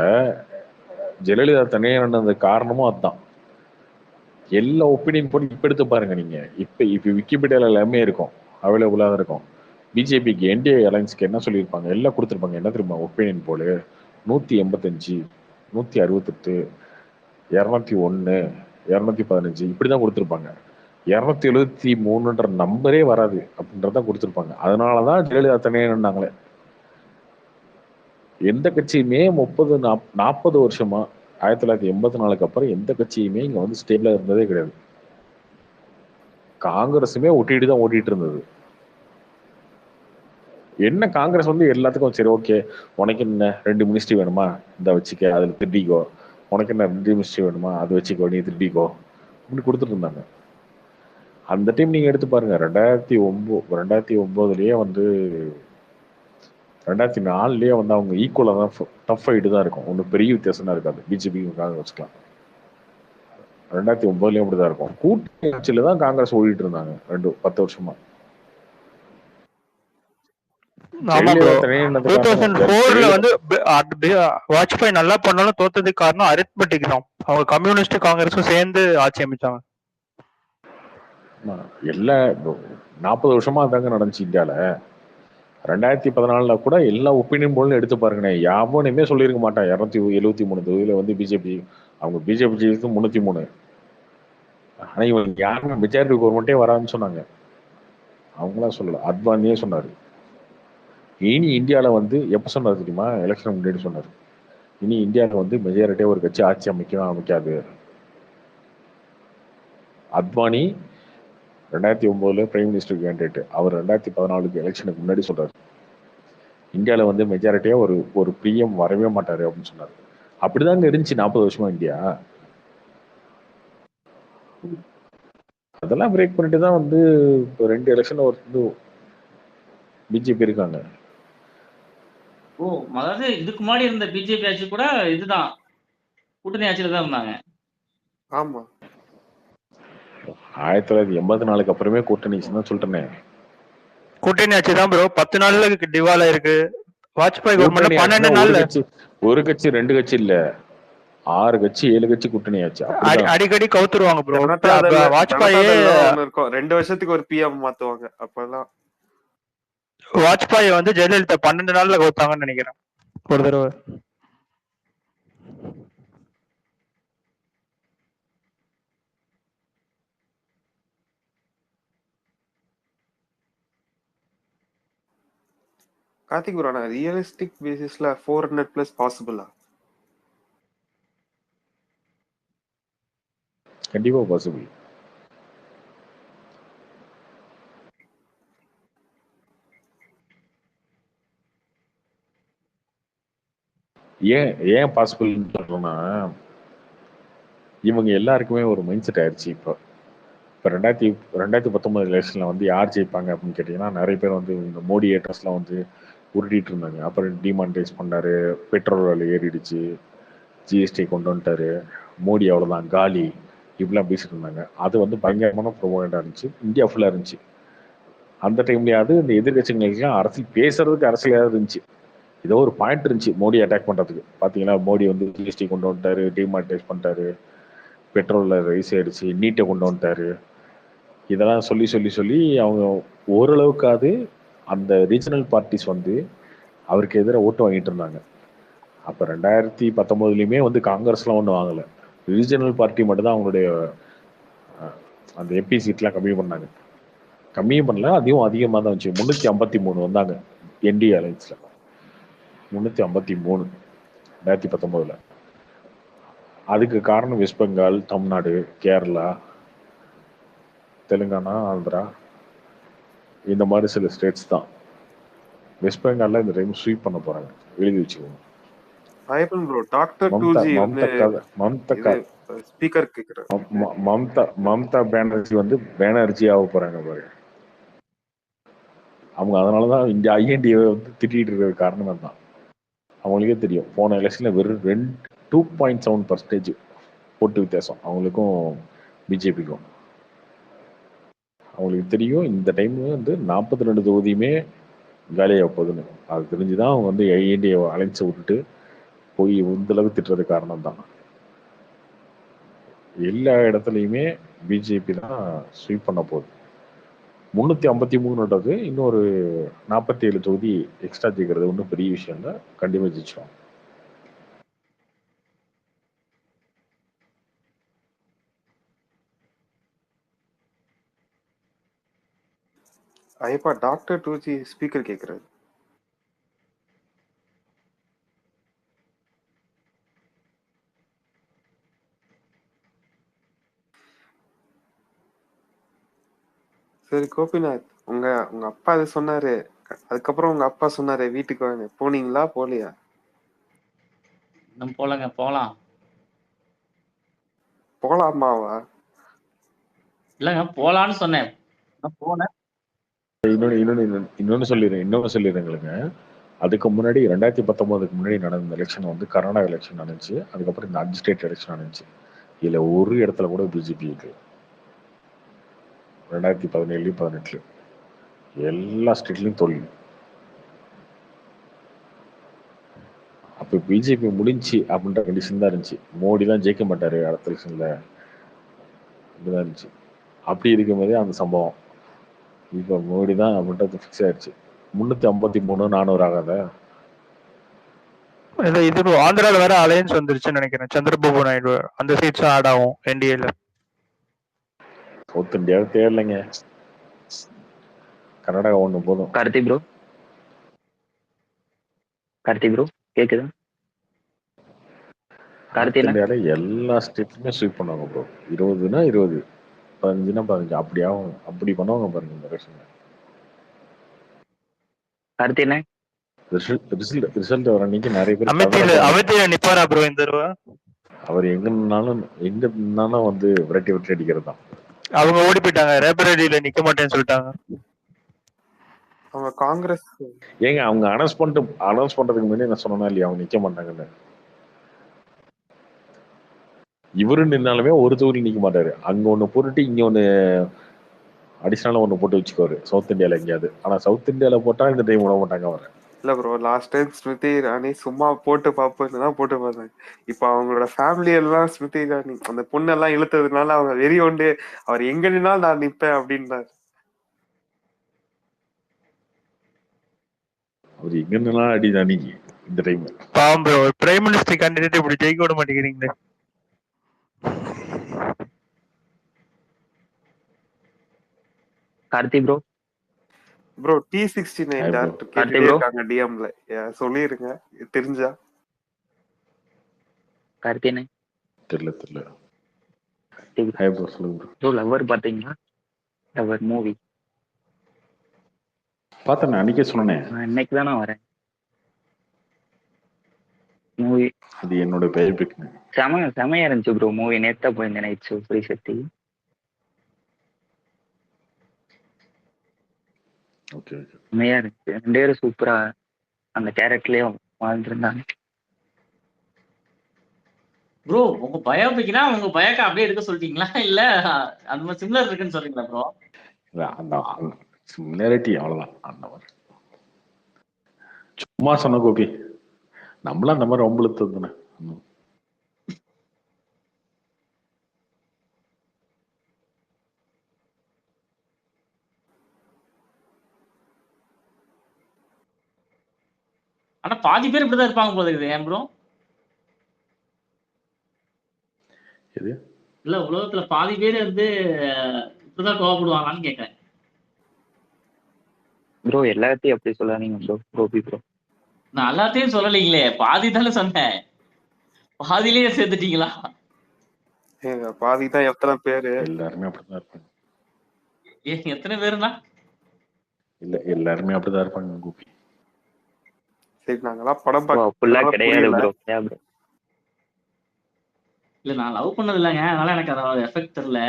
ஜெயலலிதா தனியாக நடந்த காரணமும் அதுதான். எல்லா ஒப்பீனியன் போட்டு இப்ப எடுத்து பாருங்க. நீங்க இப்ப விக்கிபீடியால எல்லாமே இருக்கும், அவைலபிளா தான் இருக்கும். பிஜேபிக்கு என்டிஏ அலைன்ஸ்க்கு என்ன சொல்லியிருப்பாங்க எல்லாம் கொடுத்துருப்பாங்க. என்ன தெரியுமா ஒப்பீனியன் போல 185 168 201 215 இப்படிதான் கொடுத்துருப்பாங்க. 273 நம்பரே வராது அப்படின்றதான் கொடுத்துருப்பாங்க. அதனாலதான் ஜெயலலிதா தனியாக நின்றாங்களே. எந்த கட்சியுமே 30-40 வருஷமா 1984 அப்புறம் எந்த கட்சியுமே இங்க வந்து ஸ்டேபிளா இருந்ததே கிடையாது. காங்கிரஸுமே ஒட்டிட்டு தான் ஓட்டிட்டு இருந்தது. என்ன காங்கிரஸ் வந்து எல்லாத்துக்கும் சரி ஓகே, உனக்கு என்ன 2 மினிஸ்ட்ரி வேணுமா இந்த வச்சுக்க, அதுல திருடிக்கோ. உனக்கு என்ன 2 மினிஸ்ட்ரி வேணுமா அது வச்சுக்கோ, நீ திருடிக்கோ இப்படி கொடுத்துட்டு இருந்தாங்க. அந்த டைம் நீங்க எடுத்து பாருங்க. 2009லயே வந்து 2004லயே வந்து அவங்க ஈக்குவலா தான் டஃப் ஃபைட்டு தான் இருக்கும். ஒன்றும் பெரிய வித்தியாசம் தான் இருக்காது பிஜேபிக்கு காங்கிரஸ்லாம். 2009லயும் அப்படிதான் இருக்கும். கூட்டணி ஆட்சியில தான் காங்கிரஸ் ஓடிட்டு இருந்தாங்க 10 வருஷமா. ஆமா ப்ரோ. 2004ல வந்து வாஜ்பாய் நல்லா பண்ணாலும் தோத்ததுக்கு காரணம் அரித்மெட்டிக் தான். அவங்க கம்யூனிஸ்ட் காங்கிரஸும் சேர்ந்து ஆட்சி அமைச்சாங்க. எல்லா 40 வருஷமா அதாங்க நடந்துச்சு இந்தியால. 2014 கூட எல்லா ஒப்பீனியன் போலும் எடுத்து பாருங்கண்ணே. யாவனுமே சொல்லியிருக்க மாட்டான் 273 தொகுதியில வந்து பிஜேபி அவங்க பிஜேபி ஜெயிச்சது 303. ஆனா இவங்க யாருமே மெஜாரிட்டி கவர்மெண்டே வரான்னு சொன்னாங்க. அவங்களாம் சொல்லல, அத்வானியே சொன்னாரு. இனி இந்தியாவில் வந்து எப்போ சொன்னார் தெரியுமா? எலெக்ஷன் முன்னாடி சொன்னார். இனி இந்தியாவில் வந்து மெஜாரிட்டியாக ஒரு கட்சி ஆட்சி அமைக்காது. Advani 2009 prime minister candidate. அவர் 2014 எலெக்ஷனுக்கு முன்னாடி சொல்றாரு இந்தியாவில் வந்து மெஜாரிட்டியாக ஒரு பிஎம் வரவே மாட்டாரு அப்படின்னு சொன்னார். அப்படிதாங்க இருந்துச்சு 40 வருஷமா இந்தியா. அதெல்லாம் பிரேக் பண்ணிட்டு தான் வந்து இப்போ 2 எலெக்ஷன் வந்து பிஜேபி இருக்காங்க. அதாவது இதுக்கு முன்னாடி இருந்த பிஜேபி ஆட்சி கூட இதுதான் கூட்டணி ஆட்சியில தான் இருந்தாங்க. ஆமா, 1984 அப்புறமே கூட்டணி தான் சொல்லிட்டேனே. கூட்டணி ஆட்சி தான் ப்ரோ. 10 நாள்ல திவாலா இருக்கு. வாஜ்பாய் கவர்மெண்ட் 12 நாள்ல ஒரு கட்சி 2 கட்சி இல்ல 6 கட்சி 7 கட்சி கூட்டணி ஆச்சு. அடிக்கடி கவுத்துருவாங்க ப்ரோ. வாஜ்பாய் 2 வருஷத்துக்கு ஒரு பிஎம் மாத்துவாங்க. அப்பெல்லாம் வாஜ்பாய் வந்து ஜெயலலிதா 12 நாள்ல கவுத்தாங்கன்னு நினைக்கிறேன் ஒரு தடவை. கார்த்திக் ப்ரோ, ரியலிஸ்டிக் பேசிஸ்ல 400+ பாசிபிளா? கண்டிப்பா பாசிபிள். ஏன் பாசிபிள் சொல்றேன்னா, இவங்க எல்லாருக்குமே ஒரு மைண்ட் செட் ஆயிடுச்சு. இப்போ 2019 எலெக்ஷன்ல வந்து யார் ஜெயிப்பாங்க அப்படின்னு கேட்டீங்கன்னா, நிறைய பேர் வந்து இந்த மோடி ஏட்டர்ஸ்லாம் வந்து உருட்டிட்டு இருந்தாங்க. அப்புறம் டிமானிட்டைஸ் பண்ணாரு, பெட்ரோல் விலை ஏறிடுச்சு, ஜிஎஸ்டி கொண்டு வந்துட்டாரு, மோடி அவ்வளோதான் காலி இப்படிலாம் பேசிட்டு இருந்தாங்க. அது வந்து பயங்கரமான ப்ரொமோட்டாக இருந்துச்சு, இந்தியா ஃபுல்லாக இருந்துச்சு. அந்த டைம்லயாவது இந்த எதிர்கட்சிகளுக்கெல்லாம் அரசியல் பேசுறதுக்கு அரசியலாக இருந்துச்சு. ஏதோ ஒரு பாயிண்ட் இருந்துச்சு மோடி அட்டாக் பண்ணுறதுக்கு. பார்த்தீங்கன்னா மோடி வந்து ஜிஎஸ்டி கொண்டு வந்துட்டாரு, டிமானிட்டைஸ் பண்ணிட்டாரு, பெட்ரோலில் ரைஸ் ஆயிடுச்சு, நீட்டை கொண்டு வந்துட்டாரு. இதெல்லாம் சொல்லி சொல்லி சொல்லி அவங்க ஓரளவுக்காவது அந்த ரீஜனல் பார்ட்டிஸ் வந்து அவருக்கு எதிராக ஓட்டு வாங்கிட்டு இருந்தாங்க. அப்போ 2019 வந்து காங்கிரஸ்லாம் ஒன்றும் வாங்கலை. ரீஜனல் பார்ட்டி மட்டும் தான் அவங்களுடைய அந்த எம்பி சீட்லாம் கம்மி பண்ணாங்க. கம்மியும் பண்ணல, அதையும் அதிகமாக தான் வந்துச்சு. 353 வந்தாங்க என்டிஏ அலைன்ஸில். 353 2019. அதுக்கு காரணம் வெஸ்ட் பெங்கால், தமிழ்நாடு, கேரளா, தெலுங்கானா, ஆந்திரா, இந்த மாதிரி சில ஸ்டேட்ஸ் தான். வெஸ்ட் பெங்காலில் இந்த டைம் ஸ்வீப் பண்ண போகிறாங்க, எழுதி வச்சுக்கோங்க. ஐயப்பன் ப்ரோ, டாக்டர் 2G வந்து ஸ்பீக்கர் கேக்குறாரு. மம்தா பானர்ஜி வந்து பேனர்ஜி ஆக போறாங்க பாரு. அவங்க அதனாலதான் இந்த ஐஎன்டிஏ வந்து திட்டிட்டு இருக்கிற காரணம் தான். அவங்களுக்கே தெரியும் போன எலெக்ஷன்ல வெறும் 2.7% ஓட்டு வித்தியாசம் அவங்களுக்கும் பிஜேபிக்கும். அவங்களுக்கு தெரியும் இந்த டைம் வந்து 42 தொகுதியுமே காலியாக போகுதுன்னு. அது தெரிஞ்சுதான் அவங்க வந்து ஐஎன்டிஏ அலைன்ஸை விட்டுட்டு போய் இந்த அளவுக்கு திட்டுறது காரணம் தான். எல்லா இடத்துலையுமே பிஜேபி தான் ஸ்வீப் பண்ண போகுது. 353 இன்னொரு 47 தொகுதி எக்ஸ்ட்ரா ஜெயிக்கிறது ஒன்றும் பெரிய விஷயம் இல்லை. கண்டிப்பாக ஜெயிச்சிடும். ஐயப்பா, டாக்டர் 2G ஸ்பீக்கர் கேக்குறாரு. சரி கோபிநாத், உங்க அப்பா அது சொன்னாரு, அதுக்கப்புறம் உங்க அப்பா சொன்னாரு வீட்டுக்கு வாங்க, போனீங்களா போலியா? இன்னும் போலங்க, போலாம். போலாமாவா? இல்லங்க, போலான்னு சொன்னேன். போனேன். இன்னொன்னு சொல்லிடுறேங்களுக்கு. அதுக்கு முன்னாடி 2019 முன்னாடி நடந்த எலெக்ஷன் வந்து கர்நாடகா எலெக்ஷன் நடந்துச்சு. அதுக்கப்புறம் இந்த 5 ஸ்டேட் எலெக்ஷன் நடந்துச்சு. இதுல ஒரு இடத்துல கூட பிஜேபி இருக்கு. 2017 18 எல்லா ஸ்டேட்லயும் தோல்வி. அப்ப பிஜேபி முடிஞ்சு அப்படின்ற கண்டிஷன் தான் இருந்துச்சு. மோடி தான் ஜெயிக்க மாட்டாரு அடுத்த எலெக்ஷன்ல, அப்படிதான் இருந்துச்சு. அப்படி இருக்கும் போதே அந்த சம்பவம் இப்ப மோடி தான் அப்படின்றது ஃபிக்ஸ் ஆயிடுச்சு. 353 400 ஆகாத. இது ஆந்திரால வேற அலையன்ஸ் வந்துருச்சுன்னு நினைக்கிறேன். சந்திரபாபு நாயுடு அந்த சீட்ஸ் ஆட் ஆகும் என்டிஏல. சவுத் இந்தியாவை தேடலைங்க, கர்நாடகா ஒண்ணு போதும். கார்த்திக் ப்ரோ கேக்குதா? சவுத் இந்தியால எல்லா ஸ்டேட்லயுமே ஸ்வீப் பண்ணுவாங்க ப்ரோ. 20னா 20, 15னா 15, அப்படியாவும் அப்படி பண்ணுவாங்க பாருங்க இந்த எலெக்ஷன்ல. கார்த்தினே ரிசல்ட் வர அன்னைக்கு நிறைய பேர் அமித்ல நிப்பாரா ப்ரோ இந்த தடவை? அவர் எங்க நின்னாலும் வந்து விரட்டி அடிக்கிறது தான். அவங்க ஓடி போயிட்டாங்க, ரேபரேலியில நிக்க மாட்டேன்னு சொல்லிட்டாங்க. அவங்க காங்கிரஸ் ஏங்க அவங்க அனௌன்ஸ் பண்றதுக்கு முன்னாடி நான் சொன்னா இல்லையா அவங்க நிக்க மாட்டாங்கன்னு. இவரு நின்னாலுமே ஒரு தொகுதி நிக்க மாட்டாரு. அங்க ஒண்ணு போட்டுட்டு இங்க ஒண்ணு அடிஷனலா ஒண்ணு போட்டு வச்சுக்கோரு சவுத் இந்தியால எங்கேயாவது. ஆனா சவுத் இந்தியால போட்டா இந்த டைம் விட மாட்டாங்க அவரை. இல்ல bro, last time Smriti Irani சும்மா போட்டு பார்ப்போன்னு தான் போட்டு பார்த்தாங்க. இப்ப அவங்களோட ஃபேமிலி எல்லாம் ஸ்மிருதி இரானி அந்த பொண்ணெல்லாம் இழுத்ததுனால அவங்க வெறி ஒண்டு அவர் எங்க நின்னாலும் நான் நிப்பேன் அப்படின்றாரு. அவர் எங்க நின்னாலும் அடிதான் அன்னைக்கு இந்த டைம். பாவம் ப்ரோ, பிரைம் மினிஸ்டர் கேண்டிடேட் இப்படி ஜெயிக்க விட மாட்டேங்கிறீங்களே. கார்த்தி ப்ரோ T69 டாக்டர் கேட்டுட்டே இருக்காங்க டிஎம்ல, சொல்லிருங்க தெரிஞ்சா. கார்த்தினே தெரியல. ப்ரோ லவர் பாத்தீங்களா? லவர் மூவி பார்த்தேன், அன்னைக்கே சொன்னேன். இன்னைக்கு தானே வரேன். மூவி அது என்னோட பெயர் பிக்னு செமையா இருந்துச்சு ப்ரோ. மூவி நேத்தா போயிருந்தேன் நைட் ஷோ ஃப்ரீ சக்தி. செமையா இருந்துச்சு. 2 பேரும் சூப்பரா அந்த கேரக்டர்லயும் வாழ்ந்துருந்தாங்க. ப்ரோ உங்க பயோபிக்னா உங்க பயோக்கா அப்படியே எடுக்க சொல்லிட்டீங்களா, இல்ல அந்த மாதிரி சிமிலர் இருக்குன்னு சொல்றீங்களா ப்ரோ? அந்த சிமிலாரிட்டி அவ்வளவுதான். அந்த மாதிரி சும்மா சொன்ன கோபி, நம்மள அந்த மாதிரி ரொம்ப இழுத்தது. ஆனா பாதி பேர் இப்படிதான் இருப்பாங்க போல இருக்குது. ஏன் ப்ரோ? எது இல்ல உலகத்துல பாதி பேர் வந்து இப்படிதான் கோவப்படுவாங்களான்னு கேட்கறேன். ப்ரோ எல்லாத்தையும் எப்படி சொல்லாதீங்க ப்ரோ. கோபி ப்ரோ நான் எல்லாத்தையும் சொல்லலைங்களே, பாதி தானே சொன்னேன். பாதியிலேயே சேர்த்துட்டீங்களா? ஏங்க பாதி தான் எத்தனை பேரு? எல்லாருமே அப்படிதான் இருப்பாங்க. ஏன் எத்தனை பேருனா? இல்ல எல்லாருமே அப்படிதான் இருப்பாங்க கோபி. சரி நாங்கெல்லாம் படம் அப்படிலாம் கிடையாது ப்ரோ. ஏன் ப்ரோ? இல்ல நான் லவ் பண்ணது இல்லைங்க, அதனால எனக்கு அதோட எஃபெக்ட் தெரியல.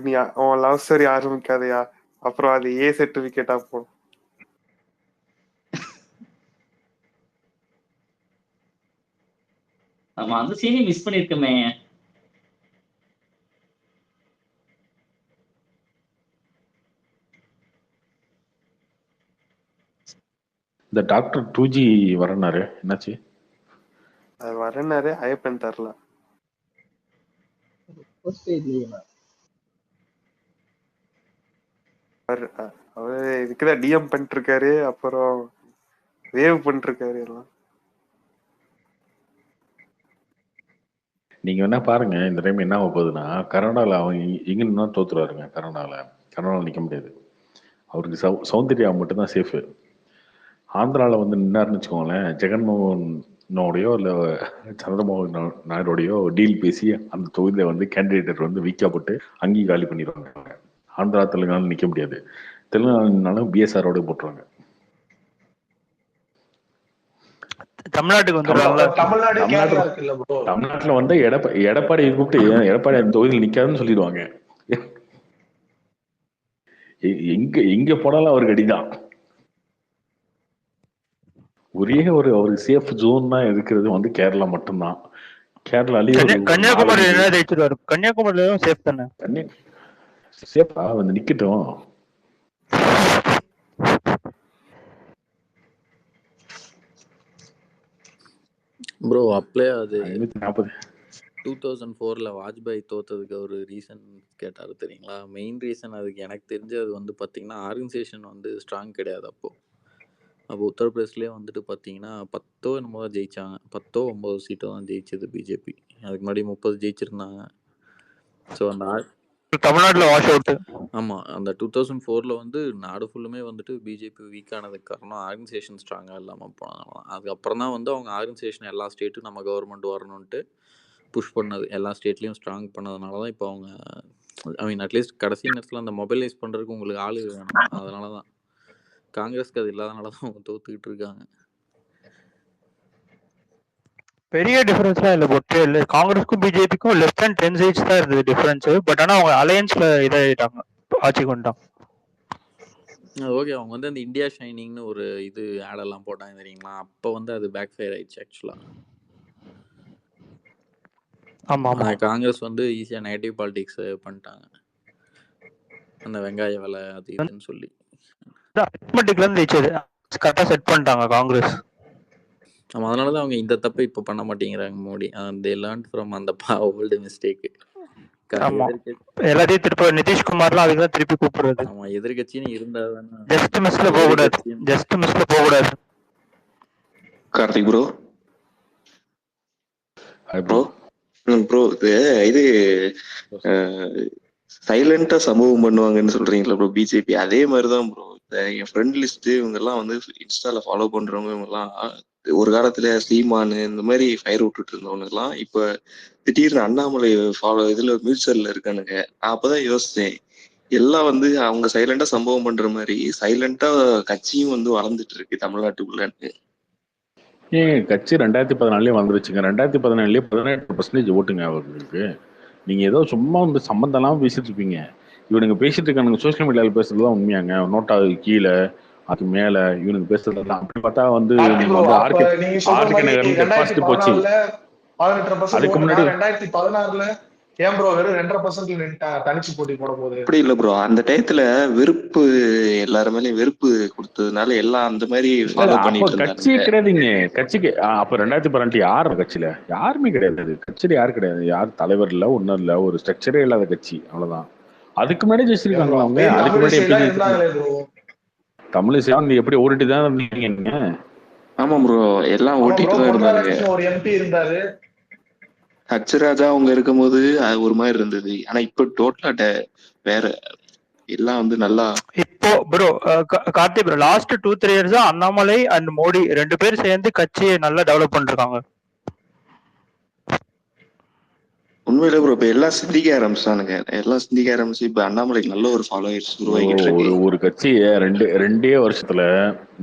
நீ உன் லவ் ஸ்டோரி ஆரம்பிக்காதயா, அப்புறம் அது ஏ சர்டிபிகேட்டா போ. நம்ம அந்த சீனை மிஸ் பண்ணிருக்கோமே. இந்த டாக்டர் 2G வரனாரு, என்னாச்சு? அது வரனாரு, ஐயப்பன் தரல. அவரு இதுக்குதான் டிஎம் பண்ணிட்டு இருக்காரு, அப்புறம் வேவ் பண்ணிட்டு இருக்காரு எல்லாம். நீங்க வேணா பாருங்க இந்த டைம் என்ன ஆக போகுதுன்னா, கனடாவில் அவங்க எங்க நின்னா தோத்துருவாருங்க. கனடாவில் நிற்க முடியாது. அவருக்கு சௌந்தர்யா மட்டும்தான் சேஃபு. ஆந்திராவில் வந்து நின்னாருன்னு வச்சுக்கோங்களேன், ஜெகன்மோகனோடையோ இல்லை சந்திரமோகன் நாயுடோடையோ டீல் பேசி அந்த தொகுதியில் வந்து கேண்டிடேட் வந்து வீக்கப்பட்டு அங்கேயும் காலி பண்ணிடுவாங்க. ஆந்திரா தெலுங்கானா நிற்க முடியாது. தெலுங்கானாலும் பிஎஸ்ஆரோட போட்டுருவாங்க. தமிழ்நாட்டுக்கு வந்துடுறாங்களா? தமிழ்நாட்டுல வந்து எடப்பாடி கூப்பிட்டு எடப்பாடி அந்த தொகுதியில் நிக்காதுன்னு சொல்லிடுவாங்க. எங்க போனாலும் அவருக்கு அடிதான். ஒரே அவருக்கு சேஃப் ஜோன் தான் இருக்கிறது வந்து கேரளா மட்டும்தான். கேரளாலேயே கன்னியாகுமரி ஜெயிச்சிருவாரு. கன்னியாகுமரியிலும் சேஃப் தானே? சேஃபா வந்து நிக்கட்டும். ப்ரோ அப்ளே அது 2040 வாஜ்பாய் தோத்ததுக்கு ஒரு ரீசன் கேட்டாரு தெரியுங்களா? மெயின் ரீசன் அதுக்கு எனக்கு தெரிஞ்சு அது வந்து பார்த்தீங்கன்னா ஆர்கனைசேஷன் வந்து ஸ்ட்ராங் கிடையாது. அப்போ உத்தரப்பிரதேஷ்லேயே வந்துட்டு பார்த்தீங்கன்னா 10 என்னமோ தான் ஜெயிச்சாங்க. 10 9 சீட்டோ தான் ஜெயிச்சது பிஜேபி. அதுக்கு முன்னாடி 30 ஜெயிச்சிருந்தாங்க. ஸோ அந்த தமிழ்நாட்டில் வாஷ் அவுட். ஆமாம், அந்த 2004 வந்து நாடு ஃபுல்லுமே வந்துட்டு பிஜேபி வீக் ஆனதுக்கு காரணம் ஆர்கனைசேஷன் ஸ்ட்ராங்காக இல்லாமல் போனாங்க. அதுக்கப்புறம் தான் வந்து அவங்க ஆர்கனைசேஷன் எல்லா ஸ்டேட்டும் நம்ம கவர்மெண்ட் வரணுன்ட்டு புஷ் பண்ணது. எல்லா ஸ்டேட்லேயும் ஸ்ட்ராங் பண்ணதுனால தான் இப்போ அவங்க அட்லீஸ்ட் கடைசி நேரத்தில் அந்த மொபைலைஸ் பண்ணுறதுக்கு உங்களுக்கு ஆளு வேணும். அதனால தான் காங்கிரஸ்க்கு அது இல்லாதனால தான் அவங்க தோத்துக்கிட்டு இருக்காங்க. பெரிய டிஃபரன்ஸ்லாம் இல்லை பொட்டே இல்லை. காங்கிரஸுக்கும் பிஜேபிக்கும் லெஸ் தேன் 10 சீட்ஸ் தான் இருந்தது டிஃபரன்ஸ். பட் ஆனால் அவங்க அலையன்ஸ்ல இதாகிட்டாங்க, ஆட்சி கொண்டாங்க. ஓகே, அவங்க வந்து அந்த இந்தியா ஷைனிங்னு ஒரு இது ஆடெல்லாம் போட்டாங்க தெரியுங்களா? அப்போ வந்து அது பேக் ஃபயர் ஆயிடுச்சு ஆக்சுவலாக. ஆமாம், காங்கிரஸ் வந்து ஈஸியாக நெகட்டிவ் பாலிடிக்ஸ் பண்ணிட்டாங்க, அந்த வெங்காய விலை அது இதுன்னு சொல்லி. கரெக்டாக செட் பண்ணிட்டாங்க காங்கிரஸ். அதனால தான் அவங்க இந்த தப்பை இப்போ பண்ண மாட்டேங்கிறாங்க மோடி. they learned from அந்த ஓல்டு மிஸ்டேக். எல்லாத்தையும் திருப்பி நிதிஷ்குமார்லாம் அதுக்கு தான் திருப்பி கூப்பிடுறது. ஆமா, எதிர்கட்சின்னு இருந்தா ஜஸ்ட் மிஸ்ல போக கூடாது. கார்த்திக் ப்ரோ இது சைலண்டா சம்பவம் பண்ணுவாங்கன்னு சொல்றீங்களா ப்ரோ பிஜேபி? அதே மாதிரிதான் ப்ரோ என் ஃப்ரெண்ட் லிஸ்ட் இவங்க எல்லாம் வந்து இன்ஸ்டால ஃபாலோ பண்றவங்க இவங்க எல்லாம் ஒரு காலத்துல சீமானு இந்த மாதிரி ஃபயர் விட்டுட்டு இருந்தவங்க எல்லாம் இப்ப திடீர்னு அண்ணாமலை ஃபாலோ இதுல மியூச்சுவல்ல இருக்கானுங்க. அப்பதான் யோசிச்சேன், எல்லாம் வந்து அவங்க சைலண்டா சம்பவம் பண்ற மாதிரி சைலண்டா கட்சியும் வந்து வளர்ந்துட்டு இருக்கு தமிழ்நாட்டுக்குள்ளன்னு. கட்சி 2014 வந்துருச்சுங்க. 2014 18% ஓட்டுங்க அவர்களுக்கு. நீங்க ஏதோ சும்மா வந்து சம்பந்தம்லாம் பேசிட்டு இருப்பீங்க. இவனுங்க பேசிட்டு இருக்கானுங்க சோசியல் மீடியாவில் பேசுறதுலாம் உண்மையாங்க. நோட்டாவுக்கு கீழே அதுக்கு மேல இவனுக்கு பேசுறதுலாம் அப்படி பார்த்தா வந்து ஆர்கே நகர் டெபாசிட் போச்சு. அதுக்கு முன்னாடி 2016 ஏன் ப்ரோ வெறும் 2% தனிச்சு போட்டி போட போகுது? அப்படி இல்ல ப்ரோ, அந்த டயத்துல வெறுப்பு எல்லாருமே வெறுப்பு கொடுத்ததுனால எல்லாம் அந்த மாதிரி ஃபாலோ பண்ணிட்டு இருந்தாங்க. கட்சியே கிடையாதுங்க. கட்சிக்கு அப்ப 2018 யாரும் கட்சியில யாருமே கிடையாது. கட்சியில யாரும் கிடையாது. யார் தலைவர் இல்ல, ஒன்னும் இல்ல, ஒரு ஸ்ட்ரக்சரே இல்லாத கட்சி, அவ்வளவுதான். அதுக்கு முன்னாடி ஜெயிச்சிருக்காங்க அவங்க. அதுக்கு முன்னாடி எப்படி தமிழிசை நீ எப்படி ஓடிட்டு தான் இருந்தீங்க? ஆமா ப்ரோ, எல்லாம் ஆமா ப்ரோ, ஓட்டிட்டு தான் பொன் இருந்தாங்க. ராதாகிருஷ்ணன் ஒரு எம்பி இருந்தாரு. ஹச்ராஜா அவங்க இருக்கும்போது அது ஒரு மாதிரி இருந்தது. ஆனா இப்ப டோட்டலா வேற, எல்லாம் வந்து நல்லா. இப்போ ப்ரோ கார்த்தி ப்ரோ லாஸ்ட் 2-3 இயர்ஸா அண்ணாமலை அண்ட் மோடி 2 பேர் சேர்ந்து கட்சியை நல்லா டெவலப் பண்ணிருக்காங்க. உண்மையிலே ப்ரோ இப்ப எல்லாம் சிந்திக்க ஆரம்பிச்சானுங்க, எல்லாம் சிந்திக்க ஆரம்பிச்சு இப்ப அண்ணாமலைக்கு நல்ல ஒரு ஃபாலோவர்ஸ் உருவாகிட்டு இருக்கு. ஒரு கட்சியை ரெண்டே வருஷத்துல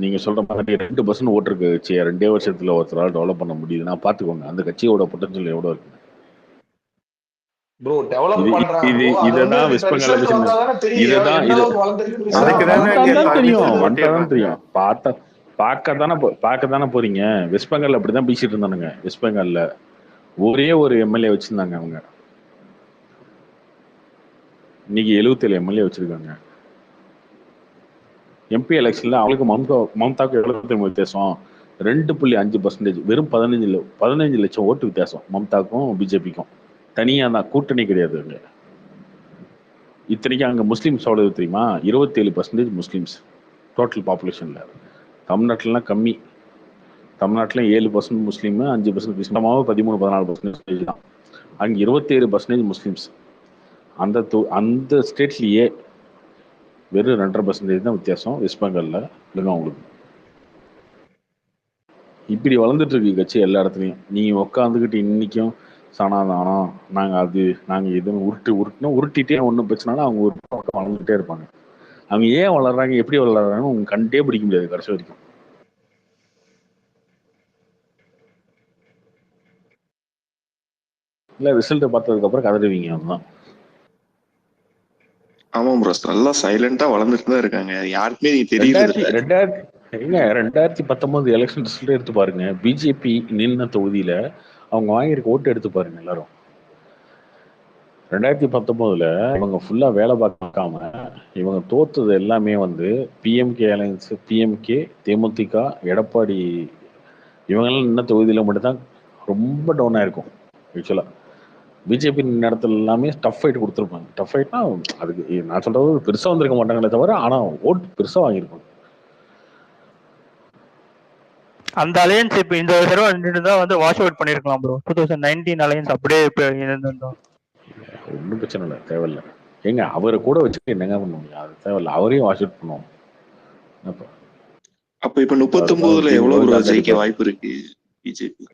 நீங்க சொல்ற மாதிரி 2% ஓட்டு இருக்க கட்சியை 2 வருஷத்துல ஒருத்தரால் டெவலப் பண்ண முடியுதுன்னா பாத்துக்கோங்க அந்த கட்சியோட பொட்டன்ஷியல் எவ்வளவு இருக்கு. ப்ரோ டெவலப் பண்றாங்க ப்ரோ, அது வந்து இததான் இப்ப வெஸ்ட் பெங்கால் ரிசல்ட் வந்தாதானே தெரியும் இதுதான் எந்த அளவுக்கு வளர்ந்துருக்கு. வந்தாதான் தெரியும் பார்க்கத்தானே போறீங்க. வெஸ்ட் பெங்கால் அப்படிதான் பேசிட்டு இருந்தானுங்க. வெஸ்ட் பெங்கால்ல ஒரே ஒரு எம்எல்ஏ வச்சிருந்தாங்க அவங்க, இன்னைக்கு 77 எம்எல்ஏ வச்சிருக்காங்க. எம்பி எலெக்ஷன்ல அவளுக்கு மம்தாவுக்கு எவ்வளவு வித்தியாசம்? 2.5%, வெறும் 15 லட்சம் ஓட்டு வித்தியாசம் மம்தாக்கும் பிஜேபிக்கும். தனியா தான், கூட்டணி கிடையாது. இத்தனைக்கு அங்க முஸ்லீம்ஸ் எவ்வளவு தெரியுமா? 27% முஸ்லீம்ஸ் டோட்டல் பாப்புலேஷன்ல. தமிழ்நாட்டிலாம் கம்மி. தமிழ்நாட்டில் 7% முஸ்லீம், 5% கிறிஸ்தவமாக 13-14% தான். அங்க 27% முஸ்லீம்ஸ். அந்த ஸ்டேட்லயே வெறும் 2.5% தான் வித்தியாசம் வெஸ்ட் பெங்கால்ல. இல்லைங்க உங்களுக்கு இப்படி வளர்ந்துட்டு இருக்கு கட்சி எல்லா இடத்துலையும். நீங்க உட்காந்துக்கிட்டு இன்னைக்கும் சனாதானம் நாங்க எதுவும் உருட்டிட்டே ஒன்றும் பிரச்சனைனா அவங்க ஒரு பக்கம் வளர்ந்துட்டே இருப்பாங்க. அவங்க ஏன் வளர்றாங்க, எப்படி வளர்றாங்கன்னு உங்க கண்டே பிடிக்க முடியாது கடைசி வரைக்கும். இல்ல ரிசல்ட் பார்த்ததுக்கு அப்புறம் கதறுவீங்க. அதுதான். ஆமா ப்ரோ, நல்லா சைலண்டா வளர்ந்துட்டு தான் இருக்காங்க, யாருக்குமே தெரியுது. 2019 எலெக்ஷன் ரிசல்ட் எடுத்து பாருங்க. பிஜேபி நின்ன தொகுதியில அவங்க வாங்கியிருக்க ஓட்டு எடுத்து பாருங்க எல்லாரும். 2019 இவங்க ஃபுல்லா வேலை பார்க்காம இவங்க தோத்தது எல்லாமே வந்து பிஎம்கே அலையன்ஸ், பிஎம்கே, தேமுதிக, எடப்பாடி இவங்கெல்லாம் நின்ன தொகுதியில மட்டும்தான் ரொம்ப டவுன் ஆயிருக்கும். ஆக்சுவலா பிஜேபி இடத்துல எல்லாமே டஃப் ஃபைட் கொடுத்துருப்பாங்க. டஃப் ஃபைட்னா அதுக்கு நான் சொல்றது பெருசா வந்திருக்க மாட்டாங்களே தவிர ஆனா ஓட்டு பெருசா வாங்கியிருப்பாங்க. அந்த அலையன்ஸ் இப்ப இந்த தடவை தான் வந்து வாஷ் அவுட் பண்ணிருக்கலாம் ப்ரோ. 2019 அலையன்ஸ் அப்படியே இருந்திருந்தோம். ஒன்றும் பிரச்சனை இல்லை, தேவையில்லை. ஏங்க அவரை கூட வச்சுட்டு என்னங்க பண்ணுவாங்க? அது தேவையில்லை, அவரையும் வாஷ் அவுட் பண்ணுவோம். அப்ப இப்ப 39 எவ்வளவு ஜெயிக்க வாய்ப்பு இருக்கு பிஜேபி?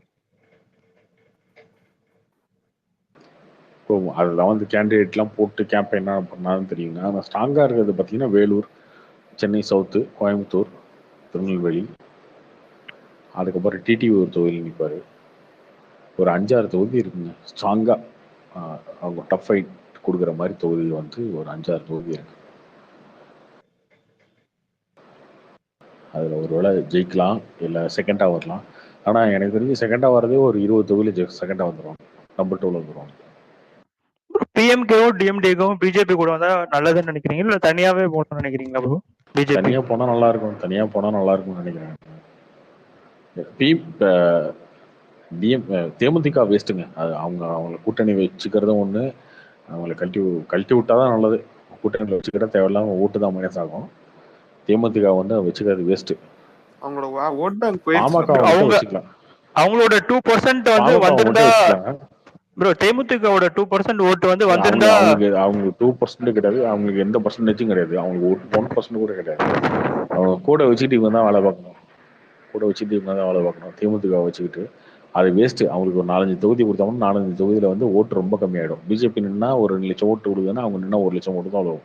அதெல்லாம் வந்து கேண்டிடேட்லாம் போட்டு கேம்பெயின் என்ன பண்ணாலும் தெரியுங்க. ஆனால் ஸ்ட்ராங்காக இருக்கிறது பார்த்தீங்கன்னா வேலூர், சென்னை சவுத்து, கோயம்புத்தூர், திருநெல்வேலி, அதுக்கப்புறம் டிடிவி ஒரு தொகுதி நிற்பார். ஒரு 5-6 தொகுதி இருக்குங்க ஸ்ட்ராங்காக. அவங்க டஃப் ஃபைட் கொடுக்குற மாதிரி தொகுதி வந்து ஒரு 5-6 தொகுதி இருக்கு. அதில் ஒரு வேளை ஜெயிக்கலாம், இல்லை செகண்டாக வரலாம். ஆனால் எனக்கு தெரிஞ்சு செகண்டாக வரதே ஒரு 20 தொகுதியில் செகண்டாக வந்துடுவாங்க, நம்பர் 2ல் வந்துடுவாங்க. பிஎம்கேவும் டிஎம்டிக்கும் பிஜேபி கூட வந்தா நல்லதுன்னு நினைக்கிறீங்க, இல்லை தனியாவே போகணும்னு நினைக்கிறீங்களா ப்ரோ? பிஜேபி தனியாக போனால் நல்லா இருக்கும், தனியாக போனால் நல்லா இருக்கும்னு நினைக்கிறேன். தேமுதிக வேஸ்ட்டுங்க. அது அவங்கள கூட்டணி வச்சுக்கிறதும் ஒன்று, அவங்கள கழட்டி விட்டாதான் நல்லது. கூட்டணியில் வச்சுக்கிட்ட தேவையில்லாம ஓட்டு தான் மைனஸ் ஆகும். தேமுதிக வந்து வச்சுக்கிறது வேஸ்ட்டு. அவங்களோட ஓட் பேங்க் பாமக வச்சுக்கலாம். அவங்களோட 2% வந்து வந்திருந்தா ப்ரோ, தேமுதிகவோட 2% ஓட்டு வந்து வந்திருந்தா அவங்க 2% கிடையாது, அவங்களுக்கு எந்த பர்சன்டேஜும் கிடையாது. அவங்களுக்கு ஓட்டு 1% கூட கிடையாது. அவங்க கூட வச்சுக்கிட்டு இவங்க தான் வேலை பார்க்கணும். தேமுதிக வச்சுக்கிட்டு அது வேஸ்ட்டு. அவங்களுக்கு ஒரு 4-5 தொகுதி கொடுத்தாங்கன்னா 4-5 தொகுதியில் வந்து ஓட்டு ரொம்ப கம்மியாயிடும். பிஜேபி நின்னா ஒரு 2 லட்சம் ஓட்டு கொடுக்குதுன்னா அவங்க நின்னா 1 லட்சம் ஓட்டு தான் அவ்வளோ,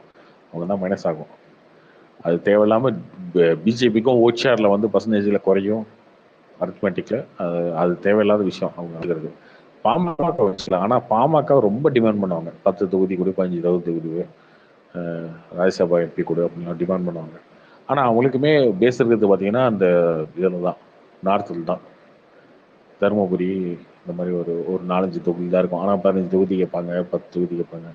அவங்க தான் மைனஸ் ஆகும். அது தேவையில்லாமல் பிஜேபிக்கும் ஓட் ஷேரில் வந்து பர்சன்டேஜில் குறையும் அரித்மெட்டிக்கில். அது தேவையில்லாத விஷயம் அவங்க இருக்கிறது. பாமக வச்சுக்கலாம், ஆனால் பாமக ரொம்ப டிமாண்ட் பண்ணுவாங்க. 10 தொகுதி கொடு, 15 தொகுதி, ராஜ்யசபா எம்பி கொடு அப்படின்னா டிமாண்ட் பண்ணுவாங்க. ஆனால் அவங்களுக்குமே பேஸ் இருக்கிறது பார்த்தீங்கன்னா அந்த இதில் தான், நார்த்தில் தான். தருமபுரி இந்த மாதிரி ஒரு 4-5 தொகுதி தான் இருக்கும். ஆனால் 15 தொகுதி கேட்பாங்க, 10 தொகுதி கேட்பாங்க.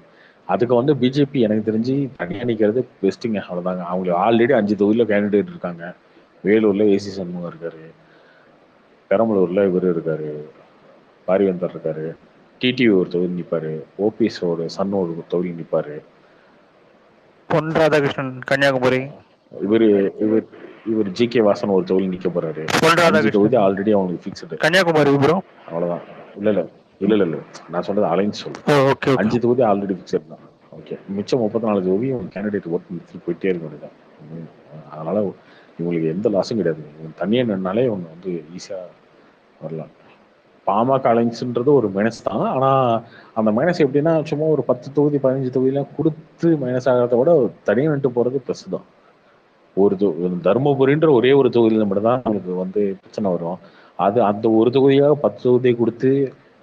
அதுக்கு வந்து பிஜேபி எனக்கு தெரிஞ்சு தனியாக நிற்கிறது பெஸ்ட்டுங்க. அவ்வளோதாங்க. அவங்களுக்கு ஆல்ரெடி 5 தொகுதியில் கேண்டிடேட் இருக்காங்க. வேலூரில் ஏசி சண்முகம் இருக்காரு, பெரம்பலூரில் இவர் இருக்காரு, பாரிவேந்தர் இருக்காரு, டிடிவி ஒரு தொகுதி நிற்பாரு, ஓபிஎஸ் ஒரு சன் ஒரு தொகுதி நிற்பாரு, பொன் ராதாகிருஷ்ணன் கன்னியாகுமரி, இவர் இவர் ஜி.கே. வாசன் ஒரு தொகுதி நிக்க போறாரு. பொன் 5 தொகுதி ராதாகிருஷ்ணன் ஆல்ரெடி அவங்களுக்கு ஃபிக்ஸ்டு. கன்னியாகுமரி ப்ரோ. அவ்வளவுதான். இல்ல நான் சொல்றது அலைன்ஸ் சொல்றேன். ஓகே 5 தொகுதி ஆல்ரெடி ஃபிக்ஸ்ட் தான். ஓகே, மிச்சம் 34 தொகுதி கேண்டிடேட் ஓட்டு நிறுத்தி போயிட்டே இருக்க வேண்டியதான். அதனால இவங்களுக்கு எந்த லாஸும் கிடையாது. இவங்க தனியே நின்னாலே இவங்க வந்து ஈஸியா வரலாம். பாமக அலைன்ஸ்ன்றது ஒரு மைனஸ் தான். ஆனா அந்த மைனஸ் எப்படின்னா சும்மா ஒரு 10 தொகுதி 15 தொகுதியெல்லாம் கொடுத்து மைனஸ் ஆகிறத விட தனியாக நின்று போறது ப்ளஸ் தான். ஒரு தருமபுரின்ற ஒரே ஒரு தொகுதியில் மட்டும் தான் அவங்களுக்கு வந்து பிரச்சனை வரும். அது அந்த ஒரு தொகுதியாக 10 தொகுதியை கொடுத்து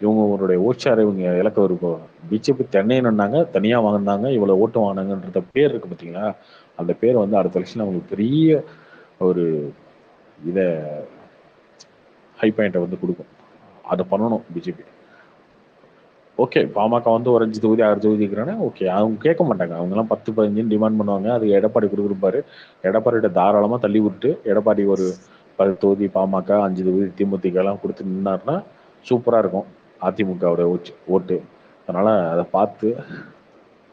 இவங்களுடைய ஓட்சாரை இவங்க இலக்க இருக்கும். பிஜேபி தனியே நின்னாங்க, தனியா வாங்கினாங்க, இவ்வளவு ஓட்டு வாங்கினாங்கன்ற பேர் இருக்கு பார்த்தீங்களா, அந்த பேர் வந்து அடுத்த எலெக்ஷன் அவங்களுக்கு பெரிய ஒரு இதை ஹை பாயிண்டை வந்து கொடுக்கும். அதை பண்ணணும் பிஜேபி. ஓகே, பாமக வந்து ஒரு 5 தொகுதி 6 தொகுதி இருக்கிறானே ஓகே, அவங்க கேட்க மாட்டாங்க. அவங்கெல்லாம் 10 15 டிமாண்ட் பண்ணுவாங்க. அது எடப்பாடி கொடுத்துருப்பாரு. எடப்பாடியோட தாராளமாக தள்ளி விட்டு எடப்பாடி ஒரு 10 தொகுதி பாமக 5 தொகுதி திமுக எல்லாம் கொடுத்து நின்னாருன்னா சூப்பராக இருக்கும் அதிமுகவோட ஓட்டு. அதனால அதை பார்த்து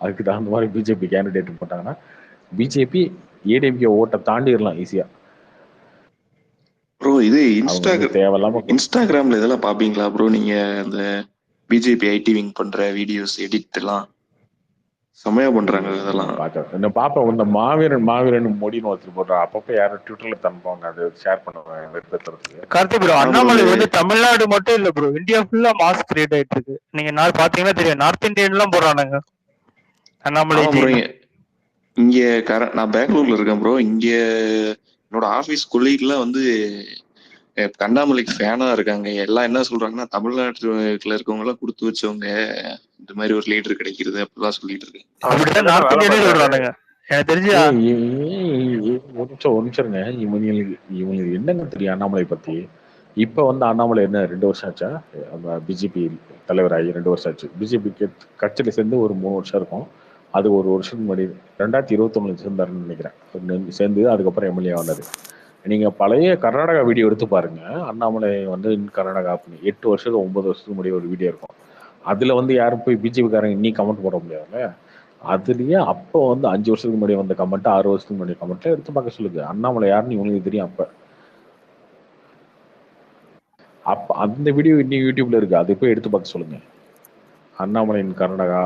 அதுக்கு தகுந்த மாதிரி பிஜேபி கேண்டிடேட் போட்டாங்கன்னா பிஜேபி ஏடிஎம்கே ஓட்டை தாண்டிடலாம் ஈஸியா. ப்ரோ இது தேவையில்லாம இன்ஸ்டாகிராம்ல இதெல்லாம் பாப்பீங்களா ப்ரோ நீங்க? அந்த பிஜேபி ஐடி விங் பண்ற வீடியோஸ் எடிட் எல்லாம் செமையா பண்றாங்க. இதெல்லாம் இந்த பாப்பா இந்த மாவீரன் மோடின்னு ஒருத்தர் போடுறா, அப்பப்போ யாரும் ட்விட்டர்ல தனுப்பாங்க, அதை ஷேர் பண்ணுவாங்க. கார்த்தி ப்ரோ, அண்ணாமலை வந்து தமிழ்நாடு மட்டும் இல்ல ப்ரோ, இந்தியா ஃபுல்லா மாஸ் கிரியேட் ஆயிட்டு இருக்கு. நீங்க பாத்தீங்கன்னா தெரியும், நார்த் இந்தியன் எல்லாம் போடுறானுங்க அண்ணாமலை. இங்க நான் பெங்களூர்ல இருக்கேன் ப்ரோ. இங்க என்னோட ஆபீஸ் கொலீக்லாம் வந்து அண்ணாமலைக்கு ஃபேனா இருக்காங்க. எல்லாம் என்ன சொல்றாங்கன்னா, தமிழ்நாட்டுல இருக்கவங்க எல்லாம் கொடுத்து வச்சவங்க, இந்த மாதிரி ஒரு லீடர் கிடைக்கிறது அப்படிலாம் சொல்லிட்டு இருக்காங்க. ஒரு நிமிஷம் இவங்களுக்கு என்னங்க தெரியும் அண்ணாமலை பத்தி? இப்ப வந்து அண்ணாமலை என்ன 2 வருஷம் ஆச்சா பிஜேபி தலைவராகி? 2 வருஷம் ஆச்சு. பிஜேபி கட்சியில சேர்ந்து ஒரு 3 வருஷம் இருக்கும். அது ஒரு வருஷத்துக்கு முன்னாடி 2021 சேர்ந்தாருன்னு நினைக்கிறேன். சேர்ந்து அதுக்கப்புறம் எம்எல்ஏ ஆனாரு. நீங்க பழைய கர்நாடகா வீடியோ எடுத்து பாருங்க. அண்ணாமலை வந்து கர்நாடகா 8 வருஷத்துக்கு 9 வருஷத்துக்கு முன்னாடி ஒரு வீடியோ இருக்கும். அதுல வந்து யாரும் போய் பிஜேபிக்காரங்க இன்னி கமெண்ட் போட முடியாதுல்ல. அதுலயே அப்போ வந்து 5 வருஷத்துக்கு முன்னாடி வந்த கமெண்ட், 6 வருஷத்துக்கு முன்னாடி கமெண்ட்ல எடுத்து பார்க்க சொல்லுங்க. அண்ணாமலை யாருன்னு இவங்களுக்கு தெரியும். அப்ப அந்த வீடியோ இன்னும் யூடியூப்ல இருக்கு, அதை போய் எடுத்து பார்க்க சொல்லுங்க. அண்ணாமலையின் கர்நாடகா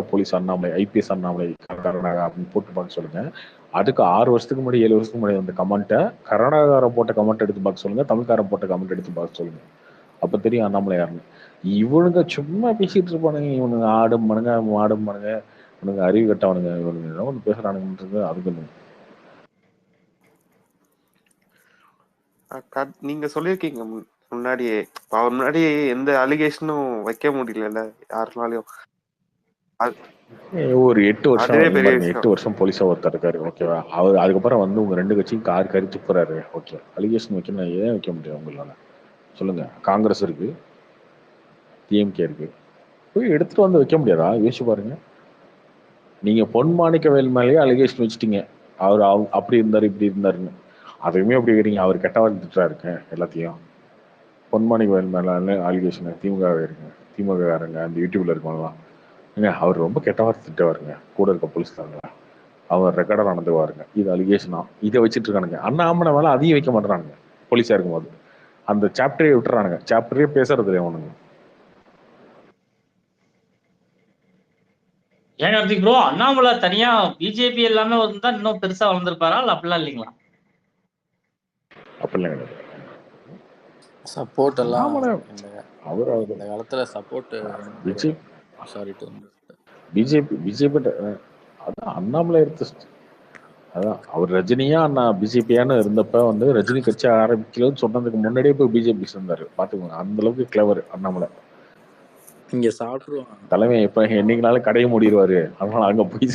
போலீஸ் அண்ணாமலை, ஐபிஎஸ் அண்ணாமலை கர்நாடகா அப்படின்னு போட்டு பார்க்க சொல்லுங்க. அதுக்கு 6 வருஷத்துக்கு முன்னாடி 7 வருஷத்துக்கு முன்னாடி வந்த கமெண்ட்டை கர்நாடகாரன் போட்ட கமெண்ட் எடுத்து பார்க்க சொல்லுங்க, தமிழ்காரன் போட்ட கமெண்ட் எடுத்து பார்க்க சொல்லுங்க. அப்ப தெரியும் அண்ணாமலை யாருன்னு. இவனுங்க சும்மா பேசிட்டு இருப்பானுங்க. இவனுங்க ஆடும் மனுங்க இவனுங்க அறிவு கட்டவனுங்க. இவனுங்க ஏதோ ஒன்று பேசுறானுங்க. அதுக்கு நீங்க சொல்லியிருக்கீங்க முன்னாடியே, அவர் முன்னாடி எந்த அலிகேஷனும் வைக்க முடியல யாருனாலையும். ஒரு 8 வருஷம் போலீஸா ஒருத்தர் இருக்காரு, ஓகேவா? அவர் அதுக்கப்புறம் வந்து உங்க 2 கட்சியும் கறி துப்புறாரு. ஓகே, அலிகேஷன் வைக்கணும், ஏன் வைக்க முடியும் உங்களால? சொல்லுங்க. காங்கிரஸ் இருக்கு, டிஎம்கே இருக்கு, போய் எடுத்துட்டு வந்து வைக்க முடியாதா? யோசிச்சு பாருங்க. நீங்க பொன் மாணிக்கவேல் மேலேயே அலிகேஷன் வச்சுட்டீங்க, அவர் அப்படி இருந்தாரு இப்படி இருந்தாருன்னு. அதையுமே அப்படி இருக்கிறீங்க. அவர் கெட்டவாறு திட்டா இருக்கு எல்லாத்தையும். பொன் மாணிக்கவேல் மேல அலிகேஷன் திமுக காரங்க அந்த யூடியூப்ல இருக்கவங்கலாம் அவர் ரொம்ப கெட்டவாறு திட்டவாருங்க. கூட இருக்க போலீஸ்காரங்க அவர் ரெக்கார்டர் நடந்துவாருங்க. இது அலிகேஷனா? இதை வச்சுட்டு இருக்கானுங்க. அண்ணாமலை மேல அதையும் வைக்க மாட்டானுங்க. போலீஸா இருக்கும்போது அந்த சாப்டரே விட்டுறானுங்க. சாப்டரே பேசுறது இல்லையா அவனுங்க. ஏன் கார்த்திக் ப்ரோ, அண்ணாமலை தனியா பிஜேபி எல்லாமே வந்தா இன்னும் பெருசா வளர்ந்துருப்பாரா? இல்ல அப்படிலாம் இல்லைங்களா? அப்படிலாம் கிடையாது. சப்போர்ட் எல்லாம் இந்த காலத்துல சப்போர்ட் பிஜேபி அதான் அண்ணாமலை எடுத்து. அதான் அவர் ரஜினியா பிஜேபியான்னு இருந்தப்ப வந்து ரஜினி கட்சி ஆரம்பிக்கலன்னு சொன்னதுக்கு முன்னாடியே போய் பிஜேபி சேர்ந்தாரு. பாத்துக்கோங்க, அந்த அளவுக்கு கிளவர் அண்ணாமலை. இங்க சாப்பிட்டுருவாங்க தலைமை. இப்ப என்னைக்குனாலும் கடையை மூடிடுவாரு, அதனால அங்க போய்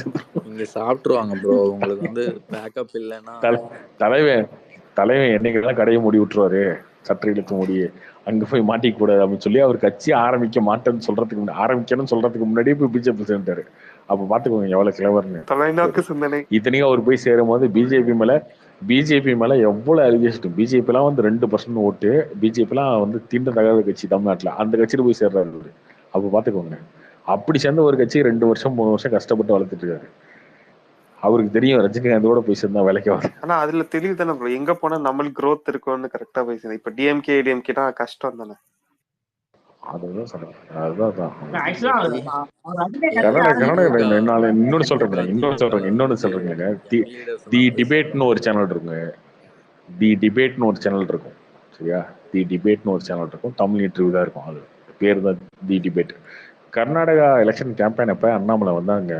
இங்க சாப்பிட்டுருவாங்க ப்ரோ. உங்களுக்கு வந்து பேக்கப் இல்லைன்னா தலைவன் என்னைக்குனாலும் கடையை மூடி விட்டுருவாரு, சட்டை இழுத்து மூடி அங்க போய் மாட்டிக்க கூடாது அப்படின்னு சொல்லி அவர் கட்சி ஆரம்பிக்கணும்னு சொல்றதுக்கு முன்னாடியே போய் பிஜேபி சேர்ந்தாரு. அப்ப பாத்துக்கோங்க எவ்வளவு கிளவர்னு. இத்தனையும் அவர் போய் சேரும் போது பிஜேபி மேல எவ்வளவு அலிகேஷன். பிஜேபி எல்லாம் வந்து 2% ஓட்டு. பிஜேபி எல்லாம் வந்து தீண்ட தகாத கட்சி தமிழ்நாட்டுல. அந்த கட்சியில போய் சேர்றாரு. அப்ப பாத்துக்கோங்க, அப்படி சேர்ந்த ஒரு கட்சி 2 வருஷம் 3 வருஷம் கஷ்டப்பட்டு வளர்த்துட்டு இருக்காரு. அவருக்கு தெரியும் ரஜினிகாந்தோட போய் சேர்ந்தா வேலைக்கு ஆகும். ஆனா அதுல தெளிவு தானே ப்ரோ, எங்க போனா நம்மளுக்கு growth இருக்கும்னு கரெக்டா போய் சேர்ந்து. இப்ப டிஎம்கே ஏடிஎம்கேனா கஷ்டம் தானே. அதுதான் சொல்றேன். அதுதான் ஆக்சுவலா கர்நாடகா இன்னொன்னு சொல்றேங்க. தி டிபேட்னு ஒரு சேனல் இருக்குங்க. தி டிபேட்னு ஒரு சேனல் இருக்கும், சரியா? தி டிபேட்னு ஒரு சேனல் இருக்கும், தமிழ் இன்டர்வியூ தான் இருக்கும். அது பேர் தான் தி டிபேட். கர்நாடகா எலெக்ஷன் கேம்பெயின் அப்போ அண்ணாமலை வந்து அங்கே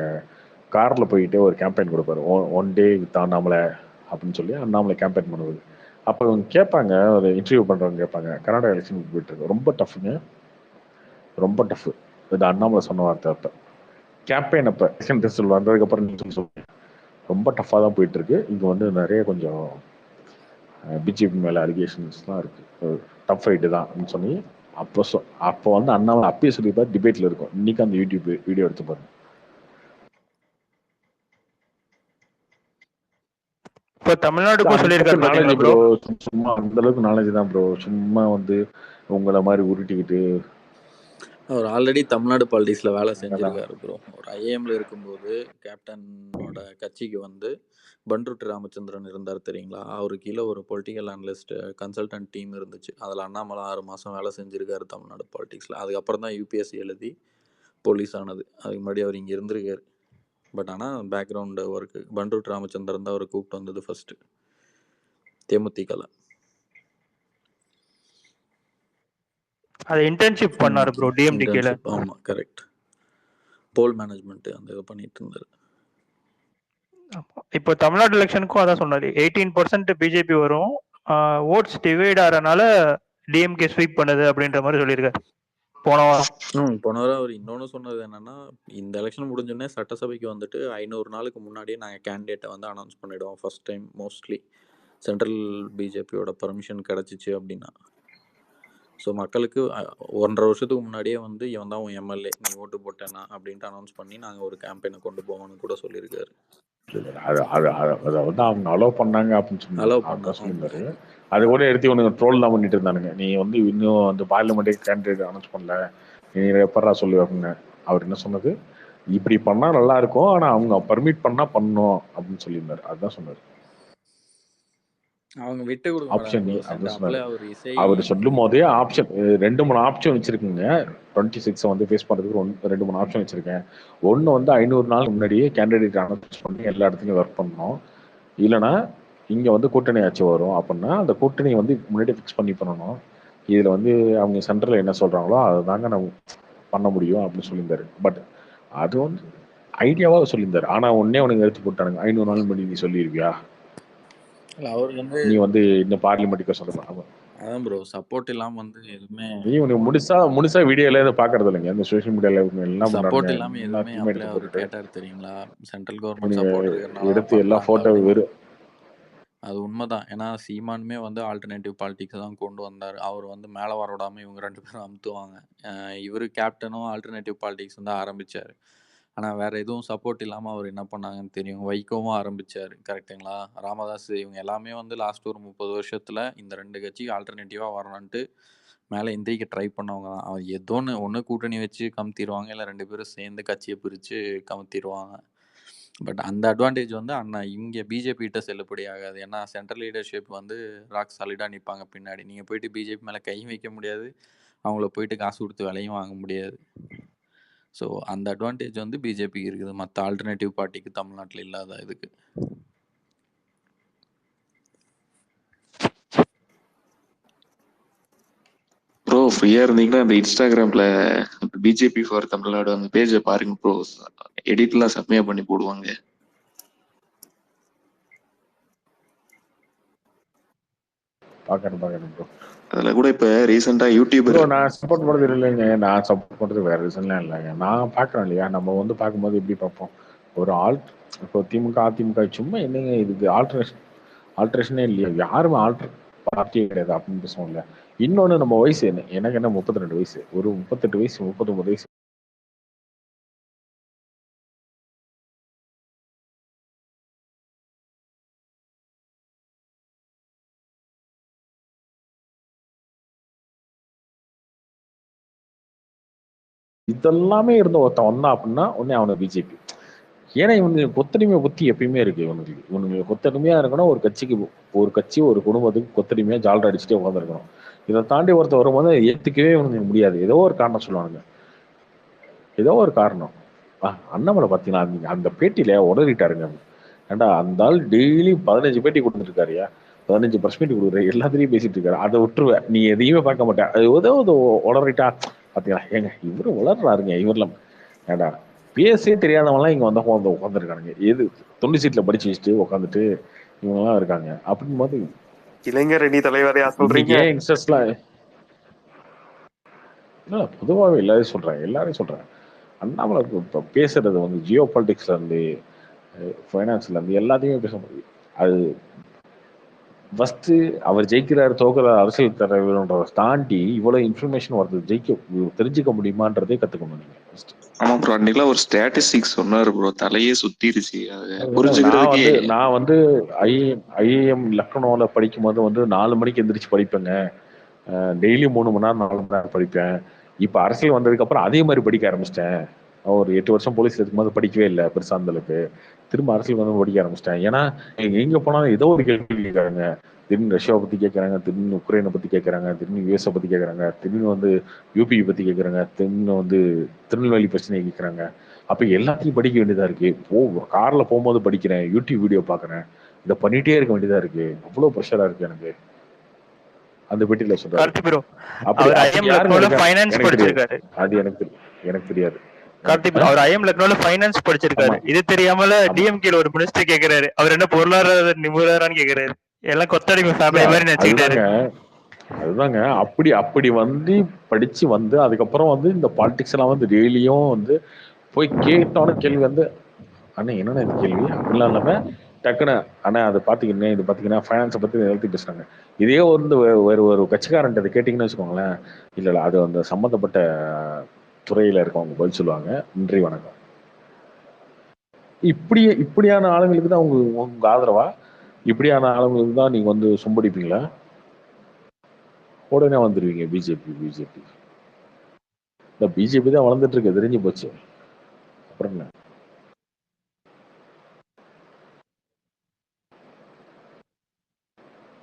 காரில் போயிட்டு ஒரு கேம்பெயின் கொடுப்பாரு, ஒன் டே வித் அண்ணாமலை அப்படின்னு சொல்லி அண்ணாமலை கேம்பெயின் பண்ணுவது. அப்போ இவங்க கேட்பாங்க, ஒரு இன்டர்வியூ பண்ணுறவங்க கேட்பாங்க, கர்நாடகா எலெக்ஷன் போயிட்டு இருக்கு, ரொம்ப டஃப்புங்க, ரொம்ப டஃப். இது அண்ணாமலை சொன்ன வார்த்தை. அப்போ கேம்பெயின் அப்போ எலெக்ஷன் ரிசல்ட் வந்ததுக்கப்புறம் நீங்கள் சொல்லுங்க, ரொம்ப டஃப்பாக தான் போயிட்டு இருக்கு. இங்கே வந்து நிறைய கொஞ்சம் பிஜேபி மேலே அலிகேஷன்ஸ்லாம் இருக்குது, டஃப் ஃபைட்டு தான் அப்படின்னு சொல்லி அப்போ வந்து அண்ணாமலை அப்பயே சொல்லியிருப்பார், டிபேட்டில் இருக்கும். இன்னைக்கு அந்த யூடியூப் வீடியோ எடுத்து பாருங்க. இப்போ தமிழ்நாடுக்கும் சொல்லியிருக்காரு ப்ரோ, சும்மா அந்த அளவுக்கு நாலேஜ் தான் ப்ரோ, சும்மா வந்து உங்களை மாதிரி உருட்டிக்கிட்டு. அவர் ஆல்ரெடி தமிழ்நாடு பாலிடிக்ஸில் வேலை செஞ்சுருக்காரு ப்ரோ. ஒரு ஐஏஎம்ல இருக்கும்போது கேப்டனோட கட்சிக்கு வந்து பண்ருட்டி ராமச்சந்திரன் இருந்தார் தெரியுங்களா? அவரு கீழே ஒரு பொலிட்டிக்கல் அனலிஸ்ட் கன்சல்டன்ட் டீம் இருந்துச்சு. அதில் அண்ணாமலை 6 மாதம் வேலை செஞ்சுருக்காரு தமிழ்நாடு பாலிடிக்ஸில். அதுக்கப்புறம் தான் யூபிஎஸ்சி எழுதி போலீஸ் ஆனது. அதுக்கு முன்னாடி அவர் இங்கே இருந்திருக்காரு. பட் ஆனால் பேக்ரவுண்டு ஒர்க்கு பண்ருட்டி ராமச்சந்திரன் தான் அவர் கூப்பிட்டு வந்தது ஃபர்ஸ்ட் தேமுதிகல. அது இன்டர்ன்ஷிப் பண்ணாரு ப்ரோ டிஎம்டிகேல. ஆமா கரெக்ட், போல் மேனேஜ்மெண்ட் அந்த இது பண்ணிட்டு இருந்தாரு. இப்போ தமிழ்நாடு எலெக்ஷனுக்கும் அதான் சொன்னாரு, 18% பிஜேபி வரும், ஓட்ஸ் டிவைட் ஆறனால டிஎம்கே ஸ்வீப் பண்ணுது அப்படின்ற மாதிரி சொல்லியிருக்காரு போன வாரம். போன வாரம் அவர் இன்னொன்று சொன்னது என்னன்னா, இந்த எலெக்ஷன் முடிஞ்சோடனே சட்டசபைக்கு வந்துட்டு 500 நாளுக்கு முன்னாடியே நாங்கள் கேண்டிடேட்டை வந்து அனௌன்ஸ் பண்ணிவிடுவோம் ஃபர்ஸ்ட் டைம், மோஸ்ட்லி சென்ட்ரல் பிஜேபியோட பர்மிஷன் கிடச்சிச்சு அப்படின்னா. ஸோ மக்களுக்கு 1.5 வருஷத்துக்கு முன்னாடியே வந்து இவன் தான் உன் எம்எல்ஏ, நீ ஓட்டு போட்டேன்னா அப்படின்ட்டு அனௌன்ஸ் பண்ணி நாங்கள் ஒரு கேம்பெயினை கொண்டு போவோம்னு கூட சொல்லியிருக்காரு. அதை வந்து அவங்க அலோவ் பண்ணாங்க அப்படின்னு சொல்லியிருந்தாரு. அது கூட எடுத்து உனக்கு ட்ரோல் தான் பண்ணிட்டு இருந்தானுங்க, நீ வந்து இன்னும் அந்த பார்லிமெண்ட் கேண்டிடேட் அனௌன்ஸ் பண்ணல, நீ எப்படா சொல்லு அப்படின்னு. அவர் என்ன சொன்னது, இப்படி பண்ணா நல்லா இருக்கும், ஆனா அவங்க பர்மிட் பண்ணா பண்ணணும் அப்படின்னு சொல்லியிருந்தாரு. அதுதான் சொன்னாரு. அவங்க விட்டு ஆப்ஷன் கொடுக்க அவர் சொல்லும் போதே ஆப்ஷன் 2-3 ஆப்ஷன் வச்சிருக்குங்க. 26 வந்து ஃபேஸ் பண்றதுக்கு 2-3 ஆப்ஷன் வச்சிருக்கேன். ஒன்னு வந்து 500 நாள் முன்னாடியே கேண்டிடேட் அனௌன்ஸ் பண்ணி எல்லா இடத்துலையும் ஒர்க் பண்ணணும், இல்லைன்னா இங்க வந்து கூட்டணி ஆட்சி வரும் அப்படின்னா அந்த கூட்டணி வந்து முன்னாடி ஃபிக்ஸ் பண்ணி பண்ணணும். இதுல வந்து அவங்க சென்ட்ரல் என்ன சொல்றாங்களோ அதை தாங்க நம்ம பண்ண முடியும் அப்படின்னு சொல்லியிருந்தாரு. பட் அது வந்து ஐடியாவா சொல்லியிருந்தாரு. ஆனா ஒன்னே உனக்கு எடுத்து போட்டானுங்க, 500 நாள் முன்னாடி நீ சொல்லிருவியா, நீ வந்து இன்னும் பார்லிமெண்ட்டுக்கு சொல்லலாம். அதான் ப்ரோ, சப்போர்ட் இல்லாம வந்து எதுவுமே நீ உனக்கு முழுசா வீடியோல எதுவும் பாக்குறது இல்லைங்க, இந்த சோஷியல் மீடியால எல்லாம் சப்போர்ட் இல்லாம எதுவுமே அப்படியே அவர் கேட்டார் தெரியுங்களா? சென்ட்ரல் கவர்மெண்ட் சப்போர்ட் இருக்கறனால எடுத்து எல்லா போட்டோ வெறும் அது உண்மைதான். ஏன்னா சீமானுமே வந்து ஆல்டர்னேட்டிவ் பாலிடிக்ஸ் தான் கொண்டு வந்தார். அவர் வந்து மேலே வர விடாம இவங்க 2 பேரும் அமுத்துவாங்க. இவர் கேப்டனும் ஆல்டர்னேட்டிவ் பாலிடிக்ஸ் வந்து ஆரம்பிச்சாரு. ஆனால் வேற எதுவும் சப்போர்ட் இல்லாமல் அவர் என்ன பண்ணாங்கன்னு தெரியும். வைகோவும் ஆரம்பிச்சாரு, கரெக்டுங்களா? ராமதாஸ், இவங்க எல்லாமே வந்து லாஸ்ட் ஒரு 30 வருஷத்துல இந்த 2 கட்சிக்கு ஆல்டர்னேட்டிவாக வரணுன்ட்டு மேலே எந்திரிக்க ட்ரை பண்ணவங்க தான். அவன் ஏதோ ஒன்று கூட்டணி வச்சு கமுத்திடுவாங்க, இல்லை 2 பேரும் சேர்ந்து கட்சியை பிரித்து கமுத்திடுவாங்க. பட் அந்த அட்வான்டேஜ் வந்து இங்கே பிஜேபி கிட்ட செல்லுபடி ஆகாது. ஏன்னா சென்ட்ரல் லீடர்ஷிப் வந்து ராக் சாலிடாக நிற்பாங்க பின்னாடி. நீங்கள் போயிட்டு பிஜேபி மேலே கையும் வைக்க முடியாது, அவங்கள போயிட்டு காசு கொடுத்து விலையும் வாங்க முடியாது. ஸோ அந்த அட்வான்டேஜ் வந்து பிஜேபிக்கு இருக்குது, மற்ற ஆல்டர்னேட்டிவ் பார்ட்டிக்கு தமிழ்நாட்டில் இல்லாத. இதுக்கு ப்ரோ ஃப்ரீயா இருந்தீங்கன்னா அந்த இன்ஸ்டாகிராம்ல பிஜேபி ஃபார் தமிழ்நாடு அந்த பேஜை பாருங்க ப்ரோ, எடிட்லாம் செம்மையா பண்ணி போடுவாங்க. பாக்கணும் ப்ரோ. அதுல கூட இப்ப ரீசெண்டா யூடியூபர் நான் சப்போர்ட் பண்றது இல்லைங்க, நான் சப்போர்ட் பண்றது வேற ரீசன்லாம் இல்லைங்க. நான் பாக்குறேன் இல்லையா, நம்ம வந்து பார்க்கும்போது எப்படி பார்ப்போம், ஒரு இப்போ திமுக அதிமுக சும்மா என்னங்க இதுக்கு ஆல்ட்ரேஷனே இல்லையா, யாருமே ஆல்டர் பார்ட்டியே கிடையாது அப்படின்னு பேசுவோம் இல்ல. இன்னொன்னு நம்ம வயசு என்ன, எனக்கு என்ன 32 வயசு, ஒரு 38 வயசு 39 வயசு இதெல்லாமே இருந்த ஒருத்தன் வந்தான் அப்படின்னா உடனே அவனை பிஜேபி. ஏன்னா இவனுக்கு கொத்தடிமை புத்தி எப்பயுமே இருக்கு. இவனுக்கு கொத்தடிமையா இருக்கணும். ஒரு கட்சி ஒரு குடும்பத்துக்கு கொத்தடிமையா ஜாலரா அடிச்சுட்டே உட்காந்துருக்கணும். இதை தாண்டி ஒருத்தர் வரும்போது ஏத்துக்கவே இவனுக்கு முடியாது. ஏதோ ஒரு காரணம் சொல்லுவானுங்க. ஏதோ ஒரு காரணம். அண்ணாமலை பாத்தீங்கன்னா அந்த பேட்டியில உடறிட்டாருங்க. ஏண்டா அந்த ஆள் டெய்லி 15 பேட்டி கொடுத்துட்டு இருக்காருயா, 15 பிரஸ் மீட் கொடுக்குறாரு, எல்லாத்திலையும் பேசிட்டு இருக்காரு. அதை விட்டுருவேன், நீ எதையுமே பார்க்க மாட்டேன். அது ஏதோ உடறிட்டா பாத்தீங்களா? ஏங்க இவரு உளர்றாருங்க. இவரெல்லாம் ஏண்டா பேசவே தெரியாதவங்கலாம் இங்க வந்து உட்காந்துருக்கானுங்க. எது 90 சீட்ல படிச்சு வச்சுட்டு உட்காந்துட்டு இவங்கெல்லாம் இருக்காங்க. அப்படின் போது இளைஞர் அணி தலைவரையா சொல்றீங்க? ஏன் யங்ஸ்டர்ஸ்லாம் இல்ல, பொதுவாகவே எல்லாரையும் சொல்றேன். அண்ணாமலை இப்போ பேசுறது வந்து ஜியோ பாலிட்டிக்ஸ்ல இருந்து ஃபைனான்ஸ்ல இருந்து எல்லாத்தையுமே பேச முடியும். அது ஃபர்ஸ்ட் அவர் ஜெயிக்கிறாரு தோக்குறாரு அரசியல் தலைவர்ன்றதை தாண்டி இவ்வளவு இன்ஃபர்மேஷன் வருது, தெரிஞ்சுக்க முடியுமான்றதே கத்துக்கணும் நீங்க. ஆமா ப்ரோ, அன்னைக்கெல்லாம் ஒரு ஸ்டாட்டிஸ்டிக்ஸ் சொன்னாரு ப்ரோ, தலையே சுத்திருச்சு. நான் வந்து ஐஏஎம் லக்னோல படிக்கும் போது வந்து 4 மணிக்கு எந்திரிச்சு படிப்பேங்க. டெய்லி 3 மணி நேரம் 4 மணி நேரம் படிப்பேன். இப்ப அரசியல் வந்ததுக்கு அப்புறம் அதே மாதிரி படிக்க ஆரம்பிச்சிட்டேன். ஒரு 8 வருஷம் போலீஸ்ல இருக்கும்போது படிக்கவே இல்லை பெருசா அந்த அளவுக்கு. திரும்ப அரசியல் வந்து படிக்க ஆரம்பிச்சிட்டேன். ஏன்னா எங்க போனாலும் ஏதோ ஒரு கேள்வி கேட்கறாங்க. திடீர்னு ரஷ்யாவை பத்தி கேட்கறாங்க, திடீர்னு உக்ரைனை பத்தி கேட்கறாங்க, திடீர்னு யுஎஸ்ஐ பத்தி கேட்கறாங்க, திடீர்னு வந்து யூபி பத்தி கேட்கறாங்க, திடீர்னு வந்து திருநெல்வேலி பிரச்சனையை கேட்கறாங்க. அப்ப எல்லாத்தையும் படிக்க வேண்டியதா இருக்கு. கார்ல போகும்போது படிக்கிறேன், யூடியூப் வீடியோ பாக்குறேன், இதை பண்ணிட்டே இருக்க வேண்டியதா இருக்கு. அவ்வளவு ப்ரெஷரா இருக்கு எனக்கு. அந்த பெட்டியில சொல்றாரு. அது எனக்கு தெரியாது. அவர் ஐஎம் லக்னோல ஃபைனான்ஸ் படிச்சிருக்காரு. இது தெரியாமல டிஎம்கேல ஒரு மினிஸ்டர் கேக்குறாரு, அவர் என்ன பொருளாதார நிபுணரான்னு கேக்குறாரு. எல்லாம் கொத்தடிமை ஃபேமிலி மாதிரி நினைச்சுக்கிட்டாரு. அதுதாங்க அப்படி வந்து படிச்சு வந்து அதுக்கப்புறம் வந்து இந்த பாலிடிக்ஸ் எல்லாம் வந்து டெய்லியும் வந்து போய் கேட்டான கேள்வி வந்து அண்ணா என்னன்னா இது கேள்வி அப்படிலாம் இல்லாம டக்குன்னு அண்ணா அதை பாத்தீங்கன்னா இது பாத்தீங்கன்னா ஃபைனான்ஸை பத்தி எழுதி பேசுறாங்க. இதே வந்து வேறு ஒரு கட்சிக்காரன்ட்டு அதை கேட்டீங்கன்னு வச்சுக்கோங்களேன், இல்ல அது அந்த சம்பந்தப்பட்ட துறையில இருக்கவங்க பதில் சொல்லுவாங்க, நன்றி வணக்கம். இப்படியான ஆளுங்களுக்கு தான் உங்க ஆதரவா? இப்படியான ஆளுங்களுக்கு தான் நீங்க வந்து சும்படிப்பீங்களா? உடனே வந்துருவீங்க பிஜேபி. இந்த பிஜேபி தான் வளர்ந்துட்டு இருக்கு, தெரிஞ்சு போச்சு. அப்புறம் என்ன?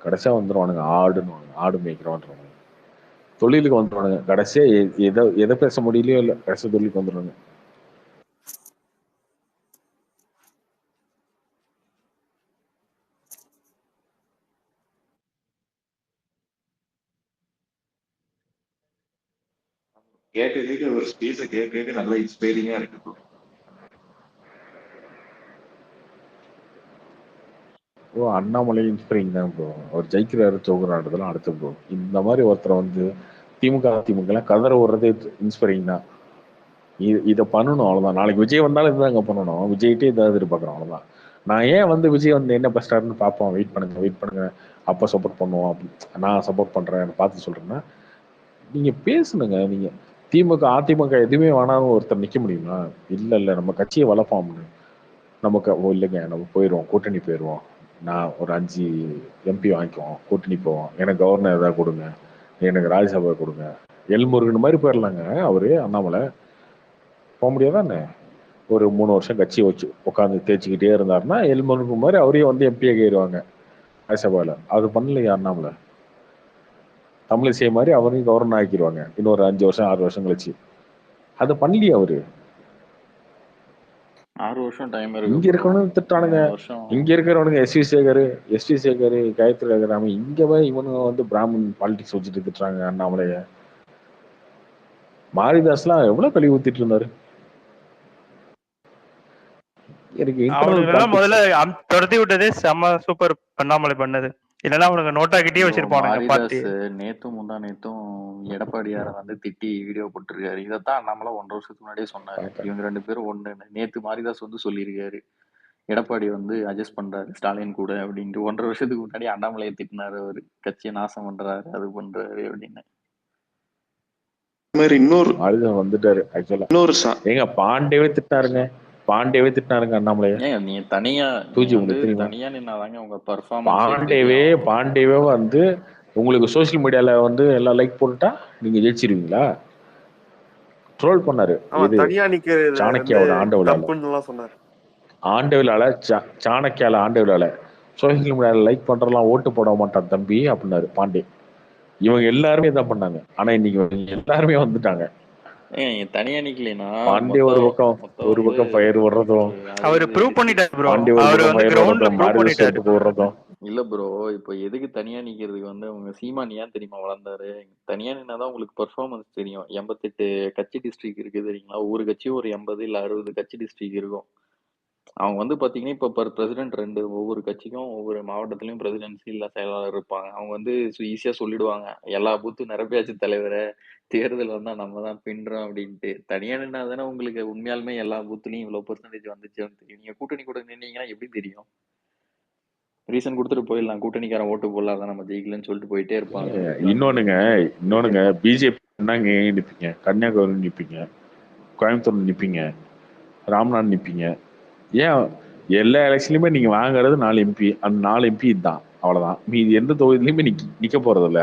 கடைசியா வந்துருவானுங்க ஆடு மேய்க்கிறோன்றவங்க, தொழிலுக்கு வந்துருவானுங்க. கடைசியா எதை பேச முடியலையோ இல்லை, கடைசியா தொழிலுக்கு வந்துடுவாங்க. கேட்டதுக்கு ஒரு ஸ்பீச்சை கேட்க நல்லா இன்ஸ்பைரிங்கா இருக்கு ப்ரோ. அண்ணாமலை இன்ஸ்பைரிங் தான் ப்ரோ. அவர் ஜெயிக்கிறாரு தோக்குறாடுறதுலாம் அடுத்து ப்ரோ. இந்த மாதிரி ஒருத்தரை வந்து திமுக எல்லாம் கதற விடுறதே இன்ஸ்பைரிங் தான். இதை பண்ணணும், அவ்வளவுதான். நாளைக்கு விஜய் வந்தாலும் இதுதாங்க பண்ணணும். விஜய்கிட்டே இதாவது எதிர்பார்க்குறோம், அவ்வளவுதான். நான் ஏன் வந்து விஜய் வந்து என்ன பெஸ்டாருன்னு பார்ப்போம், வெயிட் பண்ணுங்க அப்போ சப்போர்ட் பண்ணுவோம், நான் சப்போர்ட் பண்றேன் பார்த்து சொல்றேன்னா, நீங்க பேசுனுங்க. நீங்க அதிமுக எதுவுமே வேணாலும் ஒருத்தர் நிக்க முடியுமா? இல்ல நம்ம கட்சியை வளர்ப்போம்னு நமக்கு இல்லைங்க, நம்ம போயிடுவோம், கூட்டணி போயிடுவோம், நான் ஒரு 5 எம்பி வாங்கிக்குவோம், கூட்டணி போவோம், எனக்கு கவர்னர் ஏதாவது கொடுங்க, எனக்கு ராஜ்யசபா கொடுங்க, எல்முருகன் மாதிரி போயிடலாங்க. அவரு அண்ணாமலை போக முடியாதானே? ஒரு 3 வருஷம் கட்சியை வச்சு உட்காந்து தேய்ச்சிக்கிட்டே இருந்தாருன்னா எல்முருகன் மாதிரி அவரையும் வந்து எம்பியை கேடுவாங்க ராஜ்யசபால. அது பண்ணலையா அண்ணாமலை? தமிழிசை மாதிரி அவரையும் கவர்னர் ஆக்கிடுவாங்க இன்னொரு 5 வருஷம் 6 வருஷம் கழிச்சு. அது பண்ணலையே அவரு. 6 வருஷம் டைம் இருக்கு. இங்க இருக்கணும் திட்டானுங்க, இங்க இருக்கிறவனுங்க எஸ்வி சேகர் காயத்ரி ரகுராமி, இங்க போய் இவனுங்க வந்து பிராமன் பாலிடிக்ஸ் வச்சுட்டு திட்டுறாங்க அண்ணாமலைய. மாரிதாஸ்லாம் எவ்வளவு கழுவி ஊத்திட்டு இருந்தாரு. முதல்ல துரத்தி விட்டதே செம்ம சூப்பர் அண்ணாமலை பண்ணது. இல்லைன்னா அவனுக்கு நோட்டா கிட்டே வச்சிருப்பானுங்க. நேத்தும் எடப்பாடியார வந்து திட்டி வீடியோ போட்டிருக்காரு. இதைத்தான் நம்மள 1.5 வருஷத்துக்கு முன்னாடியே சொன்னாரு, இவங்க 2 பேரும் ஒண்ணு. நேத்து மாரிதாஸ் வந்து சொல்லியிருக்காரு, எடப்பாடி வந்து அட்ஜஸ்ட் பண்றாரு ஸ்டாலின் கூட அப்படின்ட்டு. 1.5 வருஷத்துக்கு முன்னாடி அண்ணாமலையை திட்டினாரு, அவரு கட்சியை நாசம் பண்றாரு, அது பண்றாரு அப்படின்னு. இன்னொரு வந்துட்டாரு. ஆக்சுவலா எங்க பாண்டேவே திட்டாருங்க அண்ணாமலைய. நீ தனியா நின்னாதாங்க உங்க பெர்ஃபார்மன்ஸ். பாண்டேவே வந்து உங்களுக்கு சோசியல் மீடியால வந்து எல்லாம் லைக் போட்டுட்டா நீங்க ஜெயிச்சிருவீங்களா? ட்ரோல் பண்ணாரு. தனியா நிக்க சாணக்கியாவோட ஆண்டவள சொன்னாரு. ஆண்டு விழால சாணக்கியால ஆண்டு விழால சோசியல் மீடியால லைக் பண்றலாம் ஓட்டு போட மாட்டான் தம்பி அப்படின்னாரு பாண்டே. இவங்க எல்லாருமே இதான் பண்ணாங்க. ஆனா இன்னைக்கு எல்லாருமே வந்துட்டாங்க. நீங்க தனியா நிக்கலைன்னா பாண்டே ஒரு பக்கம் ஃபயர் விடுறதும், அவரு ப்ரூவ் பண்ணிட்டாரு ப்ரோ. பாண்டே ஒரு அவரு பக்கம் வந்து ஃபயர் கிரவுண்ட்ல விடுறதும், ப்ரூவ் மாரி பண்ணிட்டாரு. விடுறதும். இல்ல ப்ரோ, இப்போ எதுக்கு தனியா நிக்கிறதுக்கு வந்து அவங்க சீமான் ஏன் தெரியுமா வளர்ந்தாரு? தனியா நின்னாதான் உங்களுக்கு பெர்ஃபார்மன்ஸ் தெரியும். 88 கட்சி டிஸ்ட்ரிக்ட் இருக்கு தெரியுங்களா? ஒவ்வொரு கட்சியும் ஒரு 80 இல்ல 60 கட்சி டிஸ்ட்ரிக்ட் இருக்கும். அவங்க வந்து பாத்தீங்கன்னா இப்ப பிரசிடென்ட் 2 ஒவ்வொரு கட்சிக்கும் ஒவ்வொரு மாவட்டத்திலயும் பிரசிடென்சி இல்ல செயலாளர் இருப்பாங்க. அவங்க வந்து ஈஸியா சொல்லிடுவாங்க, எல்லா பூத்தும் நிரப்பியாச்சு தலைவரை, தேர்தல் வந்தா நம்ம தான் பின்றோம் அப்படின்ட்டு. தனியா நின்னா தானே உங்களுக்கு உண்மையாலுமே எல்லா பூத்துலயும் இவ்வளவு பெர்சன்டேஜ் வந்துச்சுன்னு தெரியும். நீங்க கூட்டணி கூட நின்னீங்கன்னா எப்படி தெரியும்? ரீசன் கொடுத்துட்டு போயிடலாம், கூட்டணிக்காரன் ஓட்டு போடலாம் நம்ம ஜெயிக்கலன்னு சொல்லிட்டு போயிட்டே இருப்பாங்க. இன்னொன்னுங்க பிஜேபி நாங்க நிப்பீங்க, கன்னியாகுமரி நிப்பீங்க, கோயம்புத்தூர் நிப்பீங்க, ராம்நாத் நிப்பீங்க. ஏன் எல்லா எலெக்ஷன்லயுமே நீங்க வாங்குறது 4 எம்பி, அந்த 4 எம்பி தான், அவ்வளவுதான். மீதி எந்த தொகுதியிலுமே நிக்க போறது இல்லை.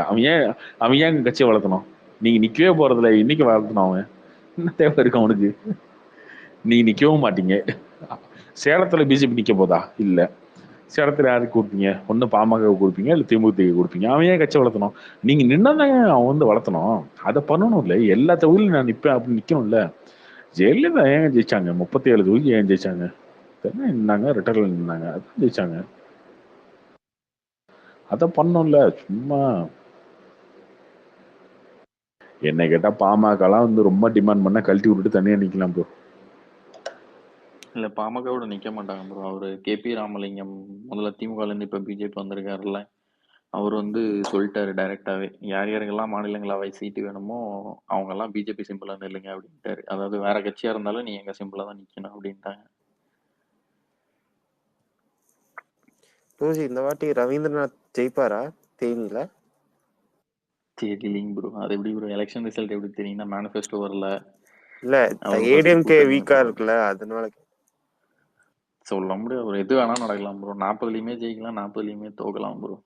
அவன் ஏன் கட்சியை வளர்த்தணும்? நீங்க நிக்கவே போறது இல்லை, இன்னைக்கு வளர்த்தணும். அவன் என்ன தேவை இருக்கு அவனுக்கு? நீங்க நிக்கவும் மாட்டீங்க. சேலத்துல பிஜேபி நிக்க போதா? இல்ல. சேலத்துல யாருக்கு கொடுப்பீங்க? ஒண்ணு பாமக கொடுப்பீங்க, இல்ல திமுக கொடுப்பீங்க. அவன் ஏன் கட்சி வளர்த்தணும்? நீங்க நின்னதாங்க அவன் வந்து வளர்த்தணும். அதை பண்ணணும் இல்ல. எல்லா தொகுதியிலும் நான் நிப்பேன் அப்படின்னு நிக்கணும்ல. ஜெயலலிதா ஏன் ஜெயிச்சாங்க? 37 தொகுதி ஏன் ஜெயிச்சாங்க? நின்னாங்க, ரிட்டர்ல நின்னாங்க, அதான் ஜெயிச்சாங்க. அத பண்ணோம்ல. சும்மா என்ன கேட்டா பாமகலாம் வந்து ரொம்ப டிமாண்ட் பண்ணா கழட்டி விட்டுட்டு தனியா நிக்கலாம் ப்ரோ. இல்ல பாமகவோட நிக்க மாட்டாங்க ப்ரோ. அவரு KP ராமலிங்கம் முதல்ல திமுகல இருந்து இப்ப பிஜேபி வந்திருக்காருல்ல, அவர் வந்து சொல்லிட்டாரு டைரக்டாவே, யார் யாருக்கெல்லாம் மாநிலங்களவை சீட்டு வேணுமோ அவங்க எல்லாம் பிஜேபி சிம்பிளா நில்லுங்க அப்படின்ட்டாரு. அதாவது வேற கட்சியா இருந்தாலும் நீ எங்க சிம்பிளா தான் நிக்கணும் அப்படின்ட்டாங்க. இந்த வாட்டி ரவீந்திரநாத் ஜெயிப்பாரா தேனியில? தெரியலிங் ப்ரோ. அது எப்படி ப்ரோ எலெக்ஷன் ரிசல்ட் எப்படி தெரியும்னா மேனிஃபெஸ்டோ வரல. இல்ல ஏடிஎம்கே வீக்கா இருக்குல்ல, அதனால சொல்ல முடியாது ப்ரோ. எது வேணா நடக்கலாம் ப்ரோ. 40லயுமே ஜெயிக்கலாம், 40லயுமே தோக்கலாம் ப்ரோ.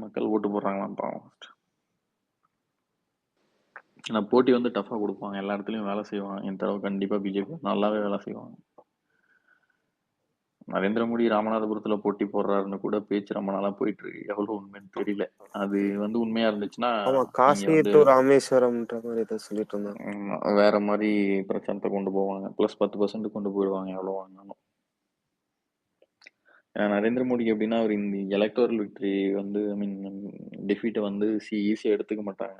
மக்கள் ஓட்டு போடுறாங்களாம் பாவம். ஆனா போட்டி வந்து டஃபா கொடுப்பாங்க, எல்லா இடத்துலயும் வேலை செய்வாங்க. இந்த தடவை கண்டிப்பா பிஜேபி நல்லாவே வேலை செய்வாங்க. நரேந்திர மோடி ராமநாதபுரத்துல போட்டி போடுறாருன்னு கூட பேச்சு ரொம்ப நாளா போயிட்டு இருக்கு. எவ்வளவு உண்மைன்னு தெரியல. அது வந்து உண்மையா இருந்துச்சுன்னா காஷ்மீர் டு ராமேஸ்வரம்ன்ற மாதிரி ஏதோ சொல்லிட்டு இருந்தாங்க. வேற மாதிரி பிரச்சாரத்தை கொண்டு போவாங்க. பிளஸ் 10% கொண்டு போயிடுவாங்க எவ்வளவு வாங்கினாலும். நரேந்திர மோடிக்கு எப்படின்னா அவர் இந்த எலக்டோரல் விக்டரி வந்து ஐ மீன் டிஃபீட்டை வந்து ஈஸியாக எடுத்துக்க மாட்டாங்க.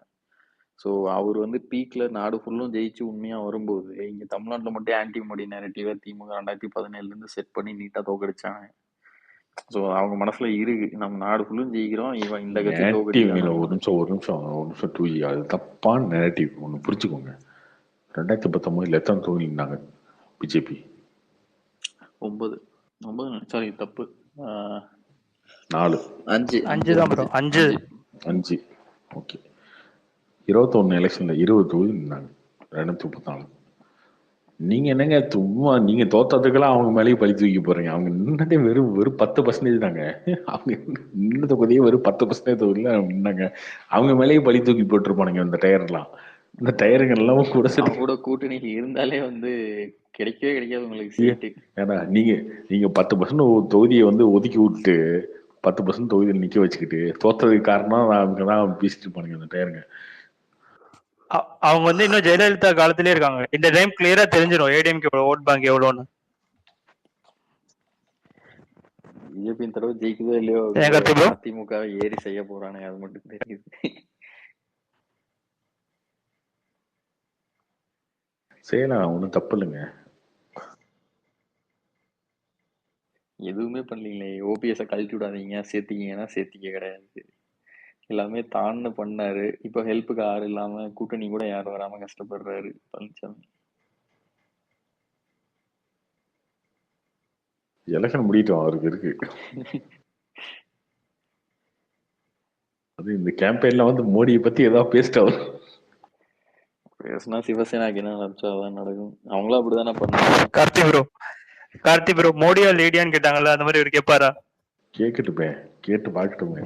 ஸோ அவர் வந்து பீக்ல நாடு ஃபுல்லும் ஜெயிச்சு உண்மையா வரும்போது இங்க தமிழ்நாட்டில் மட்டும் ஆன்டி மோடி நேரட்டிவா திமுக 2017 செட் பண்ணி நீட்டா தோக்கடிச்சாங்க. ஸோ அவங்க மனசுல இருக்கு, நம்ம நாடு ஃபுல்லும் ஜெயிக்கிறோம், இவன் இந்த கட்சி தோக்கடிக்கிறான். ஒரு நிமிஷம் டூ அது தப்பான நேரட்டிவ் ஒன்று புரிச்சுக்கோங்க. 2019 எத்தனை தொகுதி இருந்தாங்க பிஜேபி? 9 சாரி தப்பு, 4 5 தான் ப்ரோ. 5 ஓகே. 21 எலெக்ஷன்ல 20 தொகுதி இருந்தாங்க 234. நீங்க என்னங்க சும்மா நீங்க தோத்ததுக்கெல்லாம் அவங்க மேலேயே பழி தூக்கி போறீங்க. அவங்க நின்னதே வெறும் 10% தாங்க. அவங்க நின்ன தொகுதியே வெறும் 10% தொகுதியில நின்னாங்க. அவங்க மேலேயே பழி தூக்கி போட்டுருப்பானுங்க இந்த டயர்லாம். இந்த டயருங்க எல்லாம் கூட கூட்டணியில் இருந்தாலே வந்து கிடைக்கவே கிடைக்காது உங்களுக்கு சீட்டு. ஏன்னா நீங்க 10% தொகுதியை வந்து ஒதுக்கி விட்டு 10% தொகுதியில் நிக்க வச்சுக்கிட்டு தோத்ததுக்கு காரணம் அவங்க தான் பேசிட்டு இருப்பானுங்க இந்த டயருங்க. அவங்க வந்து இன்னும் ஜெயலலிதா காலத்திலே இருக்காங்க. இந்த டைம் கிளியரா தெரிஞ்சிடும் ஏடிஎம்கே ஓட் பேங்க் எவ்வளோன்னு. பிஜேபி இந்த தடவை ஜெயிக்குதோ இல்லையோ, அதிமுக ஏறி செய்ய போறானே அது மட்டும் தெரியுது. செய்யலாம், ஒன்றும் தப்பு இல்லைங்க. எதுவுமே பண்ணலீங்களே. ஓபிஎஸ் கழட்டி விடாதீங்க, சேர்த்திங்கன்னா சேர்த்திக்க கிடையாது. எல்லாமே தான்னு பண்ணாரு. இப்ப ஹெல்ப்புக்கு யாரும் இல்லாம கூட்டணி கூட யாரும் வராம கஷ்டப்படுறாரு பழனிசாமி. எலெக்ஷன் முடியட்டும், அவருக்கு இருக்கு. அது இந்த கேம்பெயின்ல வந்து மோடியை பத்தி ஏதாவது பேசிட்டு அவர் பேசினா சிவசேனாக்கு என்ன நடந்துச்சோ அதான் நடக்கும். அவங்களும் அப்படிதானே பண்ணாங்க. கார்த்தி ப்ரோ மோடியா லேடியான்னு கேட்டாங்கல்ல, அந்த மாதிரி ஒரு கேட்பாரா? கேட்கட்டுமே, கேட்டு பார்க்கட்டுமே.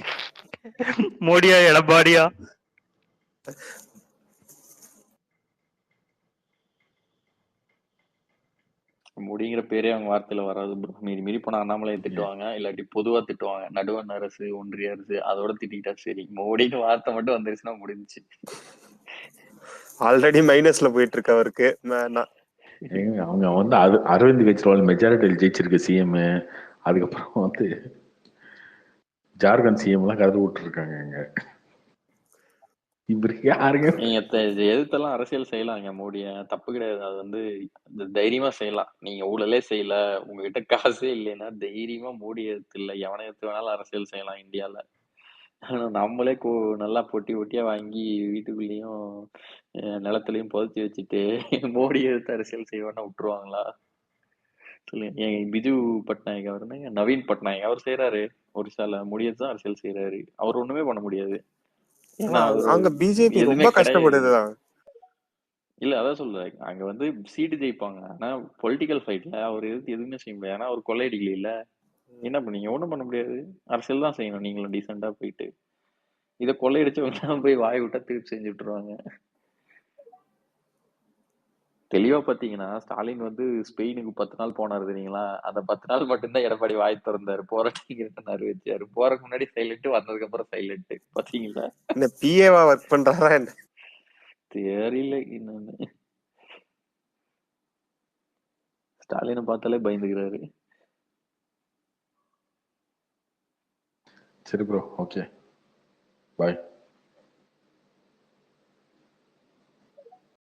மோடியா எடப்பாடியா? மோடிங்கிற பேரே அவங்க வார்த்தையில வராது ப்ரோ. மீறி மீறி போனா அண்ணாமலையை திட்டுவாங்க, இல்லாட்டி பொதுவா திட்டுவாங்க. நடுவண் அரசு, ஒன்றிய அரசு அதோட திட்டிக்கிட்டா சரி. மோடின்னு வார்த்தை மட்டும் வந்துருச்சுன்னா முடிஞ்சுச்சு. ஆல்ரெடி மைனஸ்ல போயிட்டு இருக்கு அவருக்கு. அவங்க வந்து அரவிந்த் கெஜ்ரிவால் மெஜாரிட்டியில் ஜெயிச்சிருக்கு சிஎம். அதுக்கப்புறம் வந்து ஜார்க்கண்ட் சிஎம் எல்லாம் கருது விட்டு இருக்காங்க. இவருக்கு யாருங்க நீங்க எதிர்த்தெல்லாம் அரசியல் செய்யலாங்க மோடிய, தப்பு கிடையாது. அது வந்து தைரியமா செய்யலாம். நீங்க ஊழலே செய்யல, உங்ககிட்ட காசே இல்லைன்னா தைரியமா மோடி எதிர்த்து இல்ல எவனை எதிர்த்து வேணாலும் அரசியல் செய்யலாம் இந்தியால. ஆனா நம்மளே நல்லா பொட்டி பொட்டியா வாங்கி வீட்டுக்குள்ளேயும் நிலத்திலையும் புதைச்சி வச்சுட்டு மோடி எதிர்த்து அரசியல் செய்வான்னா விட்டுருவாங்களா சொல்லுங்க. என் பிஜு பட்நாயக் அவர் என்னங்க நவீன் பட்நாயக் அவர் செய்யறாரு ஒரிசால, மோடியை தான் அரசியல் செய்யறாரு. அவர் ஒண்ணுமே பண்ண முடியாது. ஏன்னா அங்க பிஜேபி ரொம்ப கஷ்டப்படுதுதான். இல்ல அதான் சொல்றேன், அங்க வந்து சீட்டு ஜெயிப்பாங்க. ஆனா பொலிட்டிக்கல் ஃபைட்ல அவர் எதிர்த்து எதுவுமே செய்ய முடியாது. ஏன்னா அவர் கொள்ளையடிக்கல இல்ல. என்ன பண்ணீங்க? ஒண்ணும் பண்ண முடியாது. அரசியல் தான் செய்யணும். நீங்களும் டீசெண்டா போயிட்டு இதை கொள்ளையடிச்சவங்க போய் வாய் விட்டா திருப்பி செஞ்சு விட்டுருவாங்க. தெளிவா பாத்தீங்கன்னா ஸ்டாலின் வந்து ஸ்பெயினுக்கு 10 நாள் போனாரு தெரியுங்களா? அந்த 10 நாள் மட்டும்தான் எடப்பாடி வாய் திறந்தாரு, போராட்டங்கிறாரு வச்சாரு. போறதுக்கு முன்னாடி சைலண்ட், வந்ததுக்கு அப்புறம் சைலண்ட். பாத்தீங்களா? இந்த பிஏவா ஒர்க் பண்றாரா என்ன தெரியல. இன்னொன்னு ஸ்டாலினை பார்த்தாலே பயந்துக்கிறாரு. சரி ப்ரோ, ஓகே பாய்.